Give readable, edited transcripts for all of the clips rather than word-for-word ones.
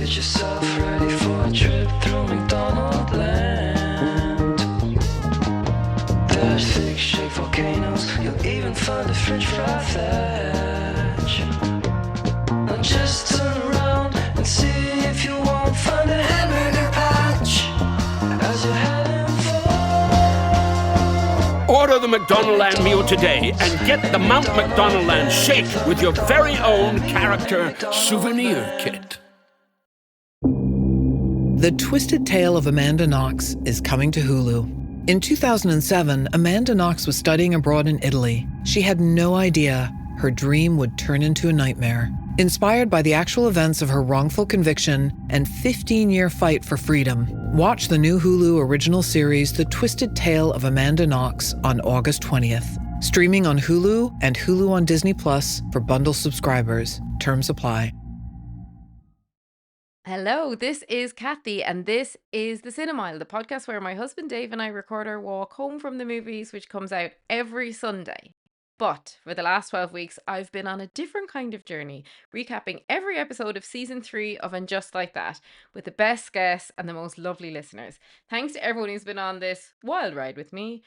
Get yourself ready for a trip through McDonald land. There's fig-shaped volcanoes, you'll even find a French fry thatch. Now just turn around and see if you won't find a hamburger patch as you're heading for. Order the McDonaldland meal today and get the Mount McDonaldland shake with your very own character souvenir kit. The Twisted Tale of Amanda Knox is coming to Hulu. In 2007, Amanda Knox was studying abroad in Italy. She had no idea her dream would turn into a nightmare. Inspired by the actual events of her wrongful conviction and 15-year fight for freedom, watch the new Hulu original series, The Twisted Tale of Amanda Knox, on August 20th. Streaming on Hulu and Hulu on Disney Plus for bundle subscribers. Terms apply. Hello, this is Cathy, and this is The Cinemile, the podcast where my husband Dave and I record our walk home from the movies, which comes out every Sunday. But for the last 12 weeks, I've been on a different kind of journey, recapping every episode of season 3 of And Just Like That, with the best guests and the most lovely listeners. Thanks to everyone who's been on this wild ride with me.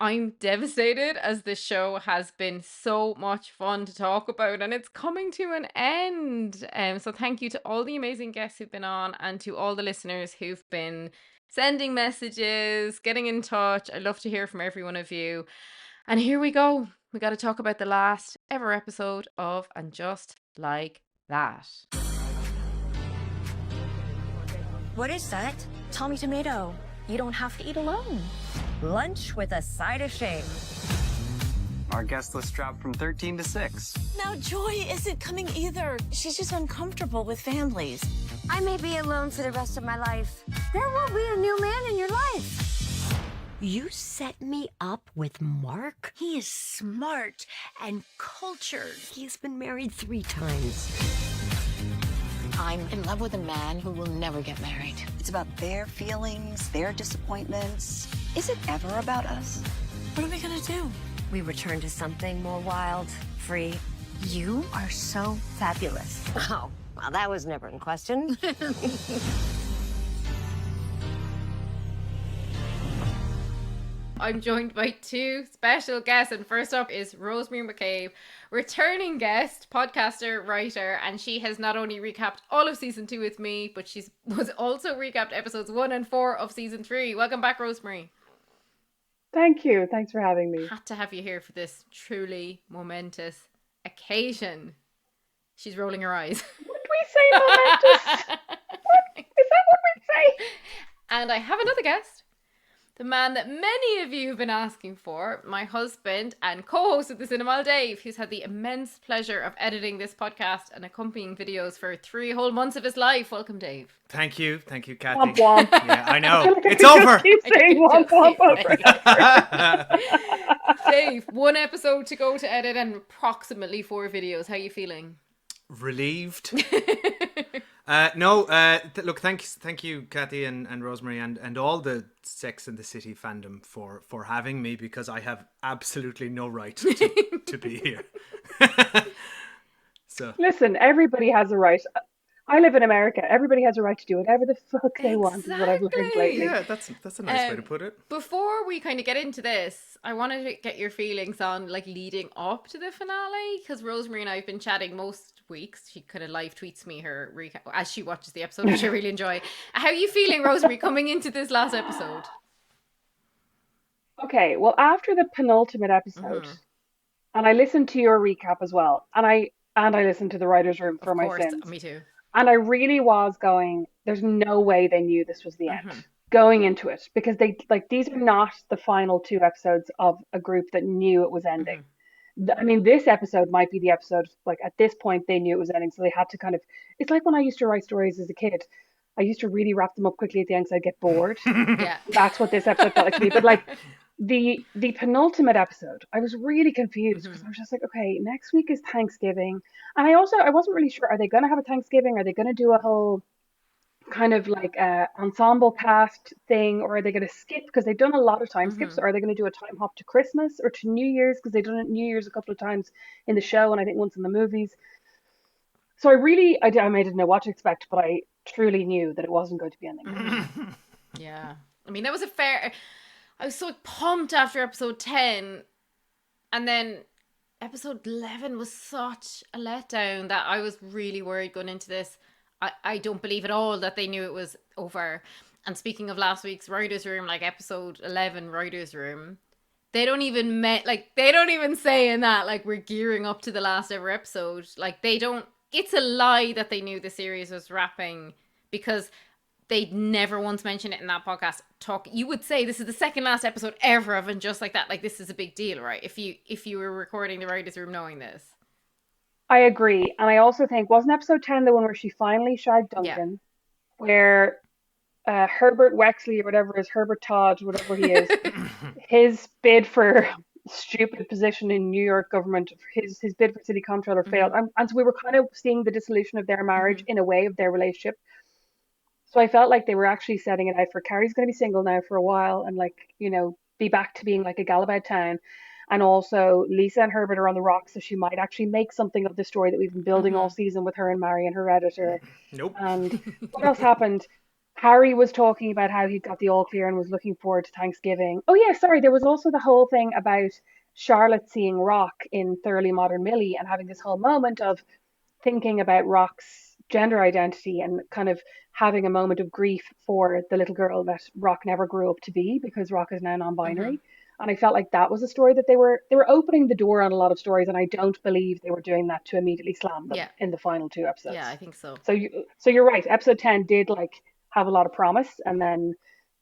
I'm devastated as this show has been so much fun to talk about and it's coming to an end. So thank you to all the amazing guests who've been on and to all the listeners who've been sending messages, getting in touch. I love to hear from every one of you. And here we go. We got to talk about the last ever episode of And Just Like That. What is that? Tommy Tomato. You don't have to eat alone. Lunch with a side of shame. Our guest list dropped from 13 to 6. Now, Joy isn't coming either. She's just uncomfortable with families. I may be alone for the rest of my life. There will be a new man in your life. You set me up with Mark? He is smart and cultured. He's been married 3 times. I'm in love with a man who will never get married. It's about their feelings, their disappointments. Is it ever about us? What are we gonna do? We return to something more wild, free. You are so fabulous. Oh, well, that was never in question. I'm joined by 2 special guests, and first up is Rosemary Mac Cabe, returning guest, podcaster, writer, and she has not only recapped all of season 2 with me, but she was also recapped episodes 1 and 4 of season 3. Welcome back, Rosemary. Thank you. Thanks for having me. Had to have you here for this truly momentous occasion. She's rolling her eyes. Would we say momentous? What? Is that what we say? And I have another guest. The man that many of you have been asking for, my husband and co-host of The Cinemile, Dave, who's had the immense pleasure of editing this podcast and accompanying videos for 3 whole months of his life. Welcome, Dave. Thank you, Cathy. Womp womp. Yeah, I know. I It's over. Keep saying womp womp over. Dave, 1 episode to go to edit and approximately 4 videos. How are you feeling? Relieved. Look, thank you, Cathy and Rosemary and all the Sex and the City fandom for having me, because I have absolutely no right to be here. So Listen, everybody has a right. I live in America. Everybody has a right to do whatever the fuck they want, is what I've learned lately. yeah, that's a nice way to put it. Before we kind of get into this, I wanted to get your feelings on like leading up to the finale, because Rosemary and I have been chatting most weeks. She kind of live tweets me her recap as she watches the episode, which I really enjoy. How are you feeling, Rosemary, coming into this last episode? Okay, well, after the penultimate episode, and I listened to your recap as well, and I listened to the writer's room for my sins. Me too. And I really was going, there's no way they knew this was the end going into it, because these are not the final 2 episodes of a group that knew it was ending. I mean, this episode might be the episode, like at this point they knew it was ending, so they had to kind of, it's like when I used to write stories as a kid. I used to really wrap them up quickly at the end so I'd get bored. Yeah. That's what this episode felt like to me. But like the penultimate episode, I was really confused because I was just like, okay, next week is Thanksgiving. And I wasn't really sure, are they going to have a Thanksgiving? Are they going to do a whole kind of like ensemble cast thing, or are they going to skip, because they've done a lot of time skips, or are they going to do a time hop to Christmas or to New Year's, because they've done New Year's a couple of times in the show and I think once in the movies. So I didn't know what to expect, but I truly knew that it wasn't going to be ending. Yeah. I mean, that was I was so pumped after episode 10, and then episode 11 was such a letdown that I was really worried going into this. I don't believe at all that they knew it was over. And speaking of last week's writer's room, like episode 11 writer's room, they don't even say in that, like, we're gearing up to the last ever episode. Like, it's a lie that they knew the series was wrapping, because they never once mentioned it in that podcast. You would say this is the second last episode ever of And Just Like That. Like, this is a big deal, right? If you were recording the writer's room knowing this. I agree. And I also think, wasn't episode 10 the one where she finally shagged Duncan? Yeah. Where Herbert Wexley, or whatever is Herbert Todd, whatever he is, his bid for stupid position in New York government, his bid for city comptroller failed. And so we were kind of seeing the dissolution of their marriage in a way, of their relationship. So I felt like they were actually setting it out for Carrie's going to be single now for a while, and, like, you know, be back to being like a gal about town. And also Lisa and Herbert are on the rocks, so she might actually make something of the story that we've been building all season with her and Mary and her editor. Nope. And what else happened? Harry was talking about how he got the all clear and was looking forward to Thanksgiving. Oh yeah, sorry, there was also the whole thing about Charlotte seeing Rock in Thoroughly Modern Millie and having this whole moment of thinking about Rock's gender identity and kind of having a moment of grief for the little girl that Rock never grew up to be, because Rock is now non-binary. And I felt like that was a story that they were opening the door on a lot of stories, and I don't believe they were doing that to immediately slam them in the final 2 episodes. Yeah, I think so. So you're right. Episode 10 did, like, have a lot of promise, and then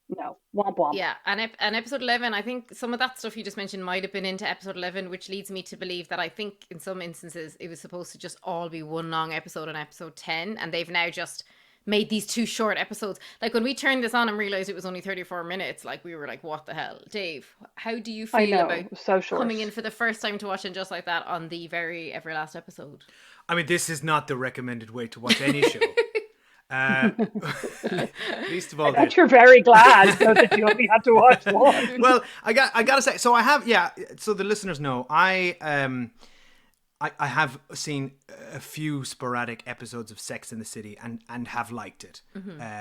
no, womp womp. Yeah, and episode 11, I think some of that stuff you just mentioned might have been into episode 11, which leads me to believe that I think in some instances it was supposed to just all be one long episode on episode 10, and they've now just made these 2 short episodes. Like, when we turned this on and realized it was only 34 minutes, like, we were like, what the hell? Dave, how do you feel about coming in for the first time to watch And Just Like That on the very last episode? I mean, this is not the recommended way to watch any show. Least of all, I bet you're very glad so that you only had to watch one. Well, I gotta say, so I have, so the listeners know, I have seen a few sporadic episodes of Sex in the City and have liked it.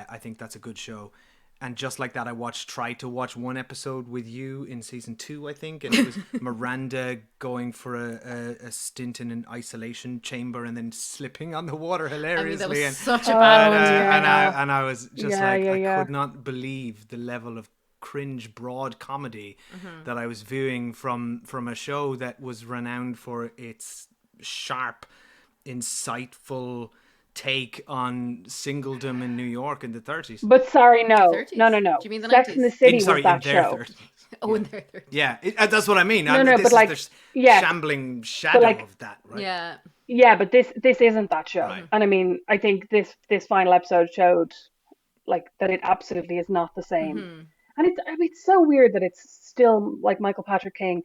I think that's a good show. And Just Like That, I tried to watch one episode with you in season 2, I think, and it was Miranda going for a stint in an isolation chamber and then slipping on the water hilariously. I mean, that was such a bad one. And I was just I could not believe the level of cringe broad comedy that I was viewing from a show that was renowned for its sharp, insightful take on singledom in New York in the 30s. But sorry, no. Do you mean the Sex 90s? in the City was that show. 30s. Oh, in their 30s. Yeah, that's what I mean. No, this but is like, the shambling shadow of that, right? Yeah. Yeah, but this isn't that show. Right. And I mean, I think this final episode showed, like, that it absolutely is not the same. And it's so weird that it's still, like, Michael Patrick King.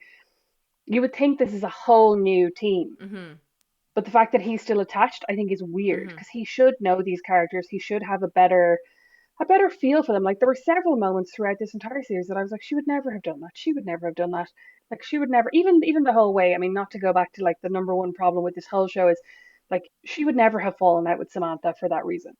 You would think this is a whole new team. But the fact that he's still attached, I think, is weird, because he should know these characters. He should have a better feel for them. Like, there were several moments throughout this entire series that I was like, she would never have done that. She would never have done that. Like, she would never, even the whole way. I mean, not to go back to, like, the number one problem with this whole show is, like, she would never have fallen out with Samantha for that reason.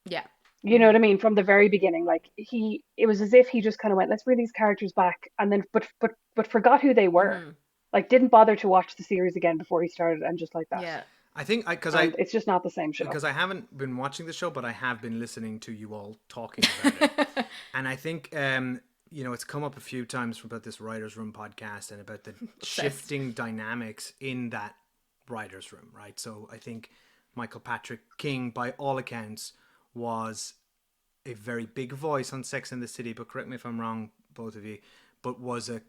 Yeah. You know what I mean? From the very beginning, like, it was as if he just kind of went, let's bring these characters back, and then but forgot who they were. Like, didn't bother to watch the series again before he started And Just Like That. Yeah. I think it's just not the same show. Because I haven't been watching the show, but I have been listening to you all talking about it. And I think it's come up a few times about this Writers' Room podcast and about the shifting dynamics in that Writers' Room, right? So I think Michael Patrick King, by all accounts, was a very big voice on Sex and the City, but correct me if I'm wrong, both of you, but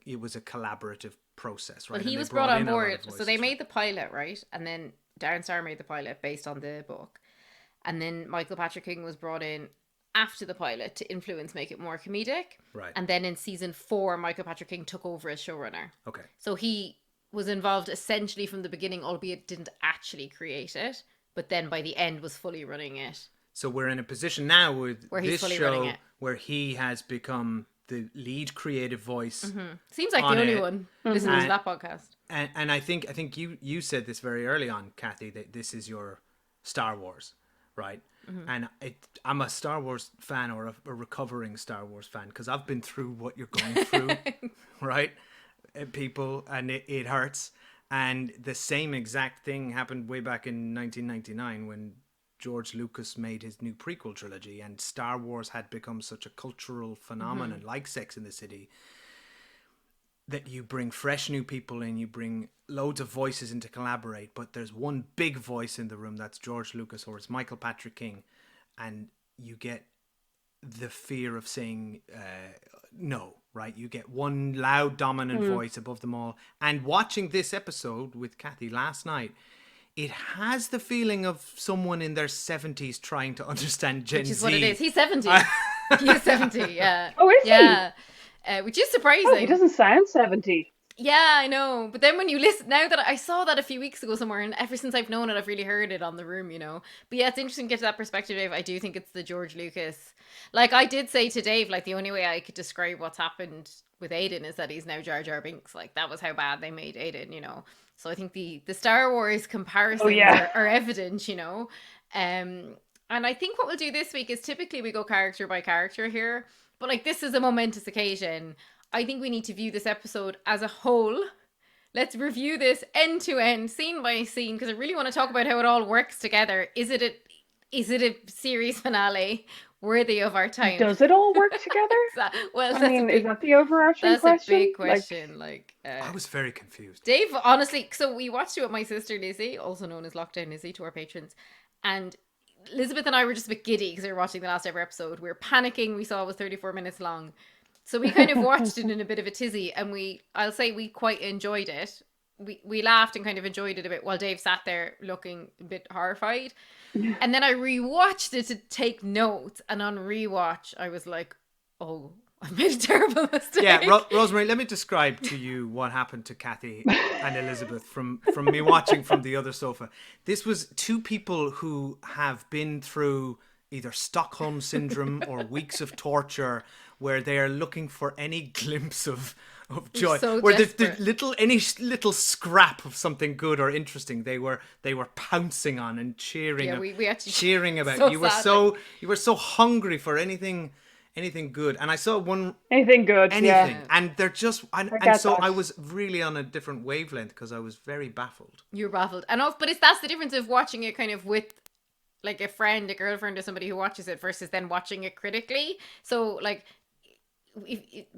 it was a collaborative process, right? Well, he was brought on board. So they made the pilot, right? And then Darren Star made the pilot based on the book. And then Michael Patrick King was brought in after the pilot to influence, make it more comedic. Right. And then in season 4, Michael Patrick King took over as showrunner. Okay. So he was involved essentially from the beginning, albeit didn't actually create it, but then by the end was fully running it. So we're in a position now with where he's this fully show running it, where he has become the lead creative voice. Seems like the only one listening to that podcast. And I think you said this very early on, Cathy, that this is your Star Wars, right? And I'm a Star Wars fan, or a recovering Star Wars fan, because I've been through what you're going through, right? People, and it hurts. And the same exact thing happened way back in 1999 when George Lucas made his new prequel trilogy, and Star Wars had become such a cultural phenomenon, like Sex and the City, that you bring fresh new people in, you bring loads of voices in to collaborate, but there's one big voice in the room, that's George Lucas, or it's Michael Patrick King, and you get the fear of saying no, right? You get one loud, dominant voice above them all. And watching this episode with Cathy last night, it has the feeling of someone in their 70s trying to understand Gen Z. Which is what it is. He's 70. He's 70, yeah. Oh, is he? Yeah. Which is surprising. Oh, he doesn't sound 70. Yeah, I know. But then when you listen, now that I saw that a few weeks ago somewhere, and ever since I've known it, I've really heard it on The Room, you know. But yeah, it's interesting to get to that perspective, Dave. I do think it's the George Lucas. Like, I did say to Dave, like, the only way I could describe what's happened with Aiden is that he's now Jar Jar Binks. Like, that was how bad they made Aiden, you know. So I think the Star Wars comparisons are evident, you know. And I think what we'll do this week is typically we go character by character here. But, like, this is a momentous occasion. I think we need to view this episode as a whole. Let's review this end to end, scene by scene, because I really want to talk about how it all works together. Is it a series finale worthy of our time? Does it all work together? Well, I mean, is that the overarching question? That's a big question. I was very confused. Dave, honestly, so we watched it with my sister Lizzie, also known as Lockdown Lizzie to our patrons, and Elizabeth and I were just a bit giddy because we were watching the last ever episode. We were panicking. We saw it was 34 minutes long. So we kind of watched it in a bit of a tizzy, and I'll say we quite enjoyed it. We laughed and kind of enjoyed it a bit while Dave sat there looking a bit horrified. And then I rewatched it to take notes, and on rewatch I was like, oh, I made a terrible mistake. Yeah, Rosemary, let me describe to you what happened to Cathy and Elizabeth from me watching from the other sofa. This was two people who have been through either Stockholm syndrome or weeks of torture, where they are looking for any glimpse of joy, so where the any little scrap of something good or interesting they were pouncing on and cheering. Yeah, we actually cheering about. So You were so hungry for anything good, and I saw anything good, and they're just and so I was really on a different wavelength because I was very baffled. You're baffled, and also, but that's the difference of watching it kind of with like a friend, a girlfriend, or somebody who watches it versus then watching it critically. So like,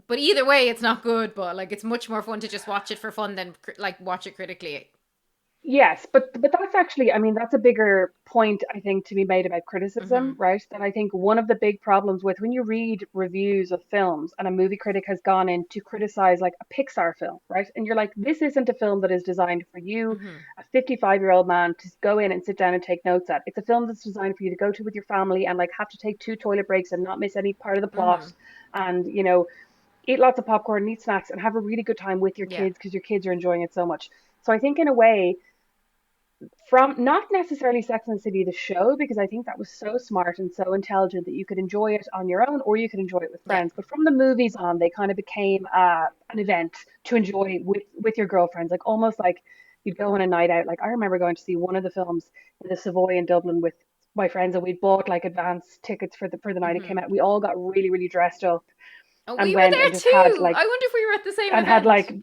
but either way, it's not good. But like, it's much more fun to just watch it for fun than like watch it critically. Yes, but that's actually, I mean, that's a bigger point, I think, to be made about criticism, right? That I think one of the big problems with when you read reviews of films and a movie critic has gone in to criticize like a Pixar film, right? And you're like, this isn't a film that is designed for you, a 55-year-old man, to go in and sit down and take notes at. It's a film that's designed for you to go to with your family and like have to take 2 toilet breaks and not miss any part of the plot, and, you know, eat lots of popcorn, eat snacks, and have a really good time with your kids because your kids are enjoying it so much. So I think in a way, from not necessarily Sex and the City, the show, because I think that was so smart and so intelligent that you could enjoy it on your own or you could enjoy it with friends. But from the movies on, they kind of became an event to enjoy with your girlfriends, like almost like you'd go on a night out. Like I remember going to see one of the films in the Savoy in Dublin with my friends, and we'd bought like advance tickets for the night it came out. We all got really, really dressed up. Oh, and we were there too. I wonder if we were at the same event. Had like,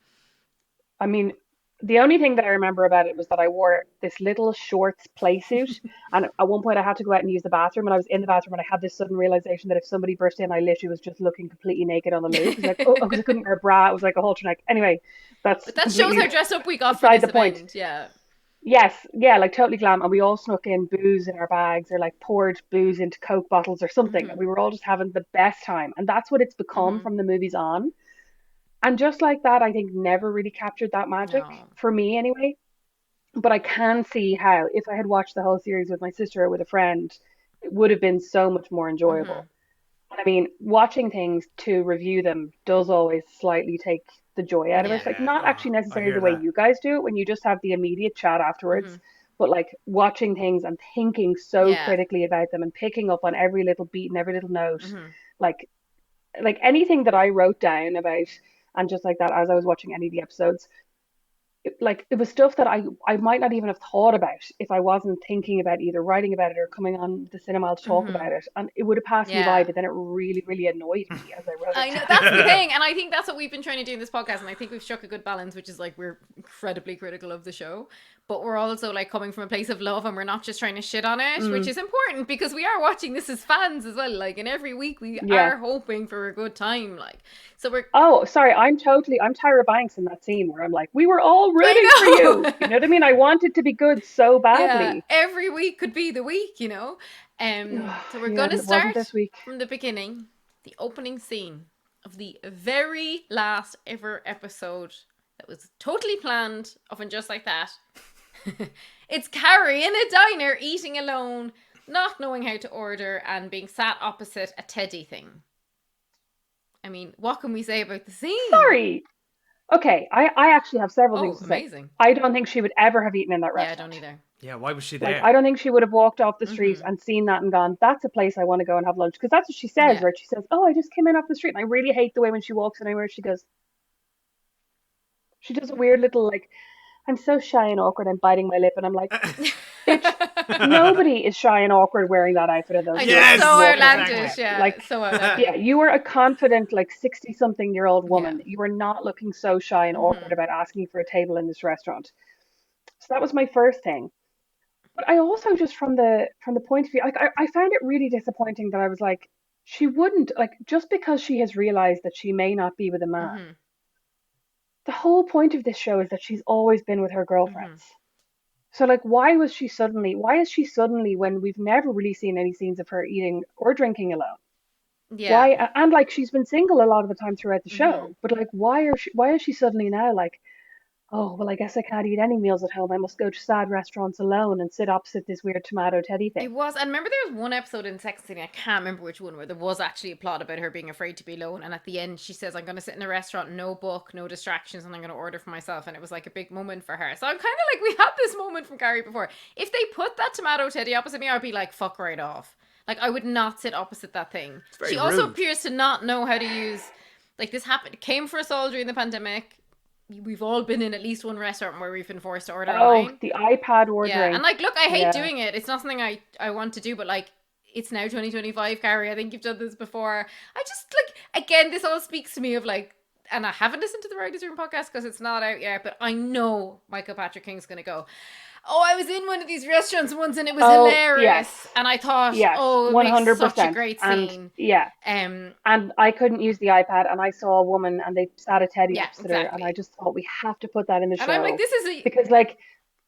I mean, the only thing that I remember about it was that I wore this little shorts play suit, and at one point I had to go out and use the bathroom, and I was in the bathroom and I had this sudden realization that if somebody burst in, I literally was just looking completely naked on the move. It was like, oh, because I couldn't wear a bra. It was like a halter neck. Anyway, that shows how dressed up we got for this event. Yeah. Yes, yeah, like totally glam, and we all snuck in booze in our bags or like poured booze into Coke bottles or something, and we were all just having the best time, and that's what it's become from the movies on. And just like that, I think never really captured that magic for me anyway. But I can see how if I had watched the whole series with my sister or with a friend, it would have been so much more enjoyable. And I mean, watching things to review them does always slightly take the joy out of it. Like not actually necessarily the way you guys do it when you just have the immediate chat afterwards, but like watching things and thinking so critically about them and picking up on every little beat and every little note. Like anything that I wrote down about, and just like that, as I was watching any of the episodes, it was stuff that I might not even have thought about if I wasn't thinking about either writing about it or coming on the cinema to talk about it, and it would have passed me by, Yeah. but then it really, really annoyed me as I wrote I it know down. that's the thing, and I think that's what we've been trying to do in this podcast, and I think we've struck a good balance, which is like we're incredibly critical of the show, but we're also like coming from a place of love, and we're not just trying to shit on it, which is important because we are watching this as fans as well. Like, and every week we are hoping for a good time. Like, so we're. Oh, sorry, I'm Tyra Banks in that scene where I'm like, we were all rooting for you. You know what I mean? I want it to be good so badly. Yeah, every week could be the week, you know. So we're gonna but it wasn't start this week. from the beginning, the opening scene of the very last ever episode that was totally planned of And Just Like That. It's Carrie in a diner eating alone, not knowing how to order, and being sat opposite a teddy thing. I mean, what can we say about the scene? Sorry. Okay, I actually have several things to amazing. say. I don't think she would ever have eaten in that Yeah, I restaurant. don't either. Yeah, why was she there? Like, I don't think she would have walked off the street and seen that and gone, that's a place I want to go and have lunch. Because that's what she says, right? She says, oh, I just came in off the street. And I really hate the way when she walks in anywhere, she does a weird little, like, I'm so shy and awkward, I'm biting my lip. And I'm like, bitch, nobody is shy and awkward wearing that outfit of those. Yes, so outlandish, yeah. Like, so outlandish. Yeah, you are a confident, like 60-something-year-old woman. You are not looking so shy and awkward about asking for a table in this restaurant. So that was my first thing. But I also just from the point of view, like I found it really disappointing that I was like, she wouldn't, like, just because she has realized that she may not be with a man. The whole point of this show is that she's always been with her girlfriends. So like, why is she suddenly, when we've never really seen any scenes of her eating or drinking alone? Yeah. Why? And like, she's been single a lot of the time throughout the show, but like, why is she suddenly now like, oh, well, I guess I can't eat any meals at home. I must go to sad restaurants alone and sit opposite this weird tomato teddy thing. It was, and remember there was one episode in Sex and the City, I can't remember which one, where there was actually a plot about her being afraid to be alone, and at the end she says, I'm going to sit in a restaurant, no book, no distractions, and I'm going to order for myself, and it was like a big moment for her. So I'm kind of like, we had this moment from Carrie before. If they put that tomato teddy opposite me, I'd be like, fuck right off. Like, I would not sit opposite that thing. She also appears to not know how to use, like, this happened, came for us all during the pandemic. We've all been in at least one restaurant where we've been forced to order online. Oh, the iPad ordering. Yeah, and like, look, I hate doing it. It's not something I want to do, but like, it's now 2025, Carrie. I think you've done this before. I just, like, again, this all speaks to me of like, and I haven't listened to the Writers' Room podcast because it's not out yet, but I know Michael Patrick King's going to go, oh, I was in one of these restaurants once and it was hilarious. Yes. And I thought, yes, oh, it 100%. Makes such a great scene. And I couldn't use the iPad, and I saw a woman and they sat a teddy opposite her, and I just thought, we have to put that in the show. And I'm like, this is because like,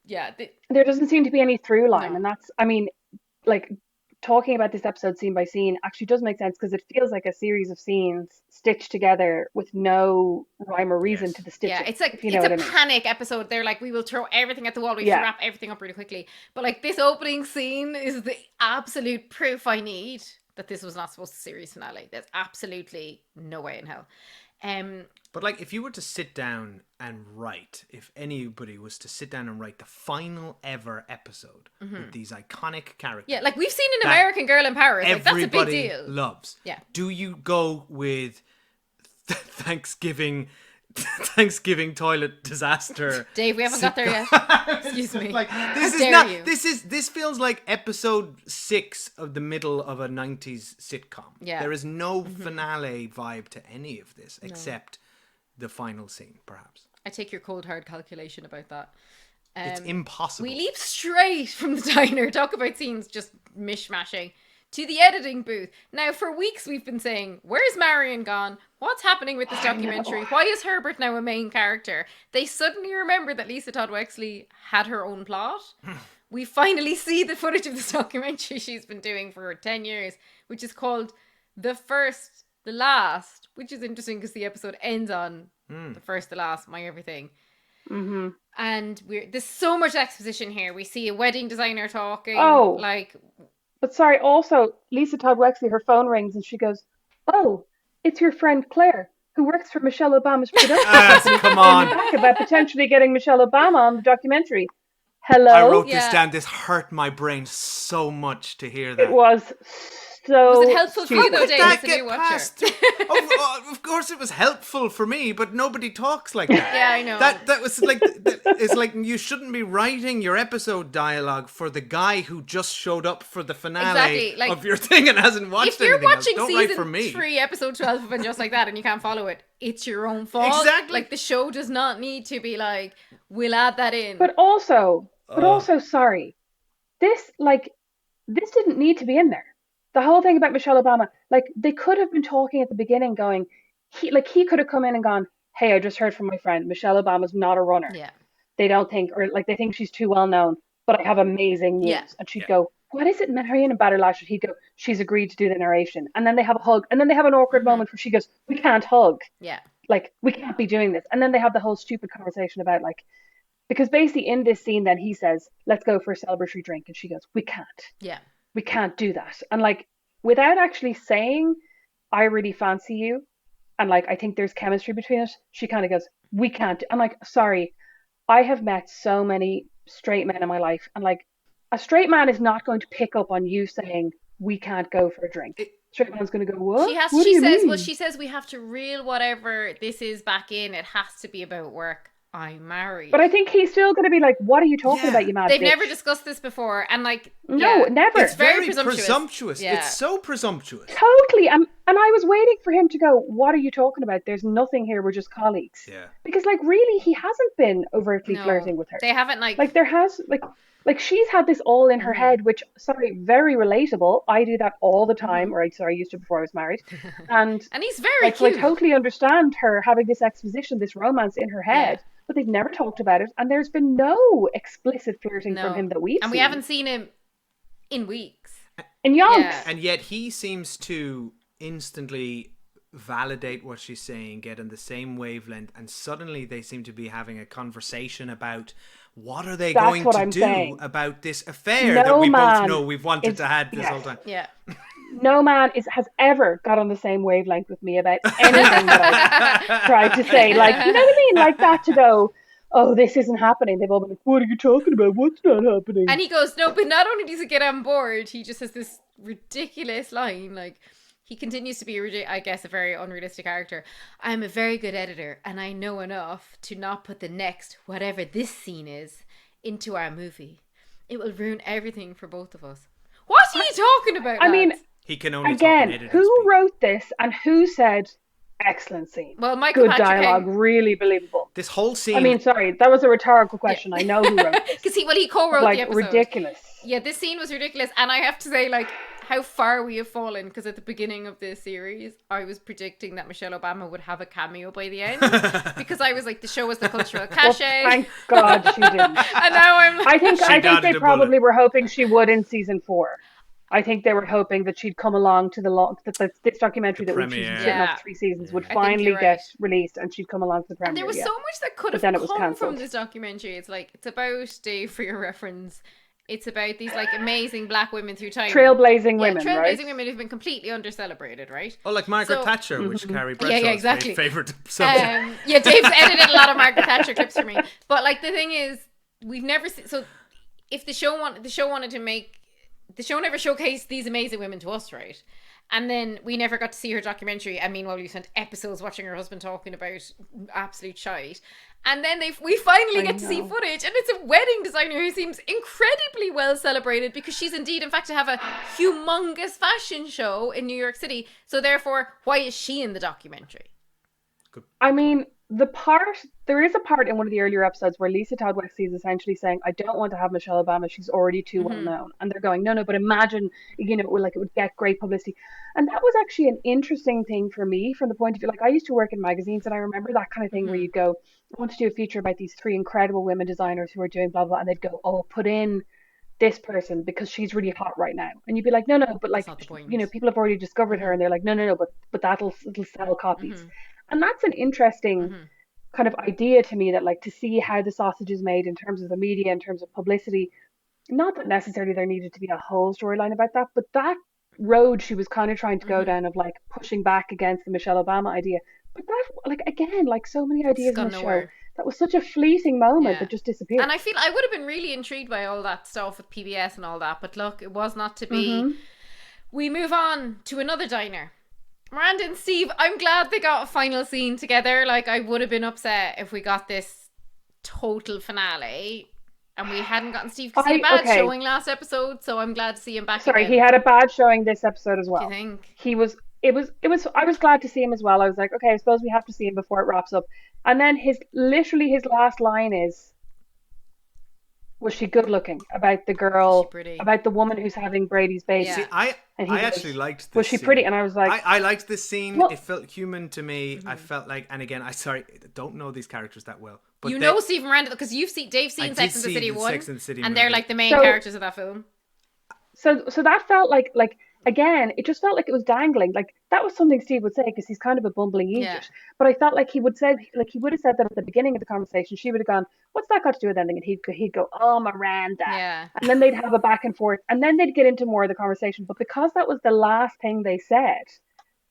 there doesn't seem to be any through line. No. And that's, I mean, like, talking about this episode scene by scene actually does make sense because it feels like a series of scenes stitched together with no rhyme or reason to the stitching. Yeah, it's like, it's a panic episode. They're like, we will throw everything at the wall. We have to wrap everything up really quickly. But like, this opening scene is the absolute proof I need that this was not supposed to series finale. There's absolutely no way in hell. But like, if you were to sit down and write, if anybody was to sit down and write the final ever episode with these iconic characters, yeah, like we've seen an American Girl in Paris, like that's a big deal. Loves. Yeah. Do you go with Thanksgiving toilet disaster? Dave, we haven't got there yet. Excuse me. Like, this feels like episode 6 of the middle of a 90s sitcom. Yeah. There is no finale vibe to any of this except the final scene, perhaps. I take your cold hard calculation about that. It's impossible. We leap straight from the diner, talk about scenes just mishmashing, to the editing booth. Now, for weeks we've been saying, where's Marion gone? What's happening with this documentary? Why is Herbert now a main character? They suddenly remember that Lisa Todd Wexley had her own plot. We finally see the footage of this documentary she's been doing for 10 years, which is called The First, The Last, which is interesting because the episode ends on The First, The Last, My Everything. And there's so much exposition here. We see a wedding designer talking. Oh, like... But sorry, also, Lisa Todd Wexley, her phone rings and she goes, oh, it's your friend Claire, who works for Michelle Obama's production. Come on. Back about potentially getting Michelle Obama on the documentary. Hello? I wrote this down. This hurt my brain so much to hear that. It was so Was it helpful for you stupid. though, Dave, That as a get new watcher? past. Of course, it was helpful for me, but nobody talks like that. Yeah, I know. That was like it's like you shouldn't be writing your episode dialogue for the guy who just showed up for the finale Exactly, like, of your thing and hasn't watched If you're anything else. watching Don't write for season me. 3, episode 12 of And Just Like That and you can't follow it, it's your own fault. Exactly. Like, the show does not need to be like, we'll add that in. But also, sorry, this didn't need to be in there. The whole thing about Michelle Obama, like, they could have been talking at the beginning going, he could have come in and gone, hey, I just heard from my friend, Michelle Obama's not a runner. Yeah. They don't think, or like, they think she's too well known, but I have amazing news. Yeah. And she'd go, what is it, Marion and Batterlash? He'd go, she's agreed to do the narration. And then they have a hug. And then they have an awkward moment where she goes, we can't hug. Yeah. Like, we can't be doing this. And then they have the whole stupid conversation about, like, because basically in this scene then he says, let's go for a celebratory drink. And she goes, we can't. Yeah. We can't do that. And like, without actually saying, I really fancy you, and like, I think there's chemistry between us, she kind of goes, we can't. I'm like, sorry, I have met so many straight men in my life, and like, a straight man is not going to pick up on you saying, we can't go for a drink. Straight man's going to go, what? She says we have to reel whatever this is back in. It has to be about work. I'm married. But I think he's still going to be like, what are you talking about, you mad They've bitch? never discussed this before. And like, no, never. It's very presumptuous. Yeah. It's so presumptuous. Totally. And I was waiting for him to go, what are you talking about? There's nothing here. We're just colleagues. Yeah. Because like, really, he hasn't been overtly flirting with her. They haven't like there has like she's had this all in her head, which, sorry, very relatable. I do that all the time, or I used to before I was married. And he's very like, cute. So I totally understand her having this exposition, this romance in her head, but they've never talked about it. And there's been no explicit flirting from him that we've seen. And we haven't seen him in weeks. In yonks. Yeah. And yet he seems to instantly validate what she's saying, get on the same wavelength, and suddenly they seem to be having a conversation about what are they going to do about this affair that we both know we've wanted to have this whole time. Yeah. No man has ever got on the same wavelength with me about anything that I've tried to say. Like, you know what I mean? Like that, to go, oh, this isn't happening. They've all been like, what are you talking about? What's not happening? And he goes, no, but not only does he get on board, he just has this ridiculous line. Like, he continues to be, I guess, a very unrealistic character. I'm a very good editor, and I know enough to not put the next, whatever this scene is, into our movie. It will ruin everything for both of us. What are you talking about, I mean, he can only again, talk in who wrote this and who said, excellent scene? Well, Michael good Patrick dialogue, really believable. This whole scene. I mean, sorry, that was a rhetorical question. I know who wrote this. Because he co-wrote like, the episode. Ridiculous. Yeah, this scene was ridiculous. And I have to say, like, how far we have fallen, because at the beginning of this series I was predicting that Michelle Obama would have a cameo by the end because I was like, the show was the cultural cachet. Well, thank God she didn't. And now I'm like, I think they probably were hoping she would in season 4. I think they were hoping that she'd come along to that this documentary that was sitting up 3 seasons would finally get released, and she'd come along to the premiere. And there was so much that could have come from this documentary. It's like, it's about, Dave, for your reference, it's about these like amazing black women through time. Trailblazing women, trailblazing women who've been completely under-celebrated, right? Oh, like Margaret Thatcher, which Carrie Bradshaw's exactly. favourite subject. Yeah, Dave's edited a lot of Margaret Thatcher clips for me. But like, the thing is, we've never seen, so if the show wanted to make, the show never showcased these amazing women to us, right? And then we never got to see her documentary. And meanwhile, we spent episodes watching her husband talking about absolute shite. And then we finally get to see footage, and it's a wedding designer who seems incredibly well celebrated because she's indeed, in fact, to have a humongous fashion show in New York City. So therefore, why is she in the documentary? I mean, there is a part in one of the earlier episodes where Lisa Todd Wexley is essentially saying, I don't want to have Michelle Obama, she's already too well known. And they're going, no, but imagine, it would get great publicity. And that was actually an interesting thing for me from the point of view, like, I used to work in magazines, and I remember that kind of thing where you'd go, I want to do a feature about these 3 incredible women designers who are doing blah, blah, and they'd go, oh, put in this person because she's really hot right now. And you'd be like, no, but like, people have already discovered her, and they're like, no, but it'll sell copies. And that's an interesting kind of idea to me, that like, to see how the sausage is made in terms of the media, in terms of publicity, not that necessarily there needed to be a whole storyline about that, but that road she was kind of trying to go down of like pushing back against the Michelle Obama idea. But that, like, again, like so many ideas in the show, that was such a fleeting moment that just disappeared. And I feel I would have been really intrigued by all that stuff with PBS and all that, but look, it was not to be. We move on to another diner. Miranda and Steve, I'm glad they got a final scene together. Like, I would have been upset if we got this total finale and we hadn't gotten Steve because he had a bad showing last episode, so I'm glad to see him back again. He had a bad showing this episode as well. Do you think? I was glad to see him as well. I was like, okay, I suppose we have to see him before it wraps up. And then his last line is, was she good looking? About the girl, about the woman who's having Brady's baby. See, I actually liked this Was she scene. pretty? And I was like, I liked this scene. Well, it felt human to me. I felt like, and again, I don't know these characters that well. But you know Steve Miranda because Dave's seen Sex and the City 1, and they're like the main characters of that film. So that felt like again, it just felt like it was dangling. Like that was something Steve would say because he's kind of a bumbling idiot. Yeah. But I felt like he would have said that at the beginning of the conversation. She would have gone, "What's that got to do with anything?" And he'd go, "Oh, Miranda." Yeah. And then they'd have a back and forth, and then they'd get into more of the conversation. But because that was the last thing they said,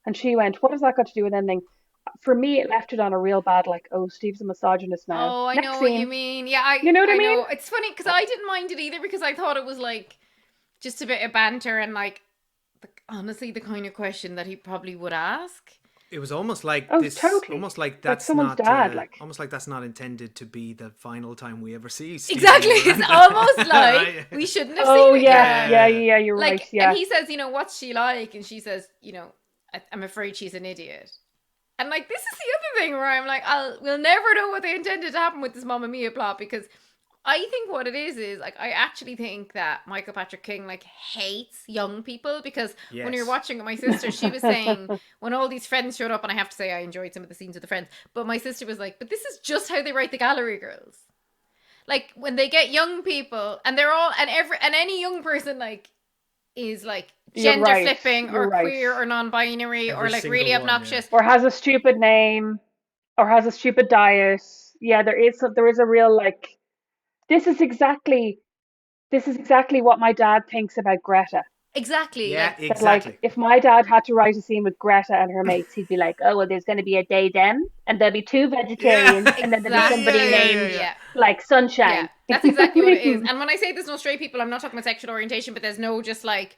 and she went, "What has that got to do with anything?" For me, it left it on a real bad, like, oh, Steve's a misogynist now. Oh, I Next know scene. what you mean. Yeah, you know what I mean? Know. It's funny because I didn't mind it either because I thought it was like just a bit of banter and like honestly the kind of question that he probably would ask. It was almost like totally. almost like that's someone's not dad, almost like that's not intended to be the final time we ever see Steve. Exactly, it's almost like we shouldn't have seen it. Yeah, you're like, right. Yeah, and he says, what's she like? And she says, I'm afraid she's an idiot. And like this is the other thing where I'm like, we'll never know what they intended to happen with this Mamma Mia plot because I think what it is like I actually think that Michael Patrick King like hates young people because when you're watching with my sister, she was saying when all these friends showed up, and I have to say I enjoyed some of the scenes with the friends, but my sister was like, but this is just how they write the Gallery Girls. Like when they get young people and they're all and any young person like is like gender flipping or queer or non-binary or like really obnoxious or has a stupid name or has a stupid diet. Yeah, there is a real like this is exactly what my dad thinks about Greta. Exactly. Yeah, like, exactly. Like if my dad had to write a scene with Greta and her mates, he'd be like, "Oh well, there's going to be a they them, and there'll be 2 vegetarians, and then there'll be somebody named like Sunshine." Yeah, that's exactly what it is. And when I say there's no straight people, I'm not talking about sexual orientation, but there's no just like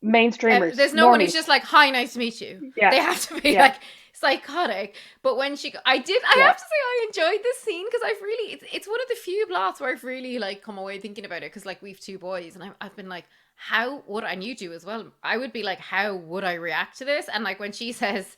mainstreamers. There's no one who's just like, "Hi, nice to meet you." Yeah. They have to be like psychotic. But when I have to say I enjoyed this scene because I've really it's one of the few plots where I've really like come away thinking about it because like we've 2 boys and I've been like, how would and you do as well, I would be like, how would I react to this? And like when she says,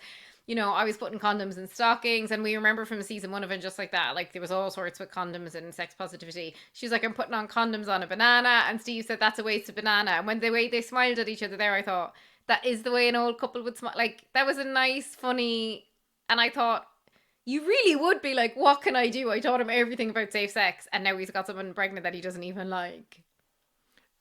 I was putting condoms in stockings, and we remember from season 1 of it just like that, like there was all sorts with condoms and sex positivity. She's like, I'm putting on condoms on a banana, and Steve said that's a waste of banana. And when the way they smiled at each other there, I thought that is the way an old couple would smile. Like that was a nice, funny, and I thought you really would be like, what can I do? I taught him everything about safe sex, and now he's got someone pregnant that he doesn't even like.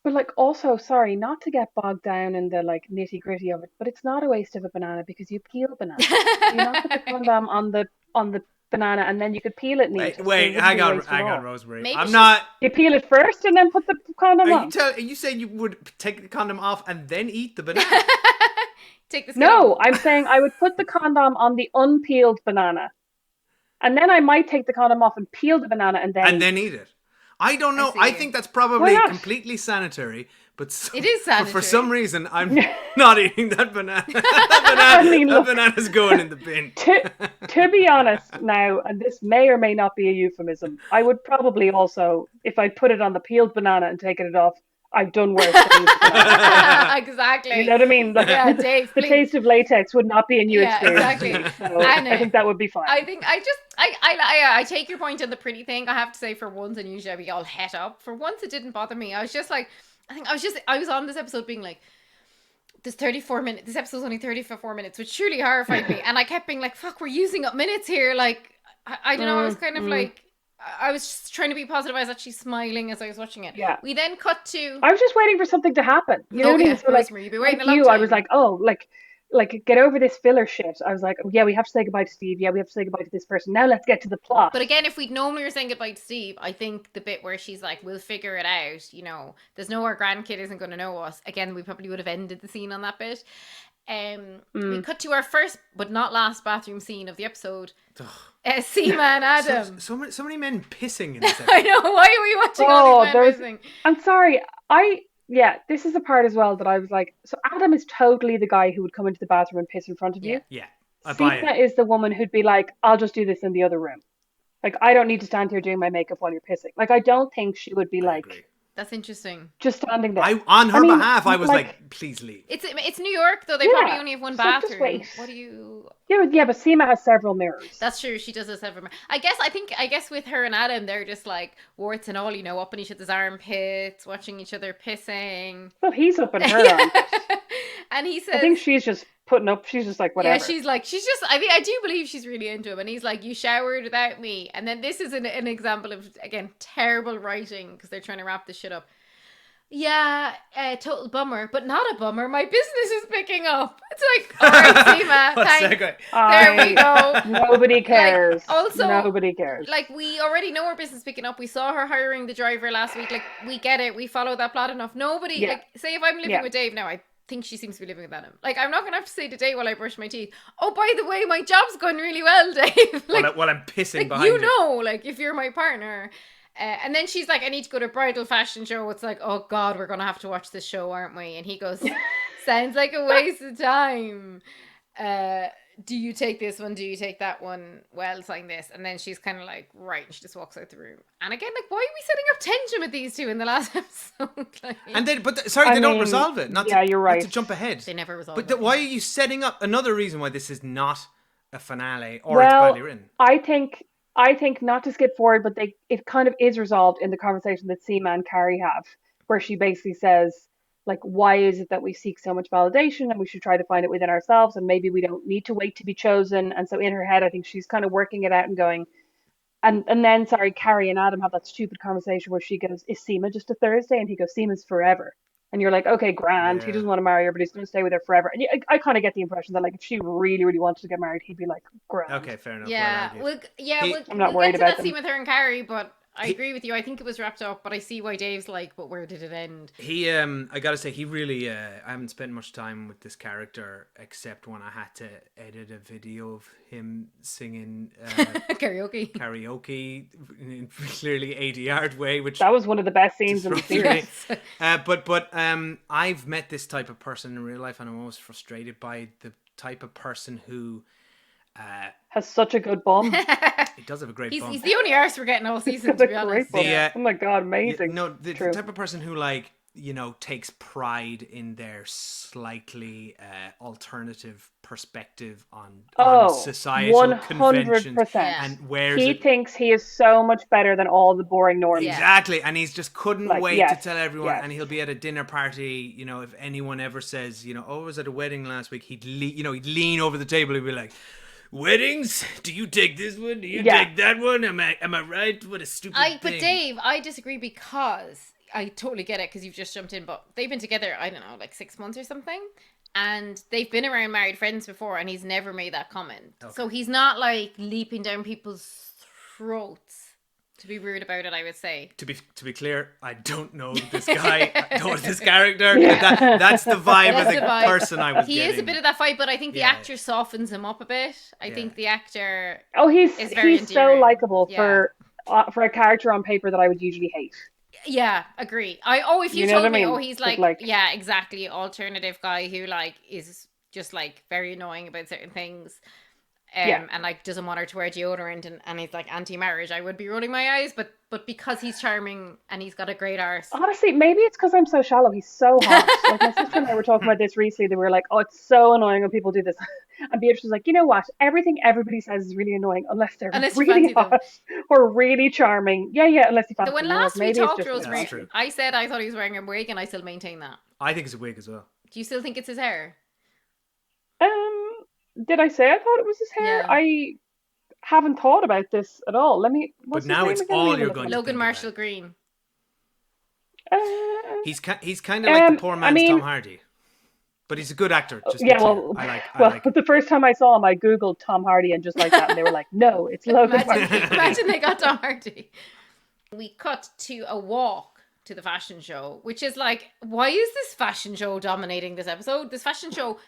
But like also, sorry, not to get bogged down in the like nitty gritty of it, but it's not a waste of a banana because you peel banana. You not put the condom on the banana and then you could peel it and eat it. Wait, hang on, Rosemary. Maybe I'm not. You peel it first and then put the condom on. Are you saying you would take the condom off and then eat the banana? Take the skin No, off. I'm saying I would put the condom on the unpeeled banana, and then I might take the condom off and peel the banana and then eat it. I don't know. I think that's probably completely sanitary, but it is sanitary. But for some reason, I'm not eating that banana. That banana's going in the bin. To be honest now, and this may or may not be a euphemism, I would probably also, if I put it on the peeled banana and taken it off, I've done worse. Exactly. You know what I mean? Like, yeah, Dave. The taste of latex would not be a new experience. Exactly. So I think that would be fine. I think I take your point on the pretty thing. I have to say, for once, and usually I be all het up. For once, it didn't bother me. I was just like, I was on this episode being like, this 34 minutes. This episode's only 34 minutes, which truly horrified me. And I kept being like, fuck, we're using up minutes here. Like, I don't know. I was kind of like. I was just trying to be positive. I was actually smiling as I was watching it. Yeah. We then cut to. I was just waiting for something to happen. You know what I mean? So Rosemary, you've been waiting a long time. time. I was like, oh, like get over this filler shit. I was like, oh, yeah, we have to say goodbye to Steve. Yeah, we have to say goodbye to this person. Now let's get to the plot. But again, if we'd known we were saying goodbye to Steve, I think the bit where she's like, we'll figure it out. There's no our grandkid isn't going to know us. Again, we probably would have ended the scene on that bit. We cut to our first but not last bathroom scene of the episode. Seema and Adam. So many men pissing in this episode. I know. Why are we watching all these men pissing? I'm sorry. Yeah, this is the part as well that I was like, so Adam is totally the guy who would come into the bathroom and piss in front of you. Yeah, I buy Sina it. is the woman who'd be like, I'll just do this in the other room. Like, I don't need to stand here doing my makeup while you're pissing. Like, I don't think she would be I like, agree. That's interesting. just standing there. On I her mean, behalf, I was like, please leave. It's New York though. They Yeah, probably only have one it's like, just bathroom. wait. What do you? Yeah, but Seema has several mirrors. That's true. She does this every. I guess with her and Adam, they're just like warts and all, up in each other's armpits, watching each other pissing. Well, he's up in her armpit. And he says, I think she's just putting up. She's just like, whatever. yeah, she's just. I mean, I do believe she's really into him, and he's like, you showered without me. And then this is an example of, again, terrible writing because they're trying to wrap this shit up. Yeah, total bummer, but not a bummer. My business is picking up. It's like, all right, Seema, thanks. There we go. Nobody cares. Like, also, nobody cares. Like, we already know her business picking up. We saw her hiring the driver last week. Like, we get it. We follow that plot enough. Nobody, like, say if I'm living with Dave now, I think she seems to be living with Adam. Like, I'm not going to have to say today while I brush my teeth, oh, by the way, my job's going really well, Dave. Like, while I'm pissing like, behind you know, like, if you're my partner. And then she's like, I need to go to a bridal fashion show. It's like, oh God, we're going to have to watch this show, aren't we? And he goes, sounds like a waste of time. Do you take this one? Do you take that one? Well, sign this. And then she's kind of like, right. And she just walks out the room. And again, like, why are we setting up tension with these two in the last episode? Like, and then, they don't resolve it. You're right. Not to jump ahead. They never resolve it. But why are you setting up another reason why this is not a finale or it's badly written? I think not to skip forward, but it kind of is resolved in the conversation that Seema and Carrie have, where she basically says, like, why is it that we seek so much validation and we should try to find it within ourselves and maybe we don't need to wait to be chosen. And so in her head, I think she's kind of working it out and going, and then, Carrie and Adam have that stupid conversation where she goes, is Seema just a Thursday? And he goes, Seema's forever. And you're like, okay, grand. He doesn't want to marry her, but he's going to stay with her forever. And I kind of get the impression that, like, if she really, really wanted to get married, he'd be like, grand. Okay, fair enough. Yeah, I'm not worried about that them. scene with her and Carrie, but I agree with you. I think it was wrapped up, but I see why Dave's like, but where did it end? He, I gotta say, he really, I haven't spent much time with this character except when I had to edit a video of him singing karaoke in clearly 80-yard way, which that was one of the best scenes in the series. But I've met this type of person in real life, and I'm always frustrated by the type of person who has such a good bum. He does have a great bum. He's the only arse we're getting all season, to be honest. Oh my God, amazing. The type of person who, like, takes pride in their slightly alternative perspective on societal conventions. 100%. And wears he thinks he is so much better than all the boring normies. Exactly, and he's just couldn't wait to tell everyone. And he'll be at a dinner party, if anyone ever says, I was at a wedding last week, he'd lean over the table and be like, weddings? Do you take this one? Do you take that one? Am I right? What a stupid thing. But Dave, I disagree because I totally get it because you've just jumped in, but they've been together, I don't know, like 6 months or something. And they've been around married friends before and he's never made that comment. Okay. So he's not like leaping down people's throats. To be rude about it, I would say. To be clear, I don't know this guy. I don't know this character. That's the vibe of the person I was getting. He is a bit of that vibe, but I think the actor softens him up a bit. I think the actor he's very endearing. So likable for a character on paper that I would usually hate. Yeah, agree. If you told me, he's like, yeah, exactly, alternative guy who like is just like very annoying about certain things. And like doesn't want her to wear deodorant and he's like anti-marriage, I would be rolling my eyes, but because he's charming and he's got a great arse. Honestly, maybe it's because I'm so shallow. He's so hot. Like my sister and I were talking about this recently. They were like, "Oh, it's so annoying when people do this." And Beatrice was like, "You know what? Everything everybody says is really annoying unless they're really hot or really charming." Yeah, unless you fancy them. When last we talked, Rosemary, true. I said I thought he was wearing a wig, and I still maintain that. I think it's a wig as well. Do you still think it's his hair? Did I say I thought it was his hair? Yeah. I haven't thought about this at all. But now it's all you're going to Logan Marshall Green. He's kind of like the poor man's Tom Hardy. But he's a good actor. I like the first time I saw him, I Googled Tom Hardy and just like that. And they were like, no, it's Logan Marshall. Imagine they got Tom Hardy. We cut to a walk to the fashion show, which is like, why is this fashion show dominating this episode? This fashion show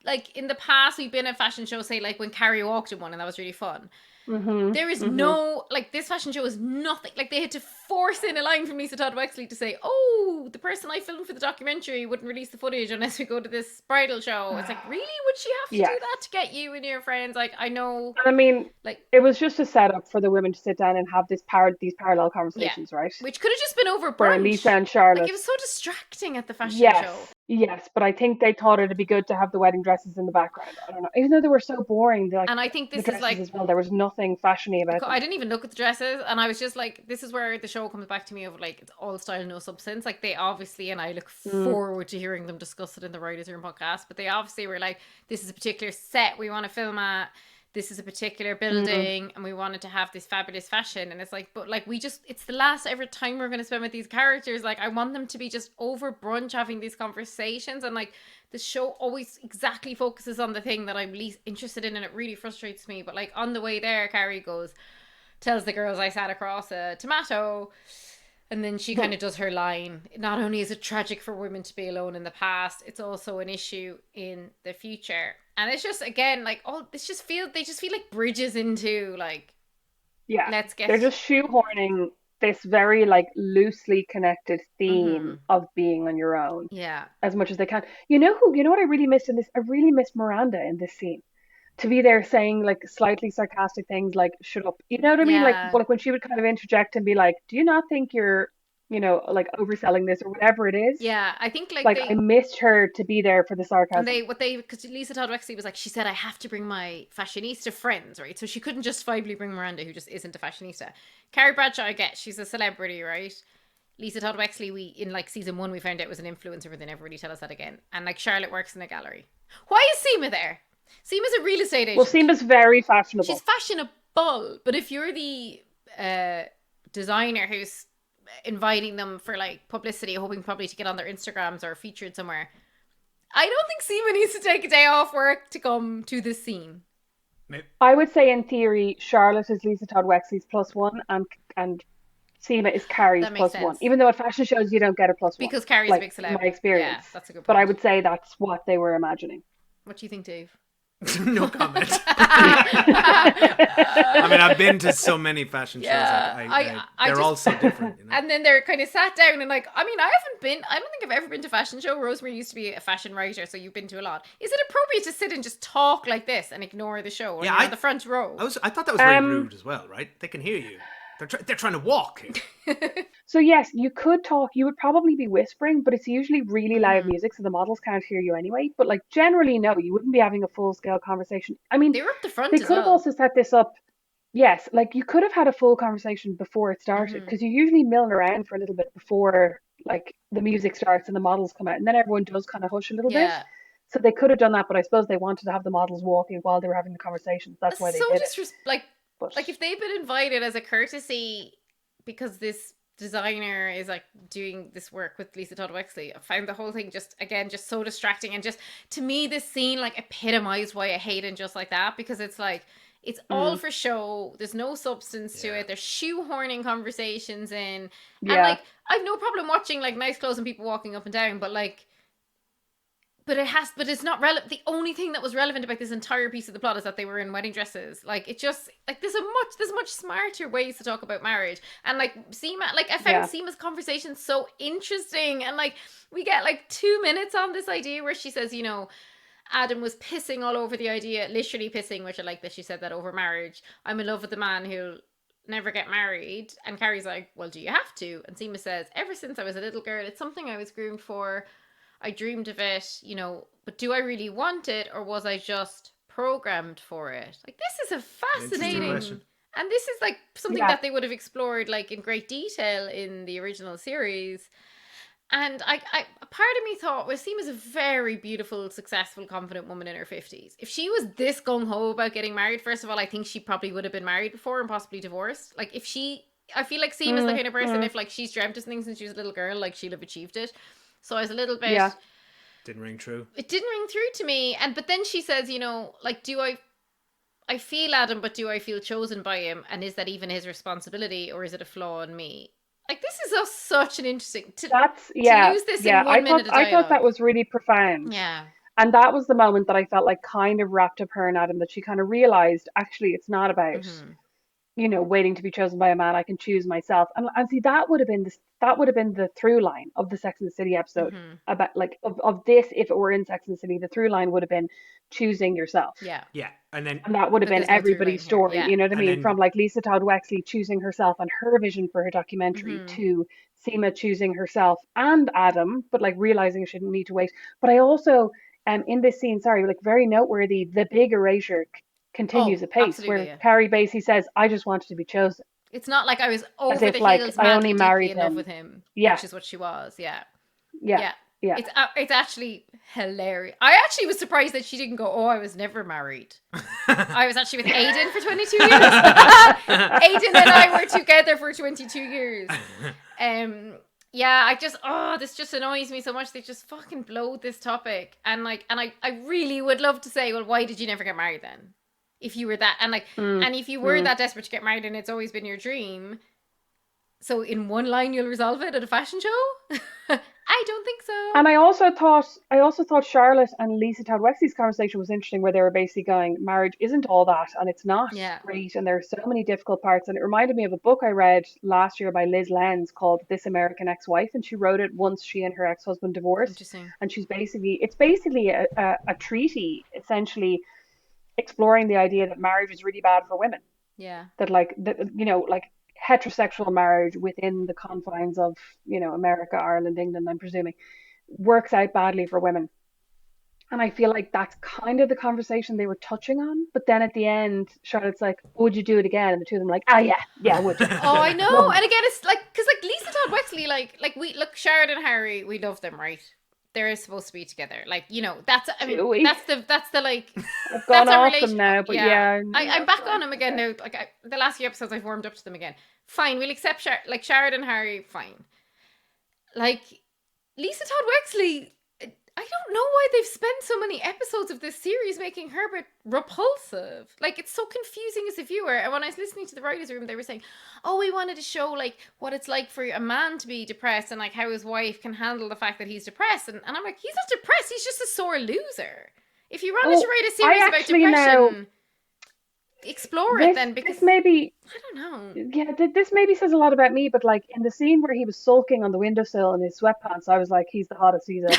like in the past we've been at fashion shows, say like when Carrie walked in one, and that was really fun. Mm-hmm. There is no, like, this fashion show is nothing. Like, they had to force in a line from Lisa Todd Wexley to say, oh, the person I filmed for the documentary wouldn't release the footage unless we go to this bridal show. It's like, really? Would she have to do that to get you and your friends? Like, I know. I mean, like, it was just a setup for the women to sit down and have these parallel conversations, right? Which could have just been over brunch. Where Lisa and Charlotte. Like, it was so distracting at the fashion show. Yes, but I think they thought it'd be good to have the wedding dresses in the background. I don't know. Even though they were so boring, and I think this is like as well. There was nothing fashiony about them. I didn't even look at the dresses, and I was just like, this is where the show comes back to me of like, it's all style, no substance. Like, they obviously, and I look forward to hearing them discuss it in the Writers' Room podcast, but they obviously were like, this is a particular set we want to film at. This is a particular building, and we wanted to have this fabulous fashion. And it's like, but like, it's the last ever time we're going to spend with these characters. Like, I want them to be just over brunch having these conversations. And like, the show always exactly focuses on the thing that I'm least interested in, and it really frustrates me. But like, on the way there, Carrie tells the girls, I sat across a tomato. And then she kind of does her line. Not only is it tragic for women to be alone in the past, it's also an issue in the future. And it's just, again, like, they just feel like bridges into, like, let's get... They're just shoehorning this very, like, loosely connected theme of being on your own. Yeah. As much as they can. You know what I really missed in this? I really missed Miranda in this scene. To be there saying, like, slightly sarcastic things like, shut up. You know what I mean? Like when she would kind of interject and be like, do you not think you're, like, overselling this or whatever it is? Yeah, I think, like I missed her to be there for the sarcasm. And because Lisa Todd Wexley was like, she said, I have to bring my fashionista friends, right? So she couldn't justifiably bring Miranda, who just isn't a fashionista. Carrie Bradshaw, I get, she's a celebrity, right? Lisa Todd Wexley, in like season 1, we found out was an influencer, but they never really tell us that again. And like, Charlotte works in a gallery. Why is Seema there? Seema's a real estate agent. Well, Seema's very fashionable. She's fashionable, but if you're the designer who's inviting them for like publicity, hoping probably to get on their Instagrams or featured somewhere, I don't think Seema needs to take a day off work to come to this scene. I would say in theory, Charlotte is Lisa Todd Wexley's +1 and Seema is Carrie's +1. Even though at fashion shows you don't get a +1. Because Carrie's a big celeb. My experience. Yeah, that's a good point. But I would say that's what they were imagining. What do you think, Dave? No comment. I mean, I've been to so many fashion shows. They're all so different. And then they're kind of sat down and like, I mean, I don't think I've ever been to a fashion show. Rosemary used to be a fashion writer, so you've been to a lot. Is it appropriate to sit and just talk like this and ignore the show? Or on the front row? I thought that was very rude as well, right? They can hear you. They're trying to walk. So yes, you could talk. You would probably be whispering, but it's usually really loud music, so the models can't hear you anyway. But like generally, no, you wouldn't be having a full-scale conversation. I mean, they were up the front. They could have also set this up. Yes, like you could have had a full conversation before it started, because you usually milling around for a little bit before like the music starts and the models come out, and then everyone does kind of hush a little bit. So they could have done that, but I suppose they wanted to have the models walking while they were having the conversations. That's why they did it. Like if they've been invited as a courtesy because this designer is like doing this work with Lisa Todd Wexley, I found the whole thing just so distracting, and just to me this scene like epitomized why I hate it just like that, because it's like it's all for show. There's no substance to it. They're shoehorning conversations in, and like I've no problem watching like nice clothes and people walking up and down, but it's not relevant. The only thing that was relevant about this entire piece of the plot is that they were in wedding dresses. Like, it just, like, there's much smarter ways to talk about marriage. And like Seema, like I found Seema's conversation so interesting. And like, we get like 2 minutes on this idea where she says, Adam was pissing all over the idea, literally pissing, which I like that she said that over marriage. I'm in love with the man who'll never get married. And Carrie's like, well, do you have to? And Seema says, ever since I was a little girl, it's something I was groomed for. I dreamed of it, but do I really want it, or was I just programmed for it? Like, this is a fascinating, and this is like something that they would have explored like in great detail in the original series. And I part of me thought, well, Seema's a very beautiful, successful, confident woman in her 50s. If she was this gung-ho about getting married, first of all, I think she probably would have been married before and possibly divorced. Like, I feel like Seema's the kind of person, if like she's dreamt of things since she was a little girl, like she'll have achieved it. So I was a little bit... Yeah. Didn't ring true. It didn't ring through to me. But then she says, like, do I feel Adam, but do I feel chosen by him? And is that even his responsibility, or is it a flaw in me? Like, this is such an interesting... To use this in 1 minute of dialogue. I thought that was really profound. Yeah. And that was the moment that I felt like kind of wrapped up her and Adam, that she kind of realized actually it's not about, waiting to be chosen by a man. I can choose myself. And see, that would have been the through line of the Sex and the City episode, about like of this. If it were in Sex and the City, the through line would have been choosing yourself. Yeah. Yeah. And that would have been there's no through line everybody's here. story. Yeah. You know what I And mean? then- From like Lisa Todd Wexley choosing herself and her vision for her documentary, to Seema choosing herself and Adam, but like realizing she didn't need to wait. But I also, in this scene, sorry, like very noteworthy, the big erasure continues apace, absolutely, where yeah. Carrie basically says, "I just wanted to be chosen." It's not like I was over if, the like, heels, I only madly, married deeply in love him. with him, Yeah. which is what she was. Yeah. Yeah. It's actually hilarious. I actually was surprised that she didn't go, "Oh, I was never married." I was actually with Aiden for 22 years. Aiden and I were together for 22 years. Yeah, this just annoys me so much. They just fucking blow this topic. And I really would love to say, well, why did you never get married then? If you were that, and if you were that desperate to get married and it's always been your dream, so in one line you'll resolve it at a fashion show? I don't think so. And I also thought Charlotte and Lisa Todd Wexley's conversation was interesting, where they were basically going, marriage isn't all that, and it's not great, and there are so many difficult parts. And it reminded me of a book I read last year by Liz Lenz called This American Ex-Wife, and she wrote it once she and her ex-husband divorced. Interesting. And it's basically a treaty, essentially exploring the idea that marriage is really bad for women. Yeah. That like heterosexual marriage within the confines of, America, Ireland, England, I'm presuming, works out badly for women. And I feel like that's kind of the conversation they were touching on. But then at the end, Charlotte's like, would you do it again? And the two of them are like, yeah, would you? Oh, I know. And again, it's like, because like Lisa Todd Wexley, look, Sharon and Harry, we love them, right? They're supposed to be together. Like, that's the like. I've gone off them now, but yeah. I'm back on them again now. Like, the last few episodes, I've warmed up to them again. Fine, we'll accept Sharon and Harry, fine. Like, Lisa Todd Wexley, I don't know why they've spent so many episodes of this series making Herbert repulsive. Like, it's so confusing as a viewer. And when I was listening to the writers' room, they were saying, "Oh, we wanted to show like what it's like for a man to be depressed, and like how his wife can handle the fact that he's depressed." And I'm like, he's not depressed. He's just a sore loser. If you wanted to write a series about depression, explore it then, because this maybe, I don't know. Yeah, this maybe says a lot about me, but like in the scene where he was sulking on the windowsill in his sweatpants, I was like, he's the hottest he's ever been.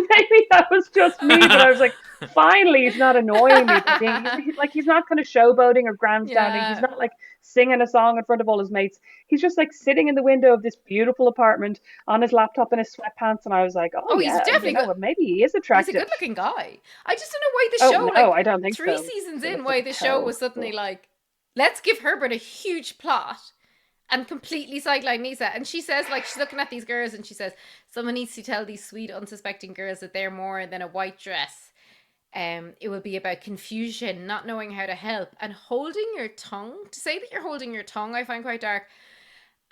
Maybe that was just me, but I was like, finally, he's not annoying me. He's not kind of showboating or grandstanding. Yeah. He's not like singing a song in front of all his mates. He's just like sitting in the window of this beautiful apartment on his laptop in his sweatpants, and I was like, oh yeah, he's definitely good. Maybe he is attractive. He's a good-looking guy. I just don't know why the show, no, I don't think three so. seasons in, why the show was suddenly like, let's give Herbert a huge plot and completely sideline Lisa. And she says, like, she's looking at these girls and she says, someone needs to tell these sweet, unsuspecting girls that they're more than a white dress. It will be about confusion, not knowing how to help, and holding your tongue. To say that you're holding your tongue, I find quite dark.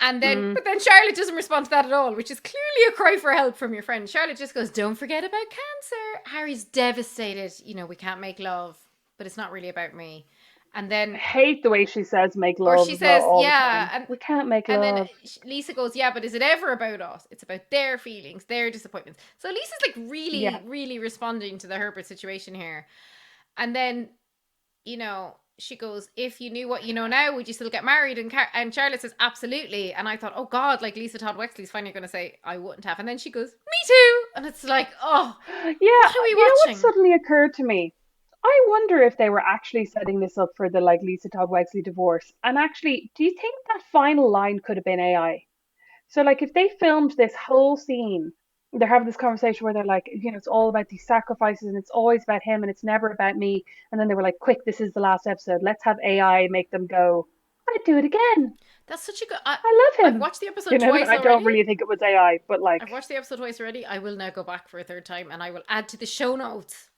And then, but then Charlotte doesn't respond to that at all, which is clearly a cry for help from your friend. Charlotte just goes, "Don't forget about cancer." Harry's devastated. We can't make love, but it's not really about me. And then I hate the way she says "make love." Or she says, all yeah, the time. We can't make love. And then Lisa goes, "Yeah, but is it ever about us? It's about their feelings, their disappointments." So Lisa's like really, really responding to the Herbert situation here. And then, she goes, "If you knew what you know now, would you still get married?" And Charlotte says, "Absolutely." And I thought, oh God, like Lisa Todd Wexley's finally going to say, "I wouldn't have." And then she goes, "Me too." And it's like, oh, yeah. What are we watching? What suddenly occurred to me? I wonder if they were actually setting this up for the like Lisa Todd Wexley divorce. And actually, do you think that final line could have been AI? So like if they filmed this whole scene, they're having this conversation where they're like, it's all about these sacrifices and it's always about him and it's never about me. And then they were like, quick, this is the last episode. Let's have AI make them go, I'd do it again. That's such a good... I love him. I've watched the episode twice already. I don't really think it was AI, but like... I've watched the episode twice already. I will now go back for a third time and I will add to the show notes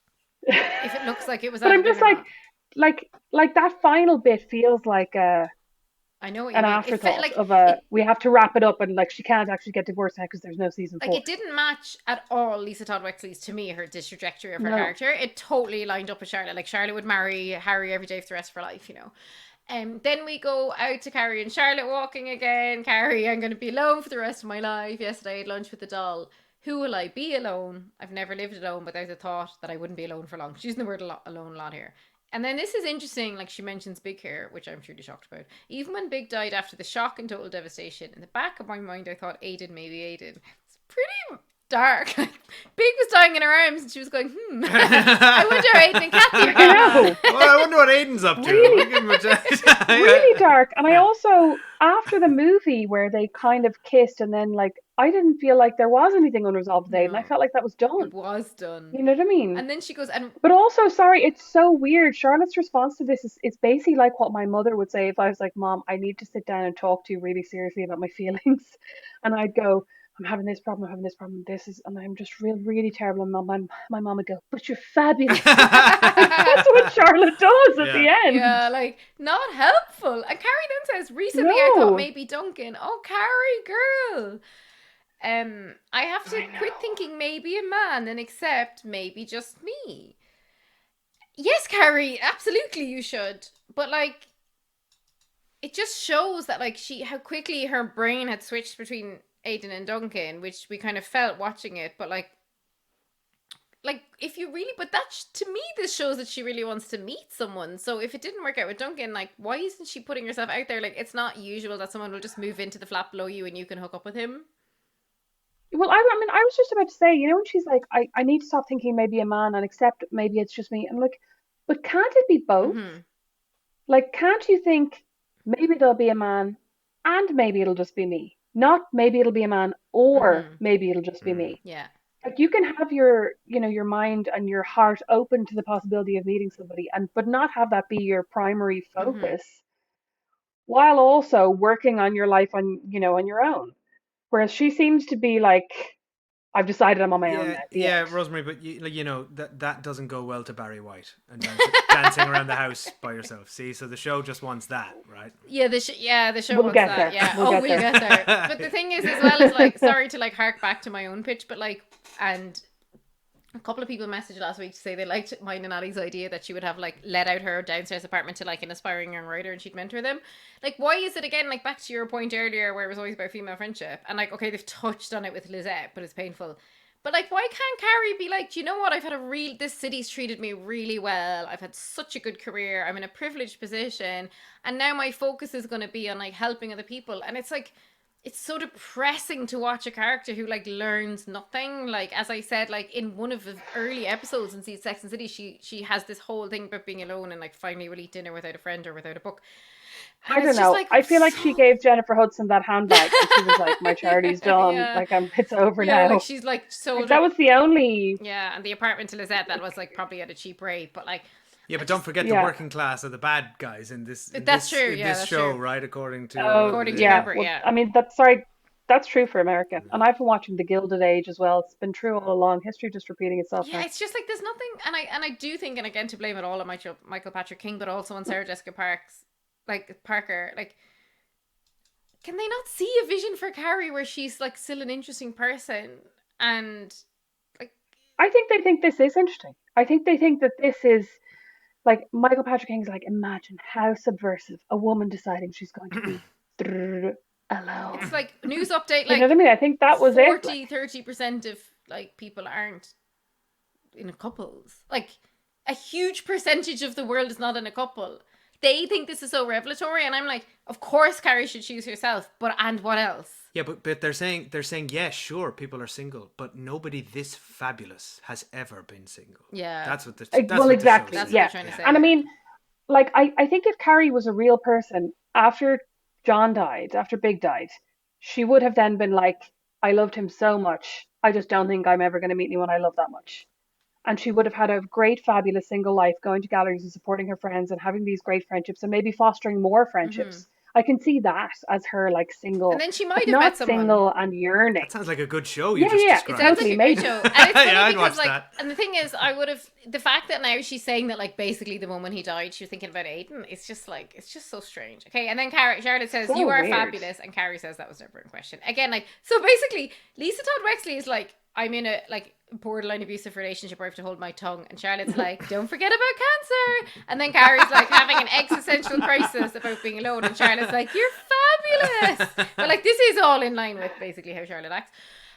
if it looks like it was... But I'm just like that final bit feels like I know what you an mean. Afterthought we have to wrap it up and like she can't actually get divorced now because there's no season 4. Like it didn't match at all Lisa Todd Wexley's, to me, her trajectory of her character. It totally lined up with Charlotte. Like Charlotte would marry Harry every day for the rest of her life, Then we go out to Carrie and Charlotte walking again. Carrie, I'm going to be alone for the rest of my life. Yesterday I had lunch with the doll. who will I be alone? I've never lived alone, but there's a thought that I wouldn't be alone for long. She's using the word alone a lot here. And then this is interesting, like she mentions Big here, which I'm truly shocked about. Even when Big died after the shock and total devastation, in the back of my mind I thought Aiden, maybe Aiden. It's pretty dark. Big was dying in her arms and she was going, I wonder how Aiden and Cathy are I know. Well, I wonder what Aiden's up to. Really dark. And I also, after the movie where they kind of kissed and then like, I didn't feel like there was anything unresolved with Aiden. I felt like that was done. It was done. You know what I mean? And then she goes, But also, sorry, it's so weird. Charlotte's response to this is it's basically like what my mother would say if I was like, Mom, I need to sit down and talk to you really seriously about my feelings. And I'd go, I'm having this problem, and I'm just really terrible. And my mom would go, but you're fabulous. That's what Charlotte does at the end. Yeah, like, not helpful. And Carrie then says, recently I thought maybe Duncan. Oh, Carrie, girl. I have to quit thinking maybe a man and accept maybe just me. Yes, Carrie, absolutely you should. But like, it just shows that like how quickly her brain had switched between Aiden and Duncan, which we kind of felt watching it. But like if you really, but to me, this shows that she really wants to meet someone. So if it didn't work out with Duncan, like, why isn't she putting herself out there? Like, it's not usual that someone will just move into the flat below you and you can hook up with him. Well, I mean, I was just about to say, you know, when she's like, I need to stop thinking maybe a man and accept maybe it's just me. I'm like, but can't it be both? Like, can't you think maybe there'll be a man and maybe it'll just be me? Not maybe it'll be a man or maybe it'll just be me. Yeah. Like, you can have your, you know, your mind and your heart open to the possibility of meeting somebody but not have that be your primary focus while also working on your life on your own. Whereas she seems to be like, I've decided I'm on my own now. Yeah, Rosemary, but you know that doesn't go well to Barry White and dancing around the house by yourself. See, so the show just wants that, right? Yeah, the show we'll wants get that. there. Yeah, we'll get there. But the thing is, as well, is like, sorry to like hark back to my own pitch, but like, and a couple of people messaged last week to say they liked mine and Ali's idea that she would have like let out her downstairs apartment to like an aspiring young writer and she'd mentor them. Like, why is it again, like back to your point earlier where it was always about female friendship and like, okay, they've touched on it with Lizette, but it's painful. But like, why can't Carrie be like, do you know what? I've had this city's treated me really well. I've had such a good career. I'm in a privileged position. And now my focus is going to be on like helping other people. And it's like, it's so depressing to watch a character who like learns nothing. Like, as I said, like in one of the early episodes in Sex and City, she has this whole thing about being alone and like finally will eat dinner without a friend or without a book. And I don't know. Like, I feel like she gave Jennifer Hudson that handbag and she was like, my charity's done. Yeah. Like, it's over now. Like she's like sold. Like, that was the only. Yeah, and the apartment to Lizette that was like probably at a cheap rate, but like. Yeah, but don't forget the working class are the bad guys in this. That's true. This show, right? According to Herbert, well, I mean, that's true for America. And I've been watching The Gilded Age as well. It's been true all along. History just repeating itself. Yeah, now. it's just like there's nothing, and I do think, and again to blame it all on Michael Patrick King, but also on Sarah Jessica Parker, like. Can they not see a vision for Carrie where she's like still an interesting person and like? I think they think this is interesting. I think they think that this is like Michael Patrick King's like, imagine how subversive a woman deciding she's going to be alone. It's like news update. Like, you know what I mean? I think that was 30% of like people aren't in couples. Like a huge percentage of the world is not in a couple. They think this is so revelatory, and I'm like, of course Carrie should choose herself, and what else? Yeah, but they're saying yeah, sure, people are single, but nobody this fabulous has ever been single. Yeah, that's what the exactly. That's what they're trying to say. And I mean, like I think if Carrie was a real person after John died, after Big died, she would have then been like, I loved him so much, I just don't think I'm ever going to meet anyone I love that much. And she would have had a great, fabulous single life, going to galleries and supporting her friends and having these great friendships and maybe fostering more friendships. I can see that as her like single. And then she might have not met someone. Single and yearning. That sounds like a good show you just described. It sounds like a great show. And it's funny I'd because watch like, that. and the thing is, I would have, the fact that now she's saying that like basically the moment he died, she was thinking about Aiden, it's just like, it's just so strange. Okay, and then Charlotte says, so you are weird. fabulous, and Carrie says that was never in question. Again, like, so basically, Lisa Todd Wexley is like, I'm in a like borderline abusive relationship where I have to hold my tongue, and Charlotte's like, don't forget about cancer, and then Carrie's like having an existential crisis about being alone, and Charlotte's like, you're fabulous. But like, this is all in line with basically how Charlotte acts.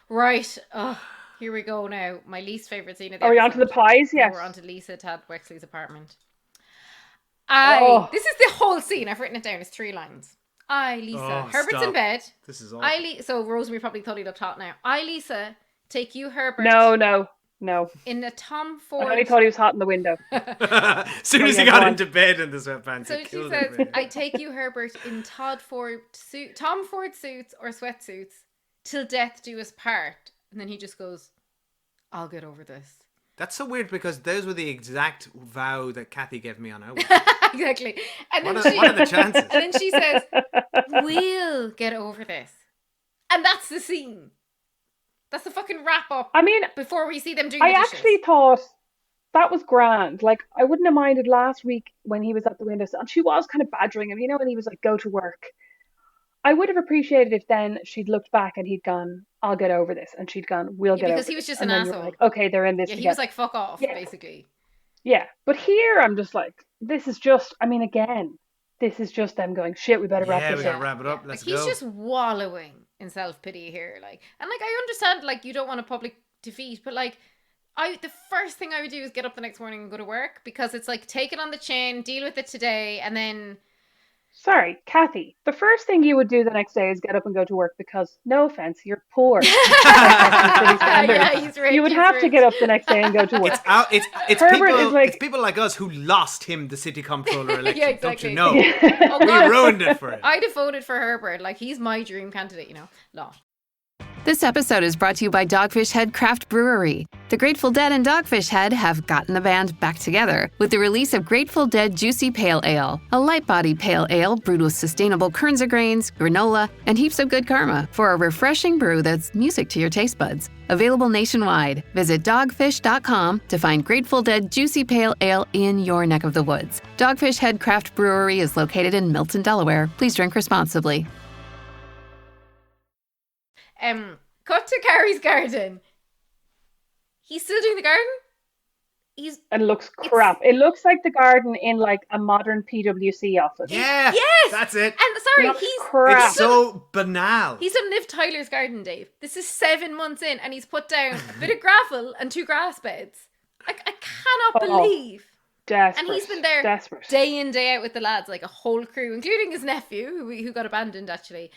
Right. Oh, here we go now. My least favourite scene of the Are we episode. on to the pies Yeah, yet? we're on to Lisa Tad Wexley's apartment. Oh. This is the whole scene. I've written it down. It's 3 lines. Lisa. Oh, Herbert's stop. in bed. This is awful. So Rosemary probably thought he looked hot now. Lisa, take you, Herbert. No. In a Tom I Ford. only thought he was hot in the window. As soon as he got into bed in the sweatpants, So he she killed says, it. I take you, Herbert, in Tom Ford suits or sweatsuits, till death do us part. And then he just goes, I'll get over this. That's so weird because those were the exact vow that Cathy gave me on our wedding. Exactly. And then What are the chances? And then she says, we'll get over this. And that's the scene. That's the fucking wrap up. I mean, before we see them doing I the dishes. actually thought that was grand. Like, I wouldn't have minded last week when he was at the window, and she was kind of badgering him, when he was like, go to work. I would have appreciated if then she'd looked back and he'd gone, I'll get over this. And she'd gone, we'll get over this. Because he was just and an then you were asshole. like, okay, they're in this Yeah, he together. was like, fuck off, basically. Yeah, but here I'm just like, this is just, again, this is just them going, shit, we better wrap Yeah, this we up. gotta wrap it up. Let's He's go. just wallowing in self-pity here. And I understand, you don't want a public defeat, but the first thing I would do is get up the next morning and go to work, because it's like, take it on the chin, deal with it today, and then... Sorry, Cathy, the first thing you would do the next day is get up and go to work because, no offense, you're poor. Yeah, he's rich, you would have to get up the next day and go to work. It's Herbert people, is like... it's people like us who lost him the city comptroller election. Yeah, exactly. Don't you know? We ruined it for him. I'd have voted for Herbert. He's my dream candidate, Not. This episode is brought to you by Dogfish Head Craft Brewery. The Grateful Dead and Dogfish Head have gotten the band back together with the release of Grateful Dead Juicy Pale Ale, a light body pale ale brewed with sustainable Kernza grains, granola, and heaps of good karma for a refreshing brew that's music to your taste buds. Available nationwide. Visit dogfish.com to find Grateful Dead Juicy Pale Ale in your neck of the woods. Dogfish Head Craft Brewery is located in Milton, Delaware. Please drink responsibly. Cut to Carrie's garden. He's still doing the garden? And it looks crap. It looks like the garden in a modern PwC office. Yeah. Yes. That's it. And sorry, he's crap. It's so banal. He's on Liv Tyler's garden, Dave. This is 7 months in, and he's put down a bit of gravel and 2 grass beds. I cannot believe. Desperate. And he's been there day in, day out with the lads, a whole crew, including his nephew, who got abandoned, actually.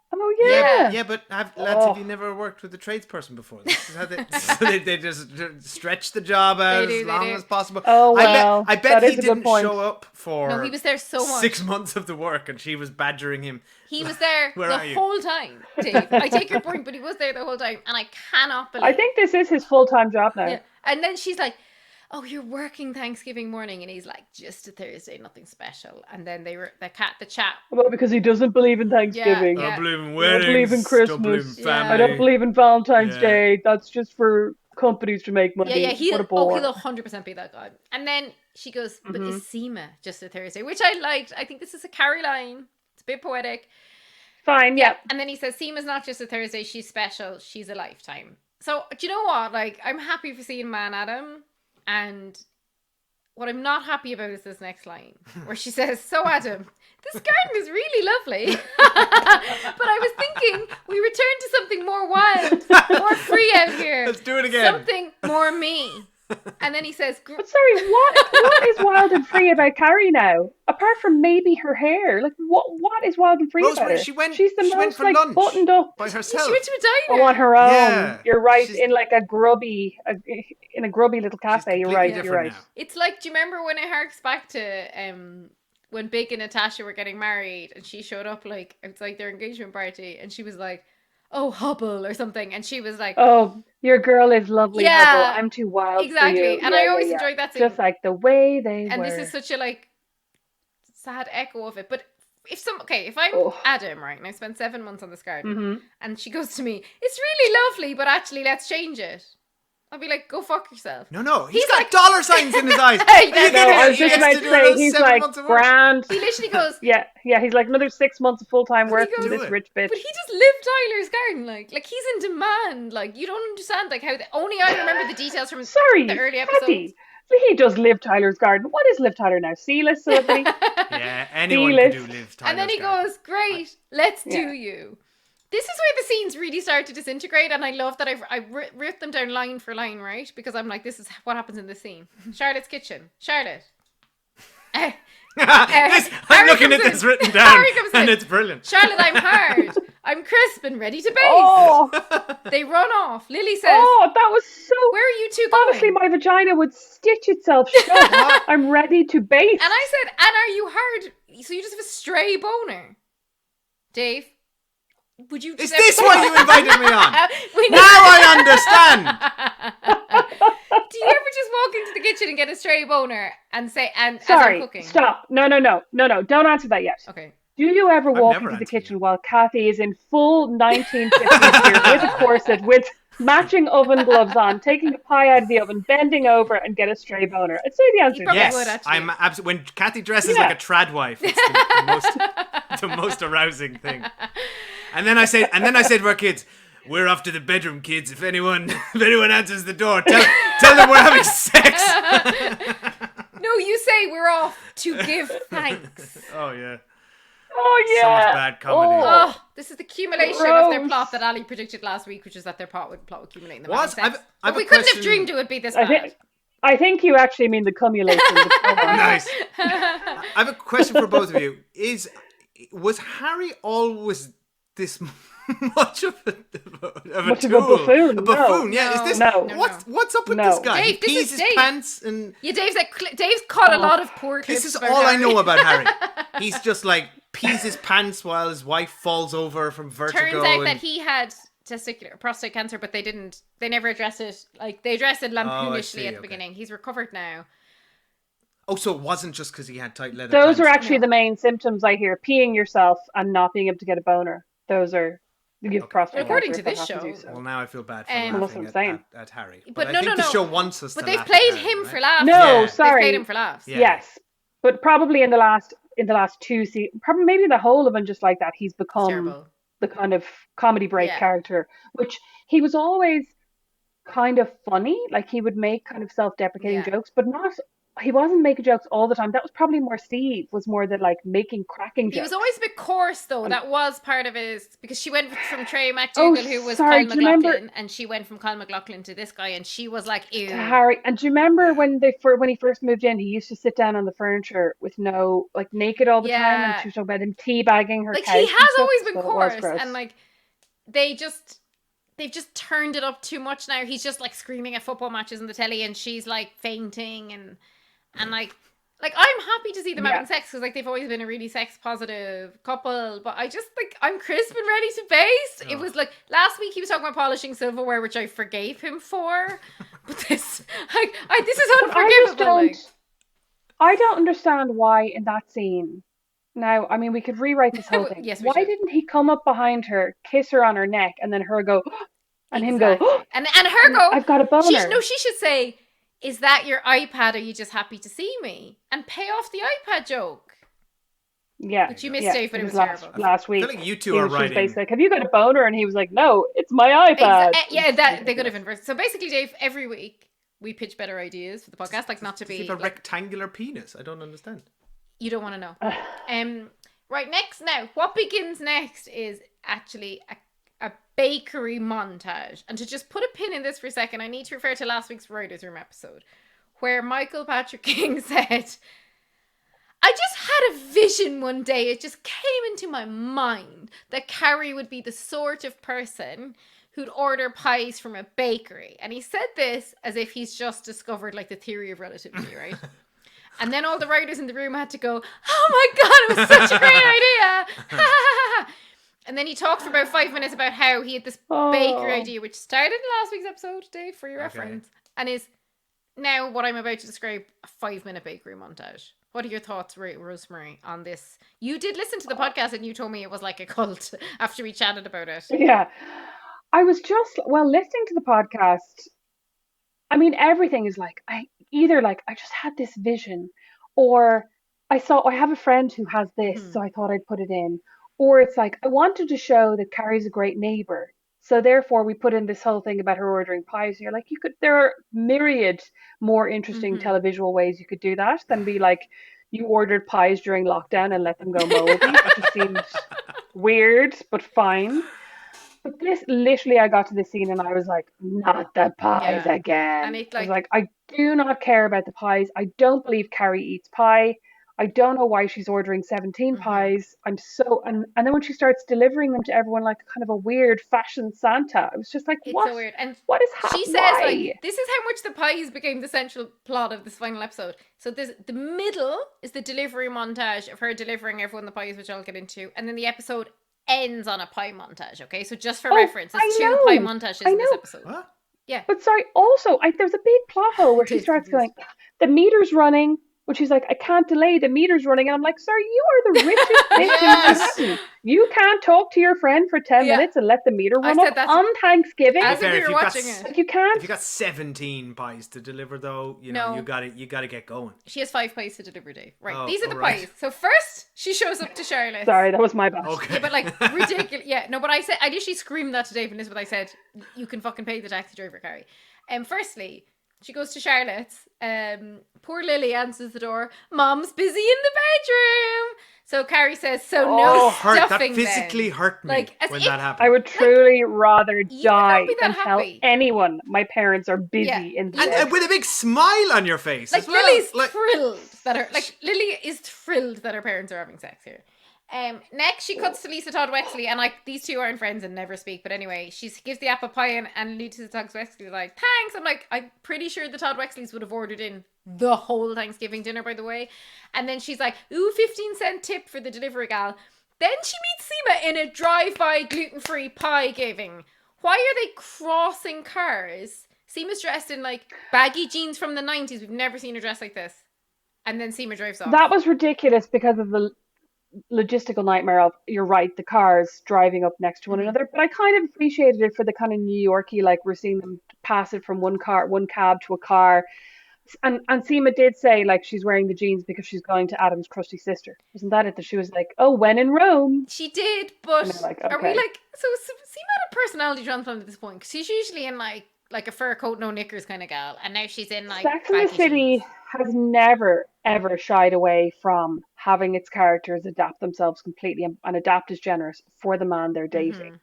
Oh, yeah. Yeah, but lads, have you never worked with a tradesperson before? This is how they just stretch the job out as long as possible. Oh, well. I bet he didn't show up for No, he was there so much. 6 months of the work, and she was badgering him. He was there the whole time, Dave. I take your point, but he was there the whole time, and I cannot believe I think this is his full-time job now. Yeah. And then she's like, oh, you're working Thanksgiving morning, and he's like, just a Thursday, nothing special. And then the chat. Well, because he doesn't believe in Thanksgiving. Yeah. I don't believe in I weddings. don't believe in Christmas. Don't believe in family. I don't believe in Valentine's Day. That's just for companies to make money. Yeah, what a bore. he'll 100% be that guy. And then she goes, but is Seema just a Thursday? Which I liked. I think this is a Carrie line. It's a bit poetic. Fine, yeah. And then he says, Seema's not just a Thursday, she's special, she's a lifetime. So, do you know what? I'm happy for seeing Man Adam, and what I'm not happy about is this next line, where she says, so Adam, this garden is really lovely, but I was thinking we return to something more wild, more free out here. Let's do it again. Something more me. And then he says, but sorry, what is wild and free about Carrie now? Apart from maybe her hair, what is wild and free about her? She went most for lunch buttoned up by herself. She went to a diner. on her own. Yeah. You're right. In a grubby little cafe. You're right. You're right. Now. It's do you remember when it harks back to when Big and Natasha were getting married, and she showed up outside their engagement party, and she was like, oh, Hubble or something, and she was like, oh, your girl is lovely. Yeah, Hubble. I'm too wild exactly. for you. And I always enjoyed that scene. Just like the way they and were. this is such a sad echo of it. But if I'm Adam, right, and I spent 7 months on this garden, and she goes to me, it's really lovely, but actually let's change it, I'll be like, go fuck yourself. No, he's got dollar signs in his eyes. I was just about to say, he's like, grand. He literally goes, yeah, he's like another 6 months of full-time work for this rich bitch. But he just lived Tyler's garden, like he's in demand. You don't understand, how only I remember the details from the early episodes. Kathy, he does live Tyler's garden. What is Liv Tyler now? C-list celebrity? Yeah, anyone can do Liv Tyler's And then he garden. goes, great, let's do you. This is where the scenes really start to disintegrate, and I love that I've written them down line for line, right? Because I'm like, this is what happens in this scene. Charlotte's kitchen. Charlotte. I'm looking at this written down, and it's brilliant. Charlotte, I'm hard. I'm crisp and ready to bake. They run off. Lily says, "Oh, that was so." Where are you two going? Honestly, my vagina would stitch itself shut. I'm ready to bake. And I said, "And are you hard? So you just have a stray boner, Dave? Would you? Is this why you invited me on? Now I understand." Do you ever just walk into the kitchen and get a stray boner and say, "And sorry, as I'm cooking"? Stop. No. Don't answer that yet. Okay. Do you ever walk into the kitchen while Cathy is in full 1950s gear with a corset, with matching oven gloves on, taking a pie out of the oven, bending over, and get a stray boner? I'd say the answer is yes. Would, I'm absolutely. When Cathy dresses like a trad wife, it's the most arousing thing. And then I said to our kids, "We're off to the bedroom, kids. If anyone answers the door, tell them we're having sex." No, you say we're off to give thanks. Oh yeah. Oh yeah. So much bad comedy. Oh, this is the accumulation of their plot that Ali predicted last week, which is that their plot would accumulate in the What? But we couldn't have dreamed it would be this bad. I think you actually mean the cumulation. Nice. I have a question for both of you. Was Harry always this much of a buffoon? A buffoon, yeah. No. Is this what's up with this guy? Dave, he pees his pants and Dave's caught a lot of poor clips. This is all I know about Harry. He's just like pees his pants while his wife falls over from vertigo. Turns out that he had prostate cancer, but they never addressed it. Like, they addressed it lampoonishly at the beginning. He's recovered now. Oh, so it wasn't just because he had tight leather Those pants. are actually the main symptoms I hear. Peeing yourself and not being able to get a boner. Those are prostate according cancer. to this show. Well, now I feel bad for laughing at Harry. But I think the show wants us to they've laugh played at him Harry, for laughs. No, sorry. They've played him for laughs. Yeah. Yes. But probably in the last two seasons, probably maybe the whole of them just like that, he's become the kind of comedy break character, which he was always kind of funny. Like, he would make kind of self-deprecating jokes, but he wasn't making jokes all the time. That was probably more Steve, was more the like making cracking jokes. He was always a bit coarse though. That was part of his, because she went from Trey MacDougall, who was Kyle MacLachlan, and she went from Kyle MacLachlan to this guy, and she was like, ew. To Harry. And do you remember when he first moved in, he used to sit down on the furniture with naked all the time, and she was talking about him teabagging her couch. Like, he has always been coarse, and like they've just turned it up too much now. He's just like screaming at football matches on the telly, and she's like fainting and like I'm happy to see them having sex, because like they've always been a really sex positive couple, but I just like, I'm crisp and ready to base. It was like last week he was talking about polishing silverware, which I forgave him for, but this this is unforgivable. I don't understand why in that scene. Now, I mean, we could rewrite this whole thing. Yes, why didn't he come up behind her, kiss her on her neck, and then her go, and him go, and her go, I've got a boner. She should say, "Is that your iPad? Are you just happy to see me?" And pay off the iPad joke. Yeah. But you missed Dave, but it was terrible. Last week. I feel like you two are writing. Basically like, have you got a boner? And he was like, no, it's my iPad. They could have inverted. So basically, Dave, every week we pitch better ideas for the podcast, like not to be a rectangular penis. I don't understand. You don't want to know. Right, now, what begins next is actually a bakery montage. And to just put a pin in this for a second, I need to refer to last week's Writers' Room episode, where Michael Patrick King said, I just had a vision one day. It just came into my mind that Carrie would be the sort of person who'd order pies from a bakery. And he said this as if he's just discovered like the theory of relativity, right? And then all the writers in the room had to go, oh my God, it was such a great idea. And then he talked for about 5 minutes about how he had this bakery idea, which started in last week's episode, Dave, for your reference, and is now what I'm about to describe, a 5-minute bakery montage. What are your thoughts, Rosemary, on this? You did listen to the podcast and you told me it was like a cult after we chatted about it. Yeah. I was just, listening to the podcast, I mean, everything is like, I just had this vision, or I have a friend who has this, so I thought I'd put it in. Or it's like, I wanted to show that Carrie's a great neighbor, so therefore we put in this whole thing about her ordering pies. And you're like, there are myriad more interesting televisual ways you could do that than be like, you ordered pies during lockdown and let them go moldy. It just seems weird, but fine. But this, literally, I got to this scene and I was like, not the pies Yeah. again. And it I was like, like, I do not care about the pies. I don't believe Carrie eats pie. I don't know why she's ordering 17 pies. And then when she starts delivering them to everyone like kind of a weird fashion Santa, I was just like, it's so weird. And what is she says, why? like, this is how much the pies became the central plot of this final episode. So the middle is the delivery montage of her delivering everyone the pies, which I'll get into. And then the episode ends on a pie montage, okay? So just for reference, there's two pie montages in this episode. What? Yeah. But sorry, also, there's a big plot hole where she starts going, the meter's running. When she's like, I can't delay, the meter's running. And I'm like, sorry, you are the richest bitch in Manhattan. You can't talk to your friend for 10 minutes and let the meter run up on Thanksgiving. As if we were watching it. Like, you can't. If you got 17 pies to deliver, though, you know, you got to get going. She has 5 pies to deliver, Dave. Right, Oh, these are the right. pies. So first, she shows up to Charlotte. Sorry, that was my bad. Okay. Yeah, but like, ridiculous. Yeah, no, but I literally screamed that to Dave and Elizabeth. I said, you can fucking pay the taxi driver, Carrie. Firstly, she goes to Charlotte's. Poor Lily answers the door. Mom's busy in the bedroom. So Carrie says, no stuffing. That physically hurt me like, when that happened. I would truly rather die than tell happy. anyone my parents are busy in the bed. And with a big smile on your face like as well. Lily's thrilled that Lily is thrilled that her parents are having sex here. Next, she cuts to Lisa Todd Wexley, and like these two aren't friends and never speak. But anyway, she gives the apple pie, and Lisa Todd Wexley is like, thanks. I'm like, I'm pretty sure the Todd Wexleys would have ordered in the whole Thanksgiving dinner, by the way. And then she's like, ooh, 15-cent tip for the delivery gal. Then she meets Seema in a drive-by gluten-free pie giving. Why are they crossing cars? Seema's dressed in like baggy jeans from the 90s. We've never seen her dress like this. And then Seema drives off. That was ridiculous because of the logistical nightmare of, you're right, the cars driving up next to one another. But I kind of appreciated it for the kind of New Yorkie, like we're seeing them pass it from one cab to a car. And Seema did say like she's wearing the jeans because she's going to Adam's crusty sister. Wasn't that it? That she was like, oh, when in Rome. She did, but like, are we okay. like, so Seema had a personality transplant at this point? Because she's usually in like a fur coat, no knickers kind of gal. And now she's in like Sex and the City has never, ever shied away from having its characters adapt themselves completely, and adapt is generous for the man they're dating.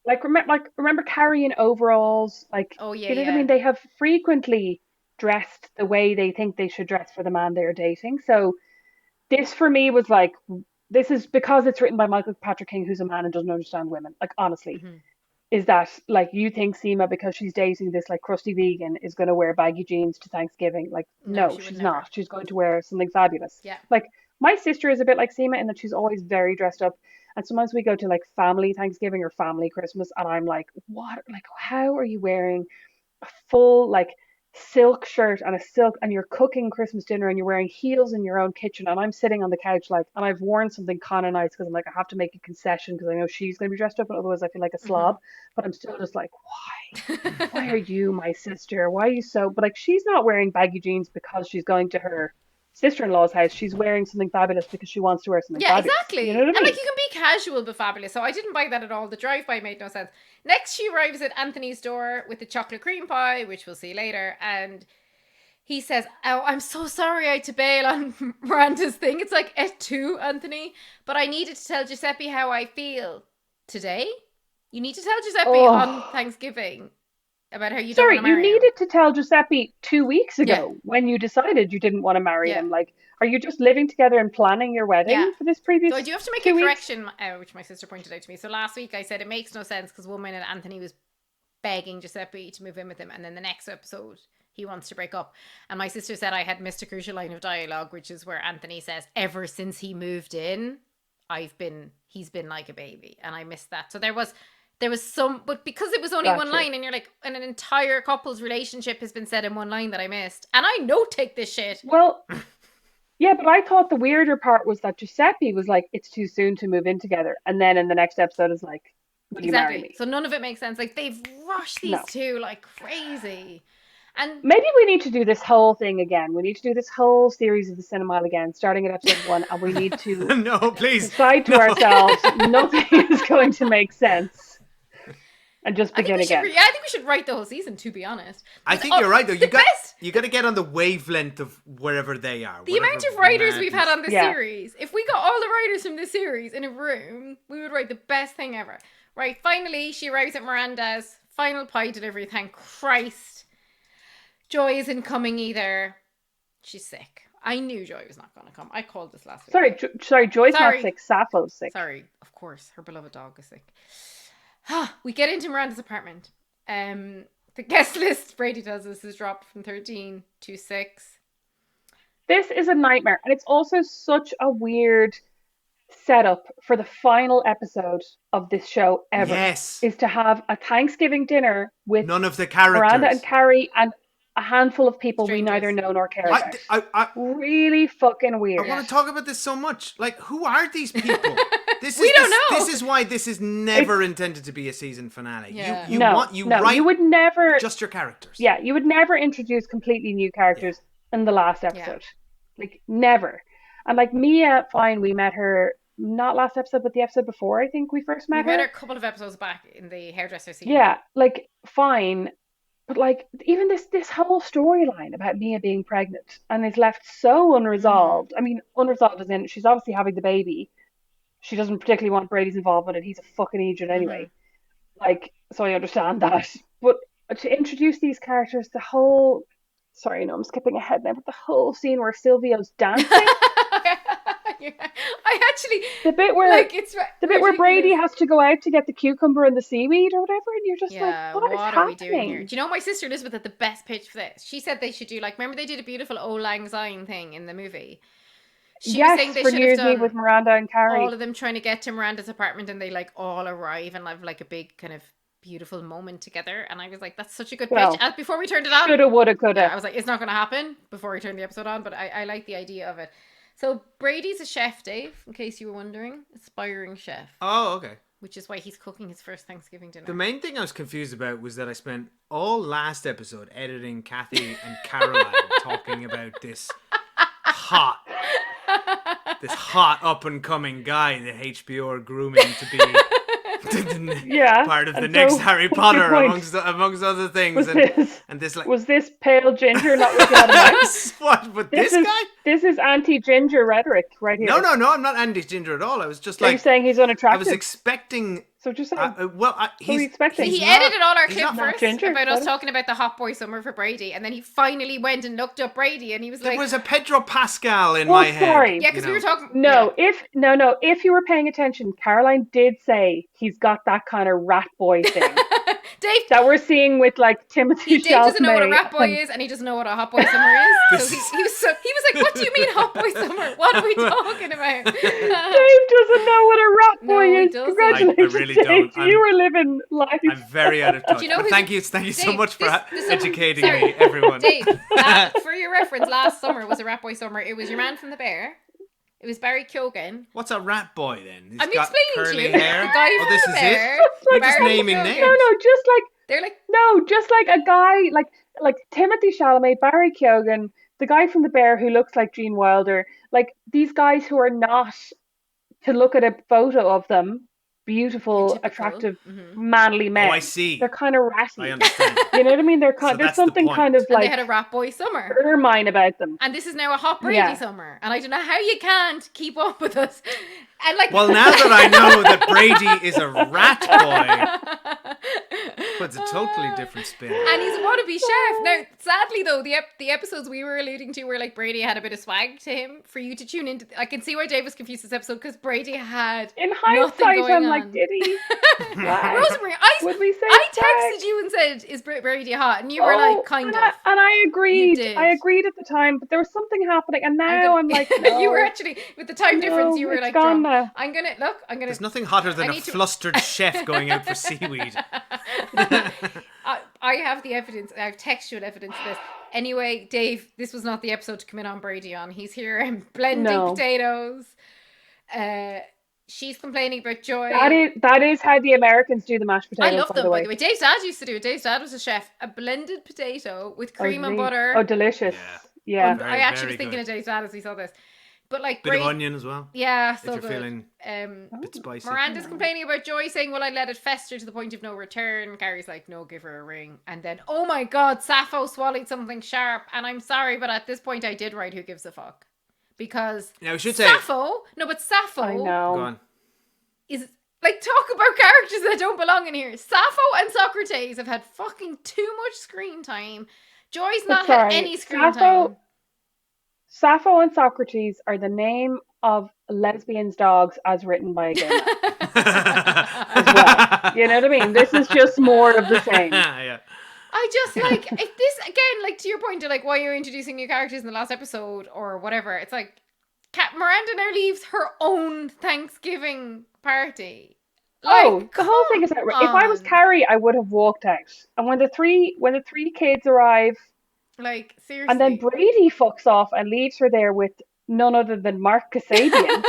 Like remember Carrie in overalls? Like, oh yeah, you know what I mean? They have frequently dressed the way they think they should dress for the man they're dating. So this for me was like, this is because it's written by Michael Patrick King, who's a man and doesn't understand women. Like, honestly. Is that like, you think Seema, because she's dating this like crusty vegan, is going to wear baggy jeans to Thanksgiving? Like, no, she's not. She's going to wear something fabulous. Yeah. Like, my sister is a bit like Seema in that she's always very dressed up. And sometimes we go to like family Thanksgiving or family Christmas, and I'm like, what? Like, how are you wearing a full like silk shirt and you're cooking Christmas dinner and you're wearing heels in your own kitchen, and I'm sitting on the couch like, and I've worn something kind of nice because I'm like, I have to make a concession because I know she's going to be dressed up, and otherwise I feel like a slob. But I'm still just like, why are you my sister? Why are you so? But like, she's not wearing baggy jeans because she's going to her sister-in-law's house. She's wearing something fabulous because she wants to wear something fabulous. Yeah, exactly. You know what I mean? And like, you can be casual but fabulous. So I didn't buy that at all. The drive-by made no sense. Next, she arrives at Anthony's door with the chocolate cream pie, which we'll see later, and he says, oh, I'm so sorry I had to bail on Miranda's thing. It's like, et tu, Anthony? But I needed to tell Giuseppe how I feel. Today? You need to tell Giuseppe on Thanksgiving about how you don't want to marry him. You needed to tell Giuseppe 2 weeks ago when you decided you didn't want to marry him. Like, are you just living together and planning your wedding for this previous? So I do have to make a correction, which my sister pointed out to me. So last week I said it makes no sense because one minute Anthony was begging Giuseppe to move in with him, and then the next episode he wants to break up. And my sister said I had missed a crucial line of dialogue, which is where Anthony says, ever since he moved in, he's been like a baby, and I missed that. So there was some, but because it was only one line, and you're like, and an entire couple's relationship has been said in one line that I missed, and I note take this shit. Well, yeah, but I thought the weirder part was that Giuseppe was like, it's too soon to move in together, and then in the next episode is like, will you marry me? So none of it makes sense. Like, they've rushed these two like crazy. And maybe we need to do this whole thing again. We need to do this whole series of the Cinemile again, starting at episode 1, and we need to no, please decide to ourselves nothing is going to make sense, and just begin again. I think we should write the whole season, to be honest. I think you're right though. You got to get on the wavelength of wherever they are. The amount of writers we've had on this series. If we got all the writers from this series in a room, we would write the best thing ever. Right, finally, she arrives at Miranda's. Final pie delivery, thank Christ. Joy isn't coming either. She's sick. I knew Joy was not going to come. I called this last week. Sorry, Joy's not sick. Sappho's sick. Sorry, of course. Her beloved dog is sick. We get into Miranda's apartment. The guest list, Brady tells us, is dropped from 13 to 6. This is a nightmare. And it's also such a weird setup for the final episode of this show ever. Yes. Is to have a Thanksgiving dinner with none of the characters. Miranda and Carrie and a handful of people Strangers. we neither know nor care about. Really fucking weird. I want to talk about this so much. Like, who are these people? We don't know. This is why this is never intended to be a season finale. Yeah. You would never just your characters. Yeah, you would never introduce completely new characters in the last episode. Like, never. And like Mia, fine, we met her not last episode, but the episode before. I think we first met her. We met her a couple of episodes back in the hairdresser scene. Yeah, like fine. But like even this whole storyline about Mia being pregnant and is left so unresolved. I mean, unresolved as in she's obviously having the baby. She doesn't particularly want Brady's involvement, and he's a fucking idiot anyway. Like, so I understand that. But to introduce these characters, sorry, no, I'm skipping ahead now, but the whole scene where Silvio's dancing. I actually the bit where like it's the bit where Brady has to go out to get the cucumber and the seaweed or whatever, and you're just like, what is are we doing happening here? Do you know my sister Elizabeth had the best pitch for this? She said they should do remember they did a beautiful Old Lang Syne thing in the movie. She was saying they for should New have Year's Eve done with Miranda and Carrie. all of them trying to get to Miranda's apartment, and they all arrive and have a big kind of beautiful moment together. And I was like, that's such a good pitch. Before we turned it on, shoulda, woulda, coulda. I was like, it's not going to happen before we turned the episode on, but I like the idea of it. So Brady's a chef, Dave, in case you were wondering. Aspiring chef. Oh, okay. Which is why he's cooking his first Thanksgiving dinner. The main thing I was confused about was that I spent all last episode editing Cathy and Caroline talking about this hot up and coming guy that HBO are grooming to be part of the next Harry Potter amongst other things. Was this pale ginger not looking at a mouse? What? But this guy? This is anti-ginger rhetoric right here. No, I'm not anti-ginger at all. I was just Are you saying he's unattractive? I was expecting. So just what are you expecting? He edited all our clip first ginger, about us talking about the hot boy summer for Brady, and then he finally went and looked up Brady, and he was like, "There was a Pedro Pascal in my head." Sorry. Yeah, because we were talking. If you were paying attention, Caroline did say he's got that kind of rat boy thing. Dave, that we're seeing with Timothy Chalamet. Dave doesn't know what a rat boy is, and he doesn't know what a hot boy summer is. So he was like, "What do you mean hot boy summer? What are we talking about?" Dave doesn't know what a rat boy is. Congratulations, I really don't. You were living life. I'm very out of touch. Thank you so much for educating me, everyone. Dave, for your reference, last summer was a rat boy summer. It was your man from The Bear. It was Barry Keoghan. What's a rat boy then? I'm explaining to you. Hair? The guy from this The is Bear. it? You're just naming names. Just like a guy like Timothy Chalamet, Barry Keoghan, the guy from The Bear who looks like Gene Wilder. Like these guys who are not, to look at a photo of them, beautiful, attractive, manly men. Oh, I see. They're kind of ratty. I understand. You know what I mean? There's something kind of and they had a rat boy summer. Ermine about them. And this is now a hot Brady summer. And I don't know how you can't keep up with us. And well, now that I know that Brady is a rat boy, puts a totally different spin. And he's a wannabe chef. Now, sadly though, the episodes we were alluding to were Brady had a bit of swag to him for you to tune into. I can see why Dave was confused this episode because Brady had in hindsight. I'm like, did he? Rosemary, I texted you and said, "Is Brady hot?" And you were kind of. And I agreed. I agreed at the time, but there was something happening, and now I'm like, no. You were actually with the time difference. You were like, gone now. I'm gonna. There's nothing hotter than a flustered chef going out for seaweed. I have the evidence. I have textual evidence of this. Anyway, Dave, this was not the episode to come in on Brady on. He's here and blending potatoes. She's complaining about Joy. That is how the Americans do the mashed potatoes. I love them, by the way. Dave's dad used to do it. Dave's dad was a chef. A blended potato with cream and butter. Oh, delicious. Yeah. I actually was thinking of Dave's dad as we saw this. But bit of onion as well. Yeah, so if you're good. Feeling a bit spicy. Miranda's complaining about Joy, saying, "Well, I let it fester to the point of no return." Gary's like, "No, give her a ring." And then, oh my God, Sappho swallowed something sharp. And I'm sorry, but at this point, I did write "Who gives a fuck?" Because now we should say Sappho. No, but Sappho. I know. Go on. Is Like, talk about characters that don't belong in here. Sappho and Socrates have had fucking too much screen time. Joy's not had any screen time. Sappho and Socrates are the name of lesbians' dogs as written by a gay man. As well. You know what I mean? This is just more of the same. Yeah. I just, like, if this, again, like, to your point of, like, why you're introducing new characters in the last episode or whatever, it's like, Miranda now leaves her own Thanksgiving party. Like, the whole thing is that if I was Carrie, I would have walked out. And when the three kids arrive, like, seriously, and then Brady fucks off and leaves her there with none other than Mark Kasabian.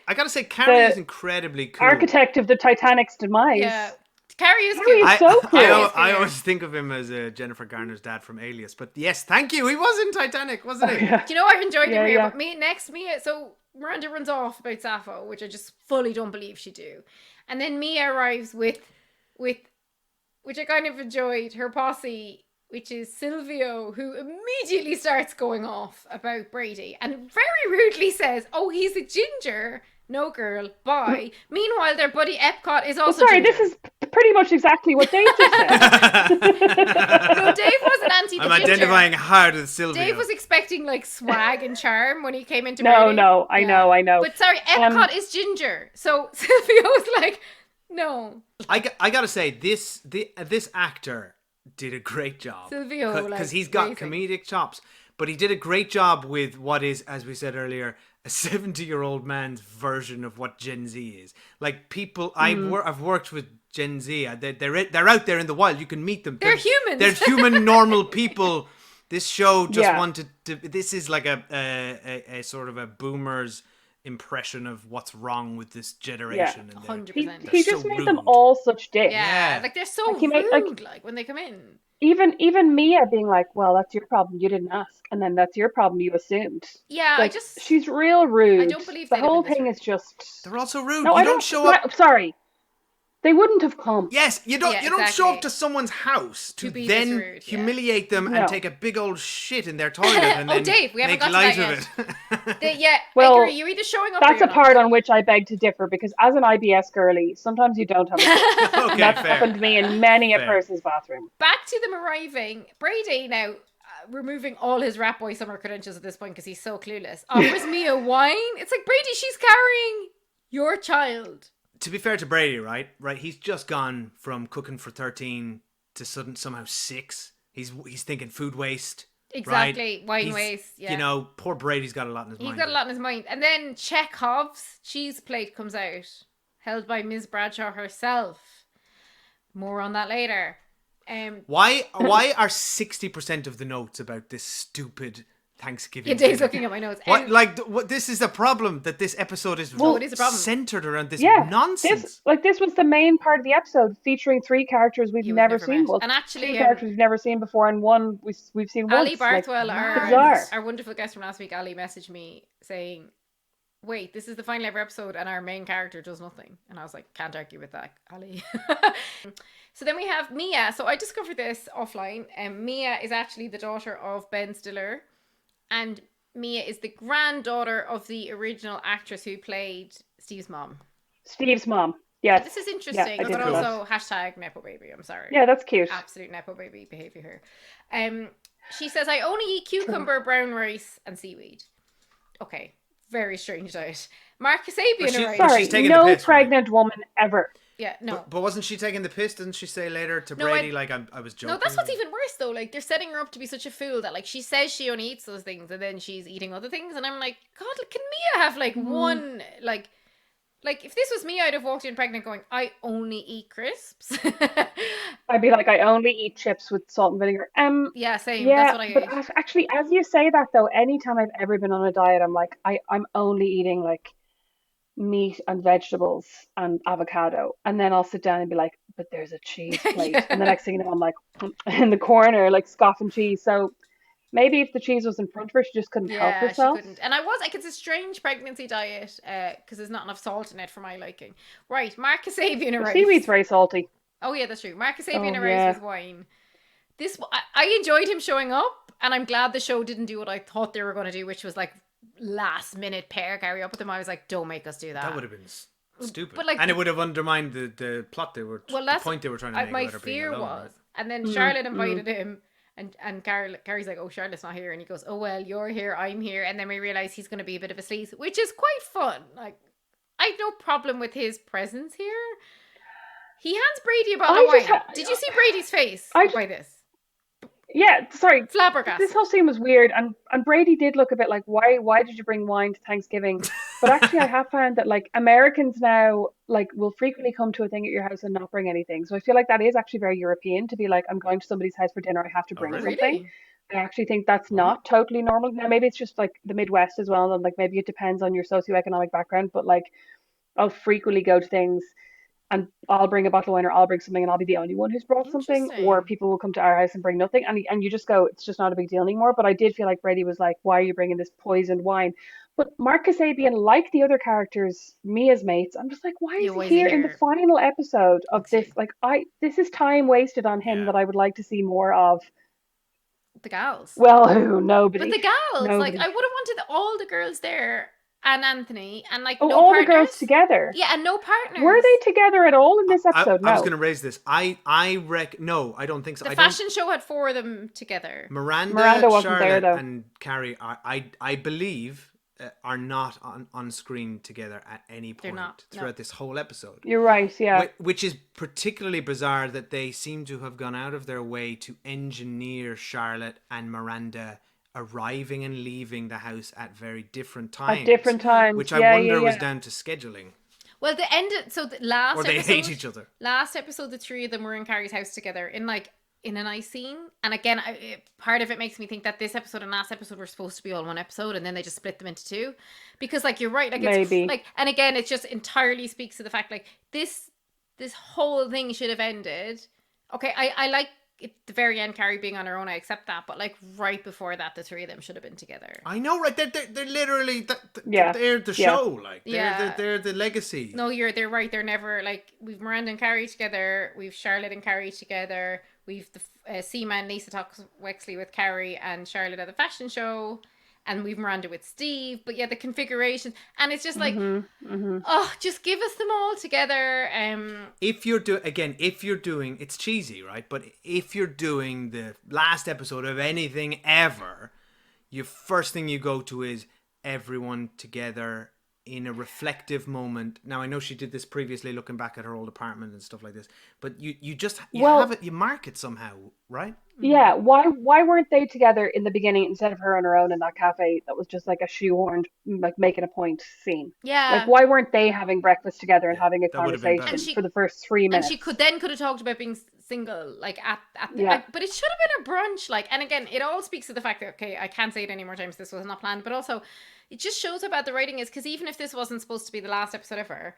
I gotta say, Carrie is incredibly cool. Architect of the Titanic's demise. Yeah. Carrie is so cool. I always think of him as Jennifer Garner's dad from Alias, but yes, thank you. He was in Titanic, wasn't he? Do you know I've enjoyed him here? But Mia, so Miranda runs off about Sappho, which I just fully don't believe she do, and then Mia arrives with which I kind of enjoyed, her posse, which is Silvio, who immediately starts going off about Brady and very rudely says, "Oh, he's a ginger." No, girl, bye. Meanwhile, their buddy Epcot is also. Sorry, ginger. this is pretty much exactly what Dave just said. No, Dave wasn't anti the I'm identifying hard with Sylvia. Dave was expecting like swag and charm when he came into No, Brady. I know. But sorry, Epcot is ginger. So Sylvia was like, no. I gotta say, this actor did a great job. Silvio, because he's got comedic chops. But he did a great job with what is, as we said earlier, a 70-year-old man's version of what Gen Z is. Like, people, I've worked with Gen Z. They're out there in the wild. You can meet them. They're humans. They're human, normal people. This show just wanted to. This is like a sort of a boomer's impression of what's wrong with this generation. Yeah, 100%. He just made them all such dicks. Yeah, like they're so rude. Like when they come in. Even Mia being like, well, that's your problem, you didn't ask, and then that's your problem, you assumed. Yeah, like, she's real rude. I don't believe the whole thing is just. They're also rude. No, you don't show up. Sorry, they wouldn't have come. Yes, you don't show up to someone's house to then rude, humiliate them and take a big old shit in their toilet and then Dave, we haven't make got light to of it. Well, I agree. You're either showing up. That's or a part on which I beg to differ because as an IBS girly, sometimes you don't have a choice. Okay, that's fair. happened to me in many a person's bathroom. Back to them arriving. Brady now. Removing all his rat boy summer credentials at this point because he's so clueless. Offers Mia wine. It's like, Brady, she's carrying your child. To be fair to Brady, right, he's just gone from cooking for 13 to somehow 6. He's thinking food waste. Exactly, right? wine waste. Yeah. You know, poor Brady's got a lot in his mind. He's got a lot in his mind. And then Chekhov's cheese plate comes out, held by Ms. Bradshaw herself. More on that later. Why are 60% of the notes about this stupid Thanksgiving? Yeah, Dave's looking at my notes. What this is the problem that this episode is. It is a problem. Centered around this nonsense. This was the main part of the episode, featuring 3 characters we've never seen. Well, and actually, 2 characters we've never seen before, and one we've seen once. Ali Barthwell, our wonderful guest from last week, Ali, messaged me saying, "Wait, this is the final ever episode, and our main character does nothing." And I was like, "Can't argue with that, Ali." So then we have Mia. So I discovered this offline. Mia is actually the daughter of Ben Stiller. And Mia is the granddaughter of the original actress who played Steve's mom. Steve's mom, yes. This is interesting, but also hashtag Nepo Baby, I'm sorry. Yeah, that's cute. Absolute Nepo Baby behaviour here. She says, I only eat cucumber, brown rice, and seaweed. Okay, very strange diet. Mark Kasabian arrives. Sorry, no pregnant woman ever. Yeah, no. But wasn't she taking the piss? Didn't she say later to Brady, I was joking? No, that's what's even worse, though. Like, they're setting her up to be such a fool that, like, she says she only eats those things, and then she's eating other things, and I'm like, God, can Mia have, like, one, like, if this was me, I'd have walked in pregnant going, I only eat crisps. I'd be like, I only eat chips with salt and vinegar. Yeah, same. Yeah, that's what I but actually, as you say that, though, anytime I've ever been on a diet, I'm like, I'm only eating, like, meat and vegetables and avocado, and then I'll sit down and be like, but there's a cheese plate. And the next thing you know, I'm like in the corner like scoffing cheese. So maybe if the cheese was in front of her, she just couldn't help herself. She couldn't. And it's a strange pregnancy diet because there's not enough salt in it for my liking. Right, Mark Kasabian arrives. Seaweed's very salty. Oh yeah, that's true. Mark Kasabian arrives with wine. I enjoyed him showing up, and I'm glad the show didn't do what I thought they were going to do, which was like last minute pair carry up with him. I was like, don't make us do that. That would have been stupid. But, like, and it would have undermined the plot they were, the point they were trying to make my about her being fear alone. was. Right? And then Charlotte invited him, and Carrie's like, oh, Charlotte's not here. And he goes, oh, well, you're here, I'm here. And then we realise he's going to be a bit of a sleaze, which is quite fun. Like, I have no problem with his presence here. He hands Brady a bottle of wine. Did you see Brady's face by this? Yeah, sorry. Flabbergasted. This whole scene was weird, and Brady did look a bit like, why did you bring wine to Thanksgiving? But actually, I have found that like Americans now like will frequently come to a thing at your house and not bring anything. So I feel like that is actually very European to be like, I'm going to somebody's house for dinner, I have to bring something. Really? I actually think that's not totally normal. Now maybe it's just like the Midwest as well, and like maybe it depends on your socioeconomic background. But like I'll frequently go to things and I'll bring a bottle of wine or I'll bring something and I'll be the only one who's brought something, or people will come to our house and bring nothing, and you just go, it's just not a big deal anymore. But I did feel like Brady was like, why are you bringing this poisoned wine? But Marcus Abian, like the other characters, Mia's mates, I'm just like, why is he here in the final episode of this? Like, this is time wasted on him that I would like to see more of. The gals. Well, who? Nobody. But the gals, Nobody. like, I would have wanted all the girls there and Anthony and like no all partners. The girls together. Yeah, and no partners. Were they together at all in this episode? No. I was going to raise this. No, I don't think so. The fashion show had 4 of them together. Miranda wasn't Charlotte there though. And Carrie, I believe, are not on screen together at any point throughout this whole episode. You're right, yeah. Which is particularly bizarre that they seem to have gone out of their way to engineer Charlotte and Miranda arriving and leaving the house at very different times. At different times, which I wonder was down to scheduling. Well, the end. So the last or they episode, hate each other. Last episode, the 3 of them were in Carrie's house together in a nice scene. And again, part of it makes me think that this episode and last episode were supposed to be all one episode, and then they just split them into 2. Because like you're right, like it's maybe like, and again, it just entirely speaks to the fact like this whole thing should have ended. Okay, I like at the very end Carrie being on her own, I accept that, but like right before that, the 3 of them should have been together. I know, right? They're literally they're the show, like they're the legacy. No, they're right. They're never like, we've Miranda and Carrie together, we've Charlotte and Carrie together, we've the Seaman Lisa talks Wexley with Carrie and Charlotte at the fashion show, and we've Miranda with Steve. But yeah, the configuration, and it's just like, oh, just give us them all together. If you're doing, it's cheesy, right? But if you're doing the last episode of anything ever, your first thing you go to is everyone together in a reflective moment. Now I know she did this previously, looking back at her old apartment and stuff like this, but you have it, you mark it somehow, right? Yeah, why weren't they together in the beginning instead of her on her own in that cafe that was just like a shoehorned, like making a point scene? Yeah. Like, why weren't they having breakfast together and having a conversation for the first 3 minutes? And she could have talked about being single, like at the, but it should have been a brunch, like, and again, it all speaks to the fact that, okay, I can't say it any more times, this was not planned, but also it just shows how bad the writing is, because even if this wasn't supposed to be the last episode ever,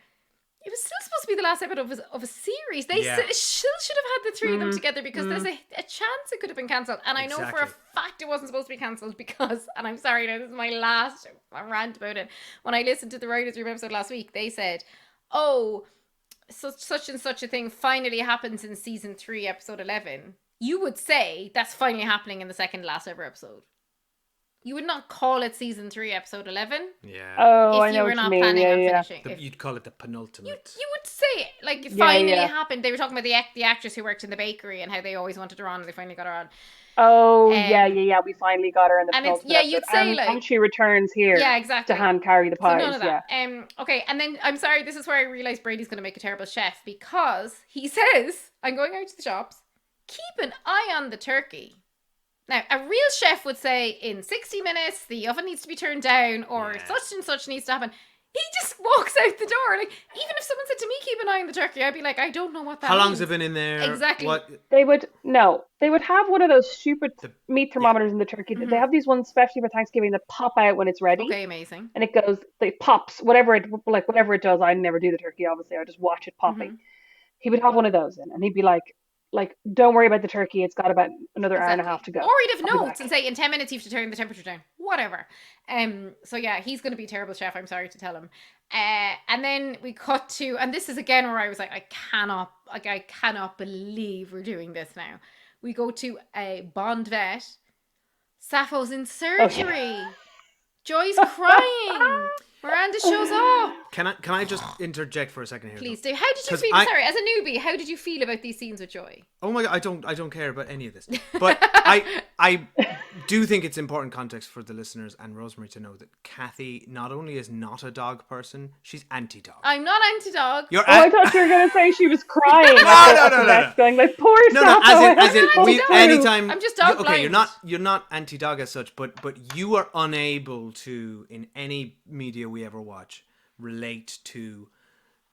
it was still supposed to be the last episode of a series. They still should have had the 3 of them together, because there's a chance it could have been cancelled. And I know for a fact it wasn't supposed to be cancelled because, and I'm sorry, now this is my last rant about it. When I listened to the Writers' Room episode last week, they said, oh, such and such a thing finally happens in season 3, episode 11. You would say that's finally happening in the second last ever episode. You would not call it season 3, episode 11. Yeah. Oh, if you were not planning on finishing. You'd call it the penultimate. You would say it. Like, it finally happened. They were talking about the actress who worked in the bakery and how they always wanted her on, and they finally got her on. Oh, yeah. We finally got her in the penultimate episode. You'd say and she returns here. Yeah, exactly. To hand carry the pies. So none of that. Okay, and then I'm sorry. This is where I realized Brady's going to make a terrible chef, because he says, "I'm going out to the shops. Keep an eye on the turkey." Now, a real chef would say, in 60 minutes, the oven needs to be turned down, or such and such needs to happen. He just walks out the door. Like, even if someone said to me, keep an eye on the turkey, I'd be like, I don't know what that means. How long's it been in there? Exactly. They would have one of those stupid meat thermometers in the turkey. They have these ones, especially for Thanksgiving, that pop out when it's ready. Okay, amazing. And it pops, whatever it does. I never do the turkey, obviously. I just watch it popping. He would have one of those in, and he'd be like, don't worry about the turkey. It's got about another hour and a half to go. Or he'd have notes and say, in 10 minutes you have to turn the temperature down. Whatever. So yeah, he's going to be a terrible chef. I'm sorry to tell him. And then we cut to, and this is again where I was like, I cannot believe we're doing this now. We go to a Bond vet. Sappho's in surgery. Joy's crying. Miranda shows up. Can I just interject for a second here? Please though? do. How did you 'Cause feel? Sorry, as a newbie, how did you feel about these scenes with Joy? Oh my god, I don't care about any of this. But I do think it's important context for the listeners and Rosemary to know that Cathy not only is not a dog person, she's anti-dog. I'm not anti-dog. I thought you were going to say she was crying. No. Going like, poor Sappho. As in anytime. I'm just dog blind. Okay, you're not anti-dog as such, but you are unable to, in any media we ever watch, relate to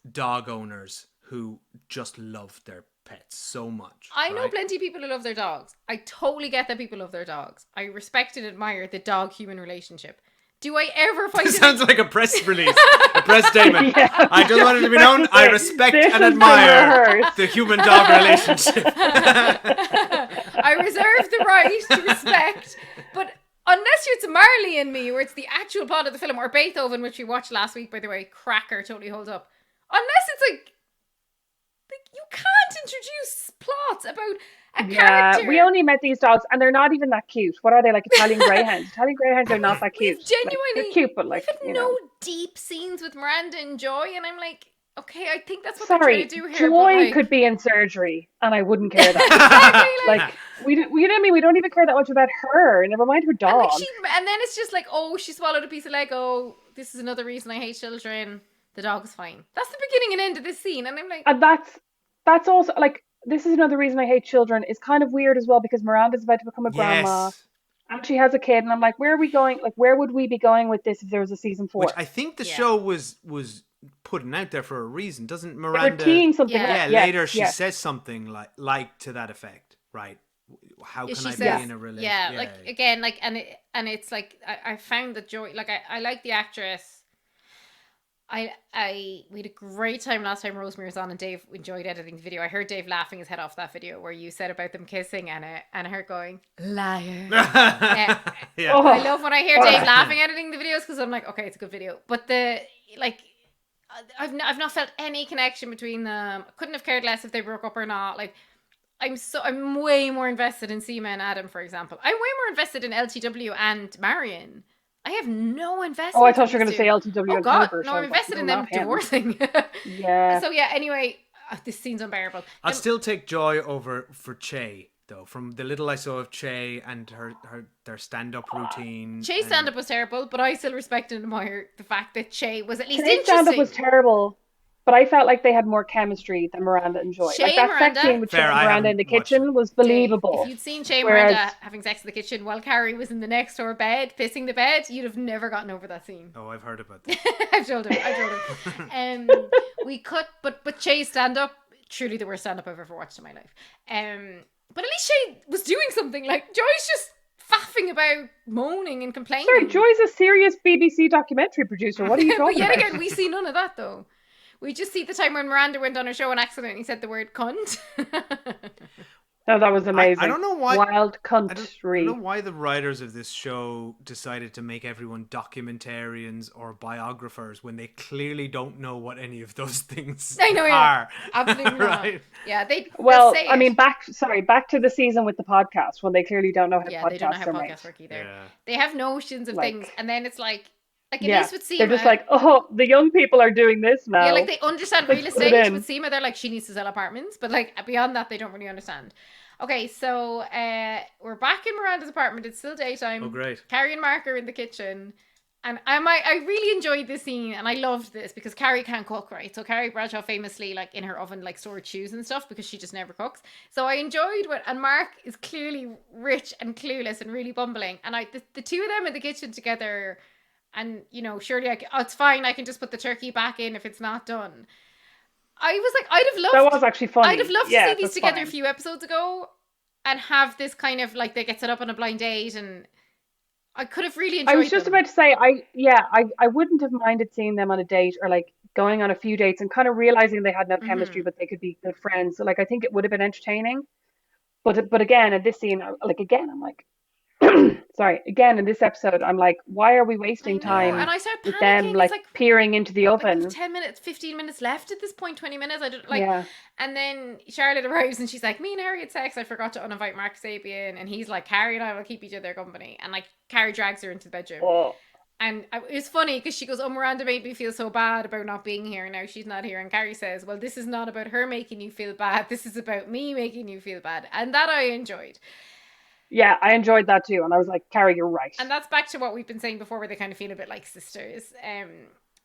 dog owners who just love their pets so much. I know plenty of people who love their dogs. I totally get that people love their dogs. I respect and admire the dog-human relationship. Do I ever find it... Sounds like a press release, a press statement. Yeah. I just wanted to be known, I respect and admire the human-dog relationship. I reserve the right to respect, but unless it's Marley and Me, where it's the actual plot of the film, or Beethoven, which we watched last week, by the way, cracker, totally holds up. Unless it's like you can't introduce plots about a character. We only met these dogs, and they're not even that cute. What are they, like Italian greyhounds? Italian greyhounds are not that cute. Genuinely, they're cute, but like we've had no deep scenes with Miranda and Joy, and I'm like, okay, I think that's what they're trying to do here. Joy could be in surgery, and I wouldn't care that. Exactly, like we know what I mean. We don't even care that much about her. Never mind her dog. And then it's just like, oh, she swallowed a piece of Lego. This is another reason I hate children. The dog's fine. That's the beginning and end of this scene, and I'm like, and that's also like, this is another reason I hate children. It's kind of weird as well, because Miranda's about to become a grandma, and she has a kid, and I'm like, where are we going? Like, where would we be going with this if there was a season 4? Which I think the show was putting out there for a reason. Doesn't Miranda? They're teeing something. Yeah, later she says something like to that effect, right? How can I be in a relationship? Yeah, like again, like and it's like I found that Joy, like I like the actress. We had a great time last time Rosemary was on, and Dave enjoyed editing the video. I heard Dave laughing his head off that video where you said about them kissing and her going, liar. I love when I hear Dave laughing editing the videos, because I'm like, okay, it's a good video. But I've not felt any connection between them. I couldn't have cared less if they broke up or not. Like, I'm way more invested in Seema and Adam, for example. I'm way more invested in LTW and Marion. I have no investment. Oh, I thought you were going to say LTW and God, Herbert. no, I'm invested in them divorcing. Yeah. So yeah, anyway, this scene's unbearable. I'd still take Joy over for Che, though. From the little I saw of Che and their stand-up routine. Che's stand-up was terrible, but I still respect and admire the fact that Che was at least Che's interesting. stand-up was terrible, but I felt like they had more chemistry than Miranda and Joy. Che like that and Miranda, sex scene with Che and Miranda in the kitchen was believable. If you'd seen Che and Miranda having sex in the kitchen while Carrie was in the next door bed, pissing the bed, you'd have never gotten over that scene. Oh, I've heard about that. I've told him. We cut, but Che's stand-up, truly the worst stand-up I've ever watched in my life. But at least Che was doing something. Like, Joy's just faffing about, moaning and complaining. Sorry, Joy's a serious BBC documentary producer. What are you talking but yet about? again, we see none of that, though. We just see the time when Miranda went on her show and accidentally said the word cunt. No, that was amazing. I don't know why. Wild country. I don't know why the writers of this show decided to make everyone documentarians or biographers when they clearly don't know what any of those things I know, are. Absolutely right? not. Yeah, Well, I mean, back to the season with the podcast when they clearly don't know how podcasts they don't know how are podcasts made. work either. Yeah. They have notions of things, and then it's like at least with Seema, they're just like, oh, the young people are doing this now. Yeah, like they understand real estate. With Seema, they're like, she needs to sell apartments, but like beyond that, they don't really understand. Okay, so we're back in Miranda's apartment. It's still daytime. Oh, great. Carrie and Mark are in the kitchen. And I really enjoyed this scene, and I loved this because Carrie can't cook, right? So Carrie Bradshaw famously, like, in her oven, like, stored shoes and stuff because she just never cooks. So I enjoyed and Mark is clearly rich and clueless and really bumbling. And the two of them in the kitchen together, and, you know, surely, it's fine, I can just put the turkey back in if it's not done. I was like, I'd have loved... That was actually funny. I'd have loved to see these together a few episodes ago and have this kind of, like, they get set up on a blind date, and I could have really enjoyed I was just about to say, I wouldn't have minded seeing them on a date or, like, going on a few dates and kind of realizing they had no chemistry, but they could be good friends. So, like, I think it would have been entertaining. But again, in this scene, I'm like, sorry, again, in this episode, I'm like, why are we wasting time and I started with panicking. them, like peering into the oven? 10 minutes, 15 minutes left at this point, 20 minutes. I don't like. And then Charlotte arrives and she's like, me and Harry had sex. I forgot to uninvite Mark Sabian. And he's like, Carrie and I will keep each other company. And like, Carrie drags her into the bedroom. And it was funny because she goes, oh, Miranda made me feel so bad about not being here. Now she's not here. And Carrie says, well, this is not about her making you feel bad. This is about me making you feel bad. And that I enjoyed. Yeah, I enjoyed that too. And I was like, Carrie, you're right. And that's back to what we've been saying before, where they kind of feel a bit like sisters. And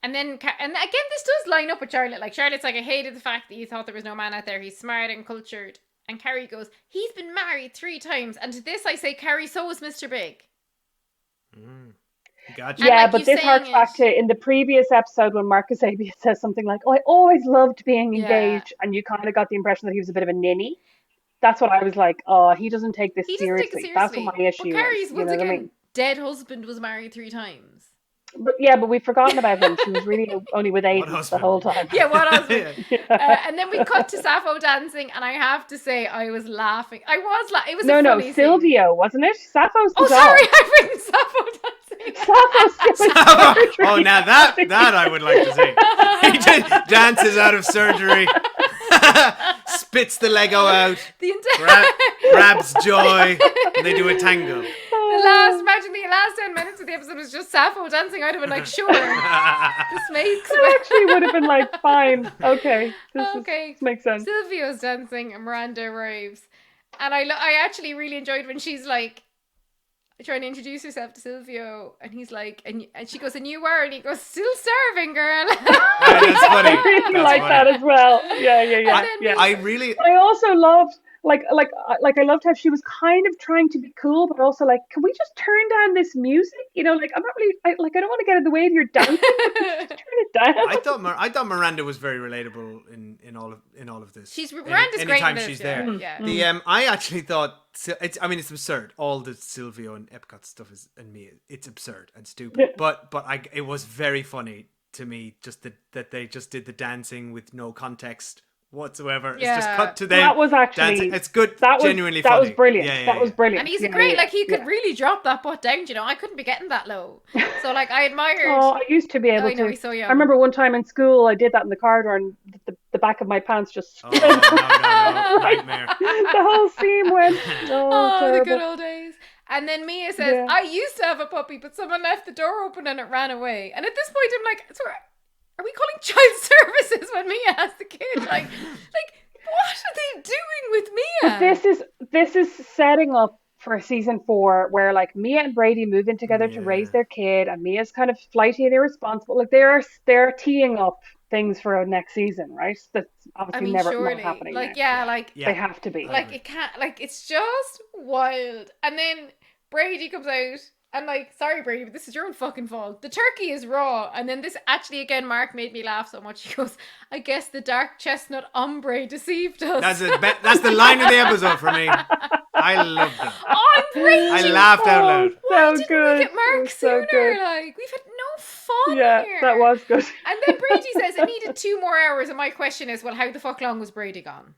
again, this does line up with Charlotte. Like, Charlotte's like, I hated the fact that you thought there was no man out there. He's smart and cultured. And Carrie goes, he's been married 3 times. And to this I say, Carrie, so was Mr. Big. Gotcha. Yeah, like but this harks back to in the previous episode when Marcus Abius says something like, oh, I always loved being engaged. And you kind of got the impression that he was a bit of a ninny. That's what I was like, oh, he doesn't take this seriously. That's what my issue but Carrie's, is. once again, dead husband was married 3 times. But we've forgotten about him. She was really only with Aiden the whole time. Yeah, what husband? And then we cut to Sappho dancing, and I have to say, I was laughing. It was a funny scene. Silvio, wasn't it? Sappho's the dog. Sorry, I've written Sappho dancing. Oh, now that I would like to see. He just dances out of surgery, spits the Lego out, grabs Joy, and they do a tango. Imagine the last 10 minutes of the episode was just Sappho dancing. I'd have been like, sure, this makes sense. I actually would have been like, fine, okay, this makes sense. Silvio's dancing and Miranda arrives. And I actually really enjoyed when she's like, trying to introduce herself to Silvio, and he's like, and she goes, and you were, and he goes, still starving, girl. That's funny. I really like that as well. Yeah. I also loved, I loved how she was kind of trying to be cool, but also like, can we just turn down this music? You know, like I'm not really, I don't want to get in the way of your dancing. Just turn it down. I thought Miranda was very relatable in all of this. Miranda's great anytime she's there. Yeah. I actually thought it's absurd. All the Silvio and Epcot stuff and Mia, it's absurd and stupid. But it was very funny to me just that they just did the dancing with no context whatsoever. It's just cut to them. That was actually dancing. It's good. Genuinely that funny. was brilliant. That was brilliant. And he's great. Like he could really drop that butt down. You know, I couldn't be getting that low. So like I admired. I used to be able to. He's so young. I remember one time in school I did that in the corridor, and the back of my pants just. No, nightmare. The whole scene went. The good old days. And then Mia says, I used to have a puppy, but someone left the door open and it ran away. And at this point I'm like, sorry, are we calling child services when Mia has the kid? Like what are they doing with Mia? But this is setting up for season 4 where like Mia and Brady move in together to raise their kid, and Mia's kind of flighty and irresponsible. Like they're teeing up things for next season, right? That's obviously not happening. Like now. They have to be. Like it can't. Like it's just wild. And then Brady comes out. And like, sorry Brady, but this is your own fucking fault. The turkey is raw. And then this actually again, Mark made me laugh so much. He goes, I guess the dark chestnut ombre deceived us. That's the line of the episode for me. I love that. I laughed out loud. Why didn't we get Mark sooner? Good. Like, we've had no fun here. That was good. And then Brady says it needed 2 more hours. And my question is, well, how the fuck long was Brady gone?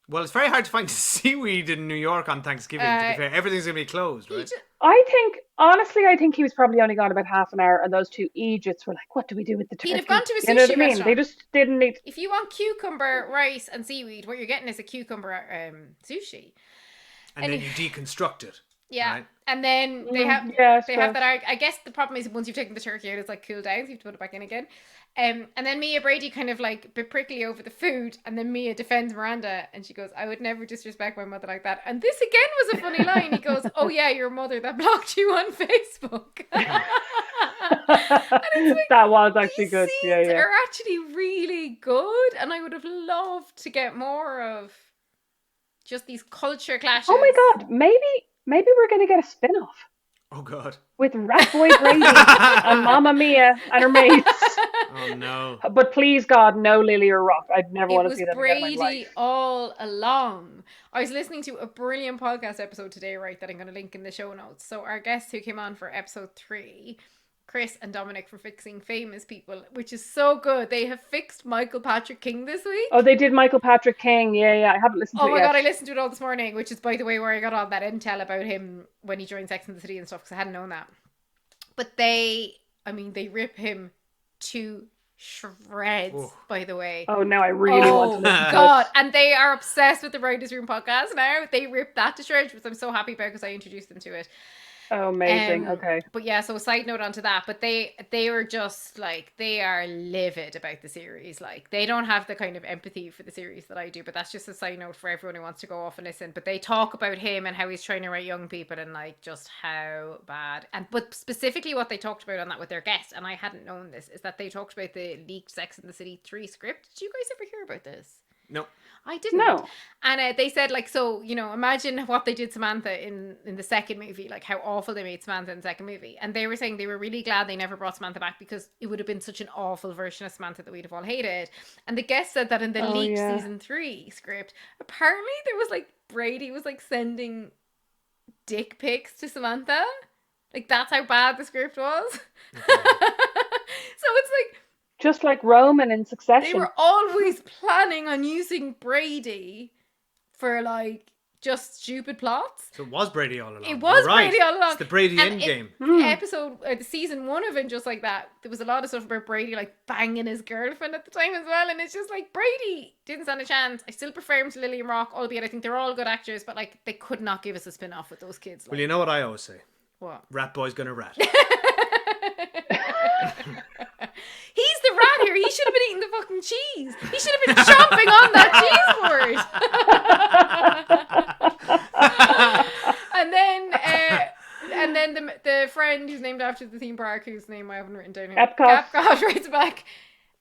Well, it's very hard to find seaweed in New York on Thanksgiving, to be fair. Everything's going to be closed, right? I think he was probably only gone about half an hour, and those 2 Egypts were like, what do we do with the turkey? He'd have gone to a sushi You know what I mean? restaurant. They just didn't need... If you want cucumber, rice, and seaweed, what you're getting is a cucumber sushi. And then you deconstruct it. Yeah. Right? And then they have that. I guess the problem is once you've taken the turkey out, it's like cooled down, so you have to put it back in again. And then Mia Brady kind of like a bit prickly over the food, and then Mia defends Miranda, and she goes, I would never disrespect my mother like that. And this again was a funny line. He goes, oh yeah, your mother that blocked you on Facebook. And it's like, that was actually good. Are actually really good, and I would have loved to get more of just these culture clashes. Oh my god, maybe we're gonna get a spin-off. Oh god. With Rat Boy Brady and Mama Mia and her mates. Oh no. But please God, no Lily or Rock. I'd never want to see that again in my life. It was Brady all along. I was listening to a brilliant podcast episode today, right, that I'm going to link in the show notes. So our guests who came on for episode 3, Chris and Dominic, for fixing famous people, which is so good. They have fixed Michael Patrick King this week. Oh, they did Michael Patrick King. Yeah. I haven't listened to it yet. Oh my God, I listened to it all this morning, which is, by the way, where I got all that intel about him when he joined Sex and the City and stuff, because I hadn't known that. But they rip him to shreds, by the way. Oh, now I really want to listen to God. this. And they are obsessed with the Writers Room podcast now. They rip that to shreds, which I'm so happy about because I introduced them to it. Oh, amazing. Okay. But yeah, so side note onto that, but they were just like, they are livid about the series. Like, they don't have the kind of empathy for the series that I do, but that's just a side note for everyone who wants to go off and listen. But they talk about him and how he's trying to write young people and like just how bad. But specifically what they talked about on that with their guest, and I hadn't known this, is that they talked about the leaked Sex and the City 3 script. Did you guys ever hear about this? No. I didn't. No. And they said, like, so, you know, imagine what they did Samantha in the second movie, like how awful they made Samantha in the second movie. And they were saying they were really glad they never brought Samantha back because it would have been such an awful version of Samantha that we'd have all hated. And the guest said that in the leaked season 3 script, apparently there was like, Brady was like sending dick pics to Samantha. Like, that's how bad the script was. Okay. So it's like, just like Roman in Succession. they were always planning on using Brady for like just stupid plots. So it was Brady all along. It was Brady all along. It's the Brady endgame. The season 1 of it, just like that, there was a lot of stuff about Brady like banging his girlfriend at the time as well, and it's just like, Brady didn't stand a chance. I still prefer him to Lillian Rock, albeit I think they're all good actors, but like they could not give us a spin-off with those kids. Like. Well, you know what I always say? What? Rat boy's gonna rat. He's the rat here. He should have been eating the fucking cheese. He should have been chomping on that cheese board. and then the friend who's named after the theme park, whose name I haven't written down here. Epcot writes back.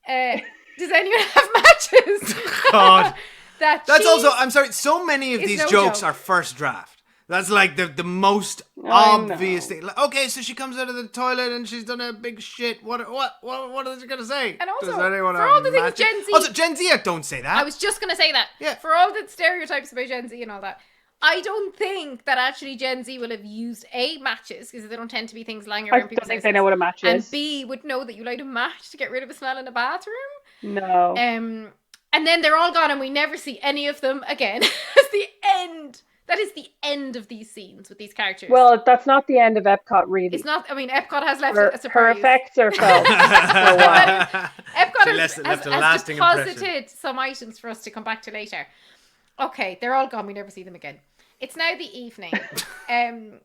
Does anyone have matches? God. That's also, I'm sorry, so many of these jokes are first draft. That's like the most obvious thing. Like, okay, so she comes out of the toilet and she's done a big shit. What is she gonna say? And also, Does anyone for all the things Gen Z... Also, Gen Z don't say that. I was just gonna say that. Yeah. For all the stereotypes about Gen Z and all that, I don't think that actually Gen Z will have used A, matches, because they don't tend to be things lying around people's I don't think houses, they know what a match is. and B, would know that you light a match to get rid of a smell in a bathroom. No. And then they're all gone and we never see any of them again. That's the end. That is the end of these scenes with these characters. Well, that's not the end of Epcot, really. It's not. I mean, Epcot has left her, a surprise. Her effects are felt for a while. Epcot left a has lasting deposited impression. some items for us to come back to later. Okay, they're all gone. We never see them again. It's now the evening. Carrie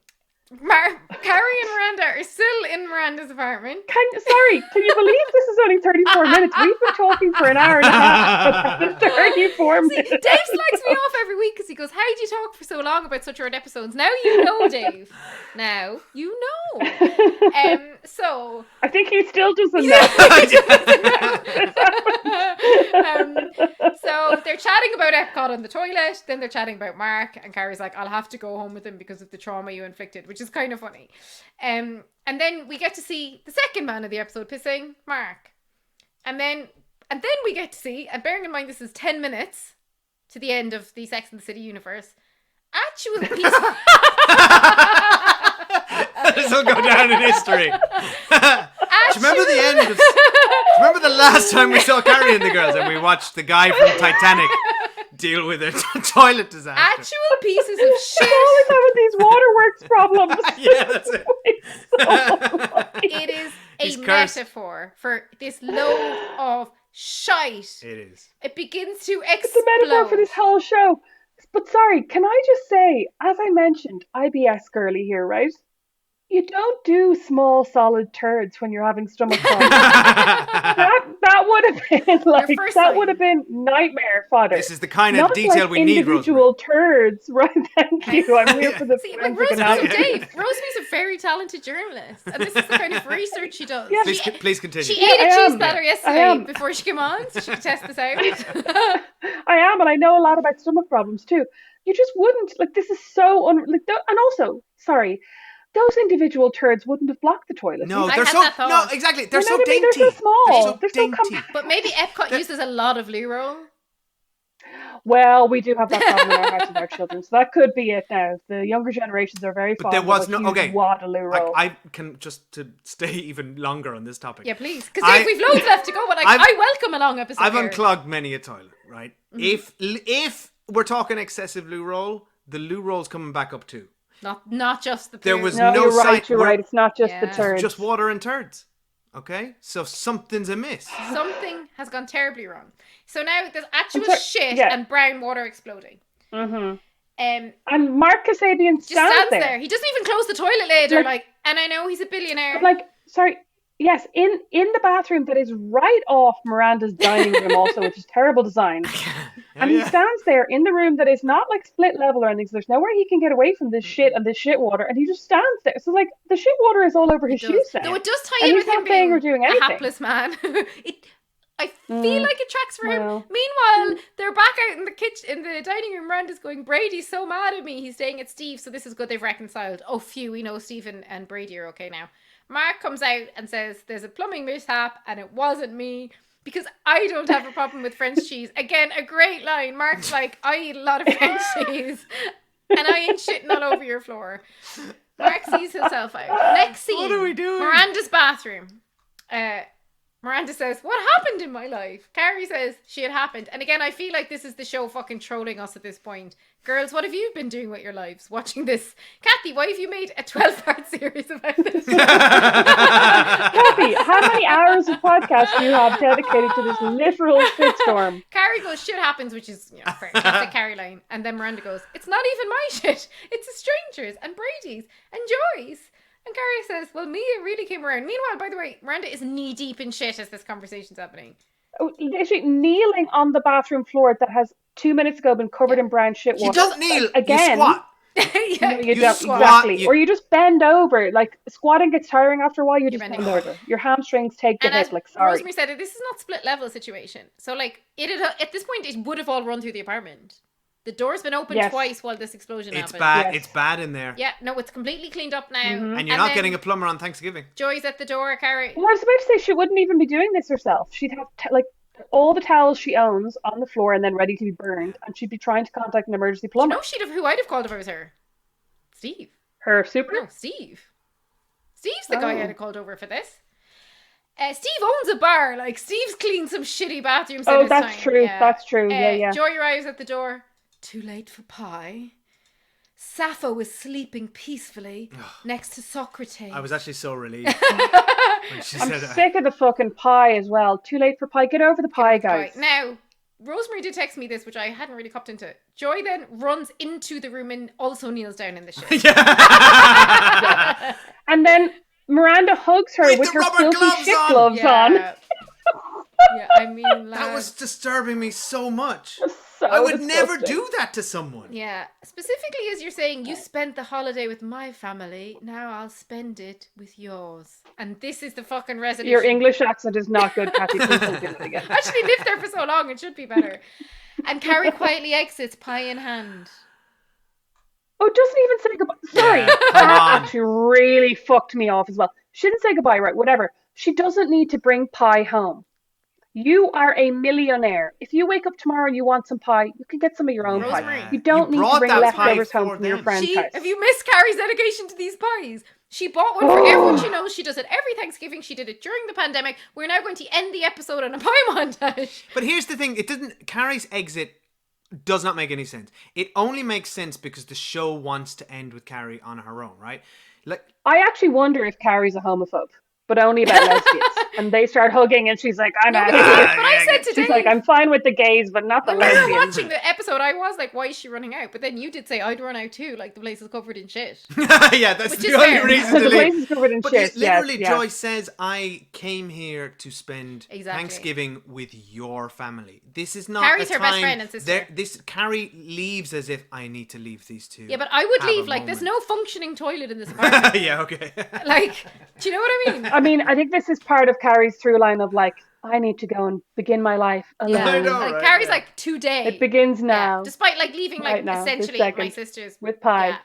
and Miranda are still in Miranda's apartment. Can you believe this is only 34 minutes? We've been talking for an hour and a half, but 34 minutes. See, Dave slags me off every week because he goes, "How do you talk for so long about such short episodes?" Now you know, Dave. Now you know. So I think he still doesn't know. So they're chatting about Epcot on the toilet. Then they're chatting about Mark, and Carrie's like, "I'll have to go home with him because of the trauma you inflicted," which is kind of funny. And then we get to see the second man of the episode pissing, Mark. And then we get to see, and bearing in mind this is 10 minutes to the end of the Sex and the City universe, actual piece. This will go down in history. Do you remember the end of... Do you remember the last time we saw Carrie and the girls and we watched the guy from Titanic deal with a toilet disaster? Actual pieces of shit. Always having these waterworks problems. Yeah, that's it. It is a metaphor for this load of shite. It is. It begins to explode. It's a metaphor for this whole show. But sorry, can I just say, as I mentioned, IBS girly here, right? You don't do small solid turds when you're having stomach problems. that would have been would have been nightmare fodder. This is the kind of detail we need, individual turds, right? Thank you. I'm here for the Rosemery's a very talented journalist, and this is the kind of research she does. Yeah. Please continue. She ate a cheese platter yesterday before she came on, so she could test this out. I am, and I know a lot about stomach problems too. You just wouldn't this is so and also sorry. Those individual turds wouldn't have blocked the toilet. No, they're so exactly. They're so dainty. They're so small. They're so dainty. But maybe Epcot uses a lot of loo roll. Well, we do have that problem in our house with our children, so that could be it. Now the younger generations are very fond of wad of loo roll. I can just to stay even longer on this topic. Yeah, please, because we've loads left to go. But I welcome a long episode. I've unclogged many a toilet. Right, if we're talking excessive loo roll, the loo roll's coming back up too. Not just the poo. There was you're right. It's not just the turds. It's just water and turds. Okay? So something's amiss. Something has gone terribly wrong. So now there's actual shit and brown water exploding. Mm-hmm. And Mark Kasabian just stands there. He doesn't even close the toilet lid. And I know he's a billionaire. Sorry. Yes, in the bathroom that is right off Miranda's dining room also, which is terrible design. And he stands there in the room that is not like split level or anything, so there's nowhere he can get away from this shit and this shit water, and he just stands there. So like the shit water is all over his shoes now. No, it does tie in with him being or doing anything. A hapless man. I feel like it tracks for him. Meanwhile, they're back out in the kitchen, in the dining room. Miranda's going, Brady's so mad at me. He's staying at Steve, so this is good. They've reconciled. Oh, phew, we know Steve and Brady are okay now. Mark comes out and says, there's a plumbing mishap and it wasn't me because I don't have a problem with French cheese. Again, a great line. Mark's like, I eat a lot of French cheese and I ain't shitting all over your floor. Mark sees himself out. Next scene. What are we doing? Miranda's bathroom. Miranda says, what happened in my life? Carrie says she had happened. And again, I feel like this is the show fucking trolling us at this point. Girls, what have you been doing with your lives watching this? Cathy, why have you made a 12-part series about this? Cathy, how many hours of podcast do you have dedicated to this literal shitstorm? Carrie goes, shit happens, which is fair. That's a Carrie line. And then Miranda goes, it's not even my shit. It's a stranger's and Brady's and Joy's. And Carrie says, well, Mia really came around. Meanwhile, by the way, Miranda is knee-deep in shit as this conversation's happening. Oh, literally kneeling on the bathroom floor that has 2 minutes ago been covered in brown shit water. You don't kneel, again. you squat. No, you don't, squat. exactly. Or you just bend over. Like, squatting gets tiring after a while, you just bend over. Your hamstrings take the hit, like, sorry. Rosemary said, this is not split-level situation. So, like, at this point, it would have all run through the apartment. The door's been opened twice while this explosion happened. Bad. Yes. It's bad in there. Yeah, no, it's completely cleaned up now. Mm-hmm. And you're not getting a plumber on Thanksgiving. Joy's at the door, Carrie. Well, I was about to say she wouldn't even be doing this herself. She'd have all the towels she owns on the floor and then ready to be burned, and she'd be trying to contact an emergency plumber. Do you know who I'd have called if I was her? Steve. Her super? No, Steve. Steve's the guy I'd have called over for this. Steve owns a bar. Like, Steve's cleaned some shitty bathrooms in his time. True. Yeah. That's true. Yeah. Joy arrives at the door. Too late for pie. Sappho was sleeping peacefully next to Socrates. I was actually so relieved when she said that. I'm sick of the fucking pie as well. Too late for pie. Get over the pie, guys. Now, Rosemary did text me this, which I hadn't really copped into. Joy then runs into the room and also kneels down in the shit. Yeah. And then Miranda hugs her with her filthy shit gloves on. Yeah, I mean, that was disturbing me so much. I would never do that to someone. Yeah, specifically as you're saying, you spent the holiday with my family, now I'll spend it with yours. And this is the fucking resolution. Your English accent is not good, Cathy. Please don't do it again. Actually lived there for so long, it should be better. And Carrie quietly exits, pie in hand. Oh, doesn't even say goodbye. Sorry, that actually really fucked me off as well. She didn't say goodbye, right? Whatever. She doesn't need to bring pie home. You are a millionaire. If you wake up tomorrow and you want some pie, you can get some of your own pie. You don't need to bring leftovers home from your friend's house. Have you missed Carrie's dedication to these pies? She bought one for everyone she knows. She does it every Thanksgiving. She did it during the pandemic. We're now going to end the episode on a pie montage. But here's the thing. Carrie's exit does not make any sense. It only makes sense because the show wants to end with Carrie on her own, right? I actually wonder if Carrie's a homophobe. But only about lesbians. And they start hugging and she's like, I'm out of here. But I said today, she's like, I'm fine with the gays, but not the lesbians. When we were watching the episode, I was like, why is she running out? But then you did say, I'd run out too. Like, the place is covered in shit. Yeah, that's the only reason to leave. The place is covered in shit. Literally, Joy says, I came here to spend Thanksgiving with your family. This is not Carrie's her best friend and sister. Carrie leaves as if I need to leave these two. Yeah, but I would leave. Like, there's no functioning toilet in this apartment. Yeah, okay. Like, do you know what I mean? I mean, I think this is part of Carrie's through line of like, I need to go and begin my life alone. Yeah, I know, like, Carrie's like, today. It begins now. Yeah. Despite like leaving like right now, essentially my sisters. With pie.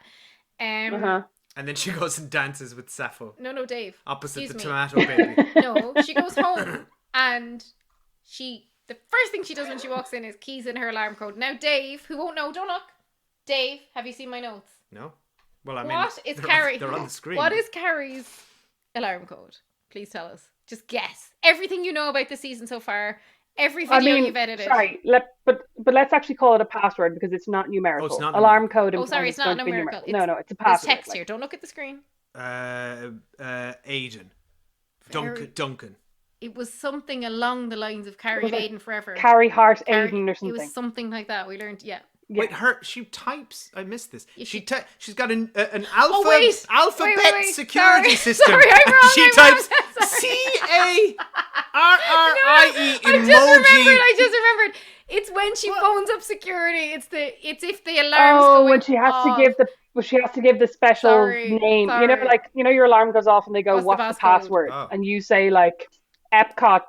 Yeah. And then she goes and dances with Sappho. No, Dave. Opposite Excuse the me. tomato baby. No, she goes home and the first thing she does when she walks in is keys in her alarm code. Now Dave, who won't know, don't look. Dave, have you seen my notes? No. Well, I mean, what is Carrie? They're on the screen. What is Carrie's alarm code? Please tell us. Just guess. Everything you know about the season so far. Every video you've edited. Sorry, but let's actually call it a password because it's not numerical. Oh, it's not alarm code. Oh, sorry, it's not numerical. No, it's a password. There's text here. Don't look at the screen. Aiden. Duncan. It was something along the lines of Carrie and Aiden forever. Carrie Hart Aiden or something. It was something like that. We learned, yeah. Wait, she types. I missed this. Yeah, She's got an alphabet Wait. security system. Sorry, I'm wrong. She types CARRIE emoji. I just remembered. It's when she phones up security. It's if the alarm's going when she has off. to give the special name. Sorry. You know, like your alarm goes off and they go, "What's the password?" Oh. And you say like Epcot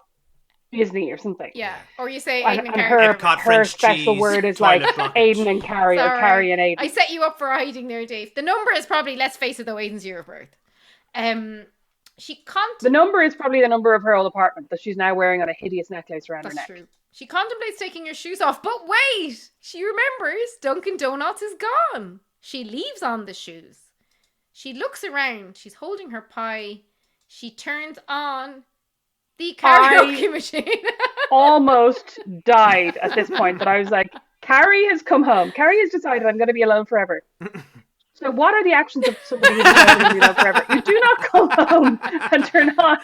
Disney or something. Yeah, or you say And Aiden and Carrie. her special word is like Aiden and Carrie or Carrie and Aiden. I set you up for hiding there, Dave. The number is probably, let's face it though, Aiden's year of birth. The number is probably the number of her old apartment that she's now wearing on a hideous necklace around her neck. That's true. She contemplates taking her shoes off, but wait! She remembers Dunkin' Donuts is gone. She leaves on the shoes. She looks around. She's holding her pie. She turns on the karaoke machine. Almost died at this point, but I was like, Carrie has come home. Carrie has decided I'm going to be alone forever. So what are the actions of somebody who's going to be alone forever? You do not come home and turn on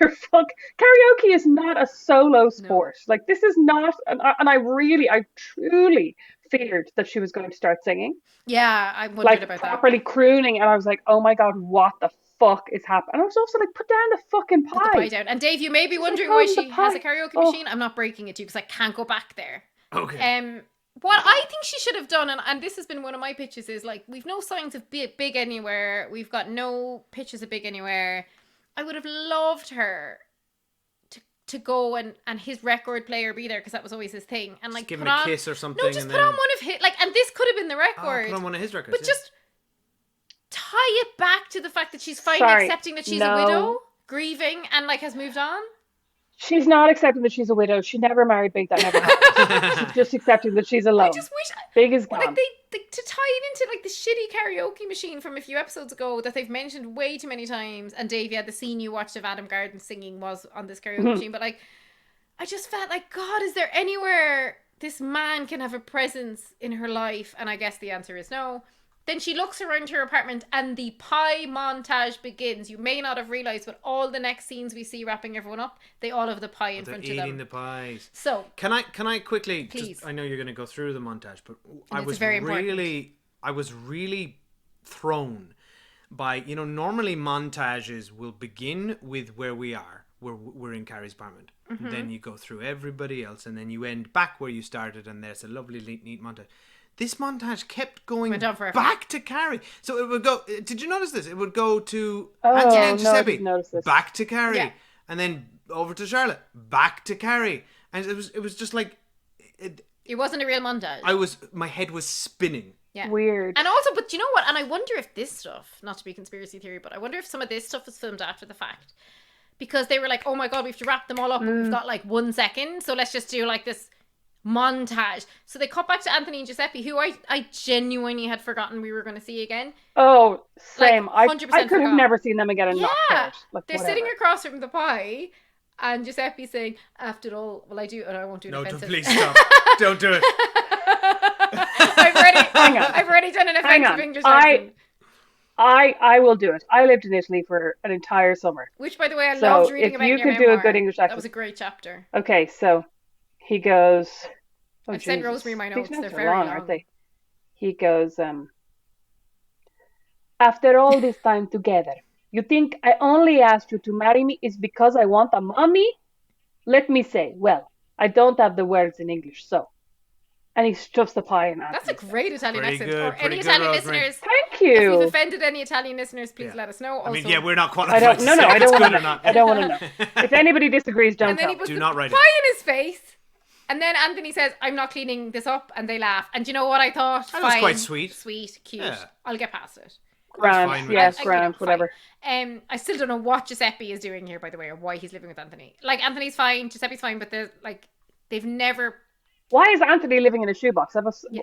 your karaoke is not a solo sport. No. Like, this is not, and I truly feared that she was going to start singing. Yeah, I wondered about that. Properly crooning, and I was like, oh my God, what the fuck is happening? And I was also like, put down the fucking pie. Put the pie down. And Dave, you may be wondering why she has a karaoke machine. I'm not breaking it to you because I can't go back there. Okay. What I think she should have done, and this has been one of my pitches, is like, we've no signs of Big anywhere. We've got no pictures of Big anywhere. I would have loved her to go and his record player be there, because that was always his thing. And like, just give him a kiss or something. No, just put on one of his, like, and this could have been the record. Put on one of his records. But just tie it back to the fact that she's finally accepting that she's a widow, grieving, and like has moved on. She's not accepting that she's a widow. She never married Big. That never happened. She's just accepting that she's alone. I just wish Big is gone. Like they to tie it into like the shitty karaoke machine from a few episodes ago that they've mentioned way too many times. And Dave, the scene you watched of Adam Garden singing was on this karaoke machine. But like, I just felt like, God, is there anywhere this man can have a presence in her life? And I guess the answer is no. Then she looks around her apartment and the pie montage begins. You may not have realised, but all the next scenes we see wrapping everyone up, they all have the pie in front of them. Eating the pies. So can I quickly? Please. I know you're going to go through the montage, but I was really thrown by, normally montages will begin with where we are. We're in Carrie's apartment. Mm-hmm. Then you go through everybody else, and then you end back where you started, and there's a lovely neat montage. This montage kept going back to Carrie. So it would go... Did you notice this? It would go to Anthony and Giuseppe, back to Carrie. And then over to Charlotte, back to Carrie. And it was just like... It wasn't a real montage. My head was spinning. Yeah. Weird. And also, but you know what? And I wonder if this stuff, not to be conspiracy theory, but I wonder if some of this stuff was filmed after the fact. Because they were like, oh my God, we have to wrap them all up. But we've got like 1 second. So let's just do like this montage. So they cut back to Anthony and Giuseppe, who I genuinely had forgotten we were going to see again. Oh, same. Like, I could have never seen them again and not cared. Like, they're sitting across from the pie, and Giuseppe's saying, after all, well, I do, and I won't do it offensive. No, please stop. Don't do it. I've already done an offensive English accent. I will do it. I lived in Italy for an entire summer. Which, by the way, I loved reading about your memoir. So if you could do a good English accent. That was a great chapter. Okay, so he goes... I've sent Rosemary my notes. They're very long, aren't they? He goes, after all this time together, you think I only asked you to marry me is because I want a mommy? Let me say, well, I don't have the words in English, so. And he stuffs the pie in that. That's a great Italian accent. Good, or any Italian listeners. Thank you. If we've offended any Italian listeners, please let us know. Also, we're not qualified to say I don't good or not. I don't want to know. If anybody disagrees, don't and then tell. He puts Do the not write pie in his face. And then Anthony says, I'm not cleaning this up. And they laugh. And do you know what I thought? That was quite sweet. Sweet, cute. Yeah. I'll get past it. Grand, yes, grand, whatever. I still don't know what Giuseppe is doing here, by the way, or why he's living with Anthony. Like, Anthony's fine, Giuseppe's fine, but they've never... Why is Anthony living in a shoebox?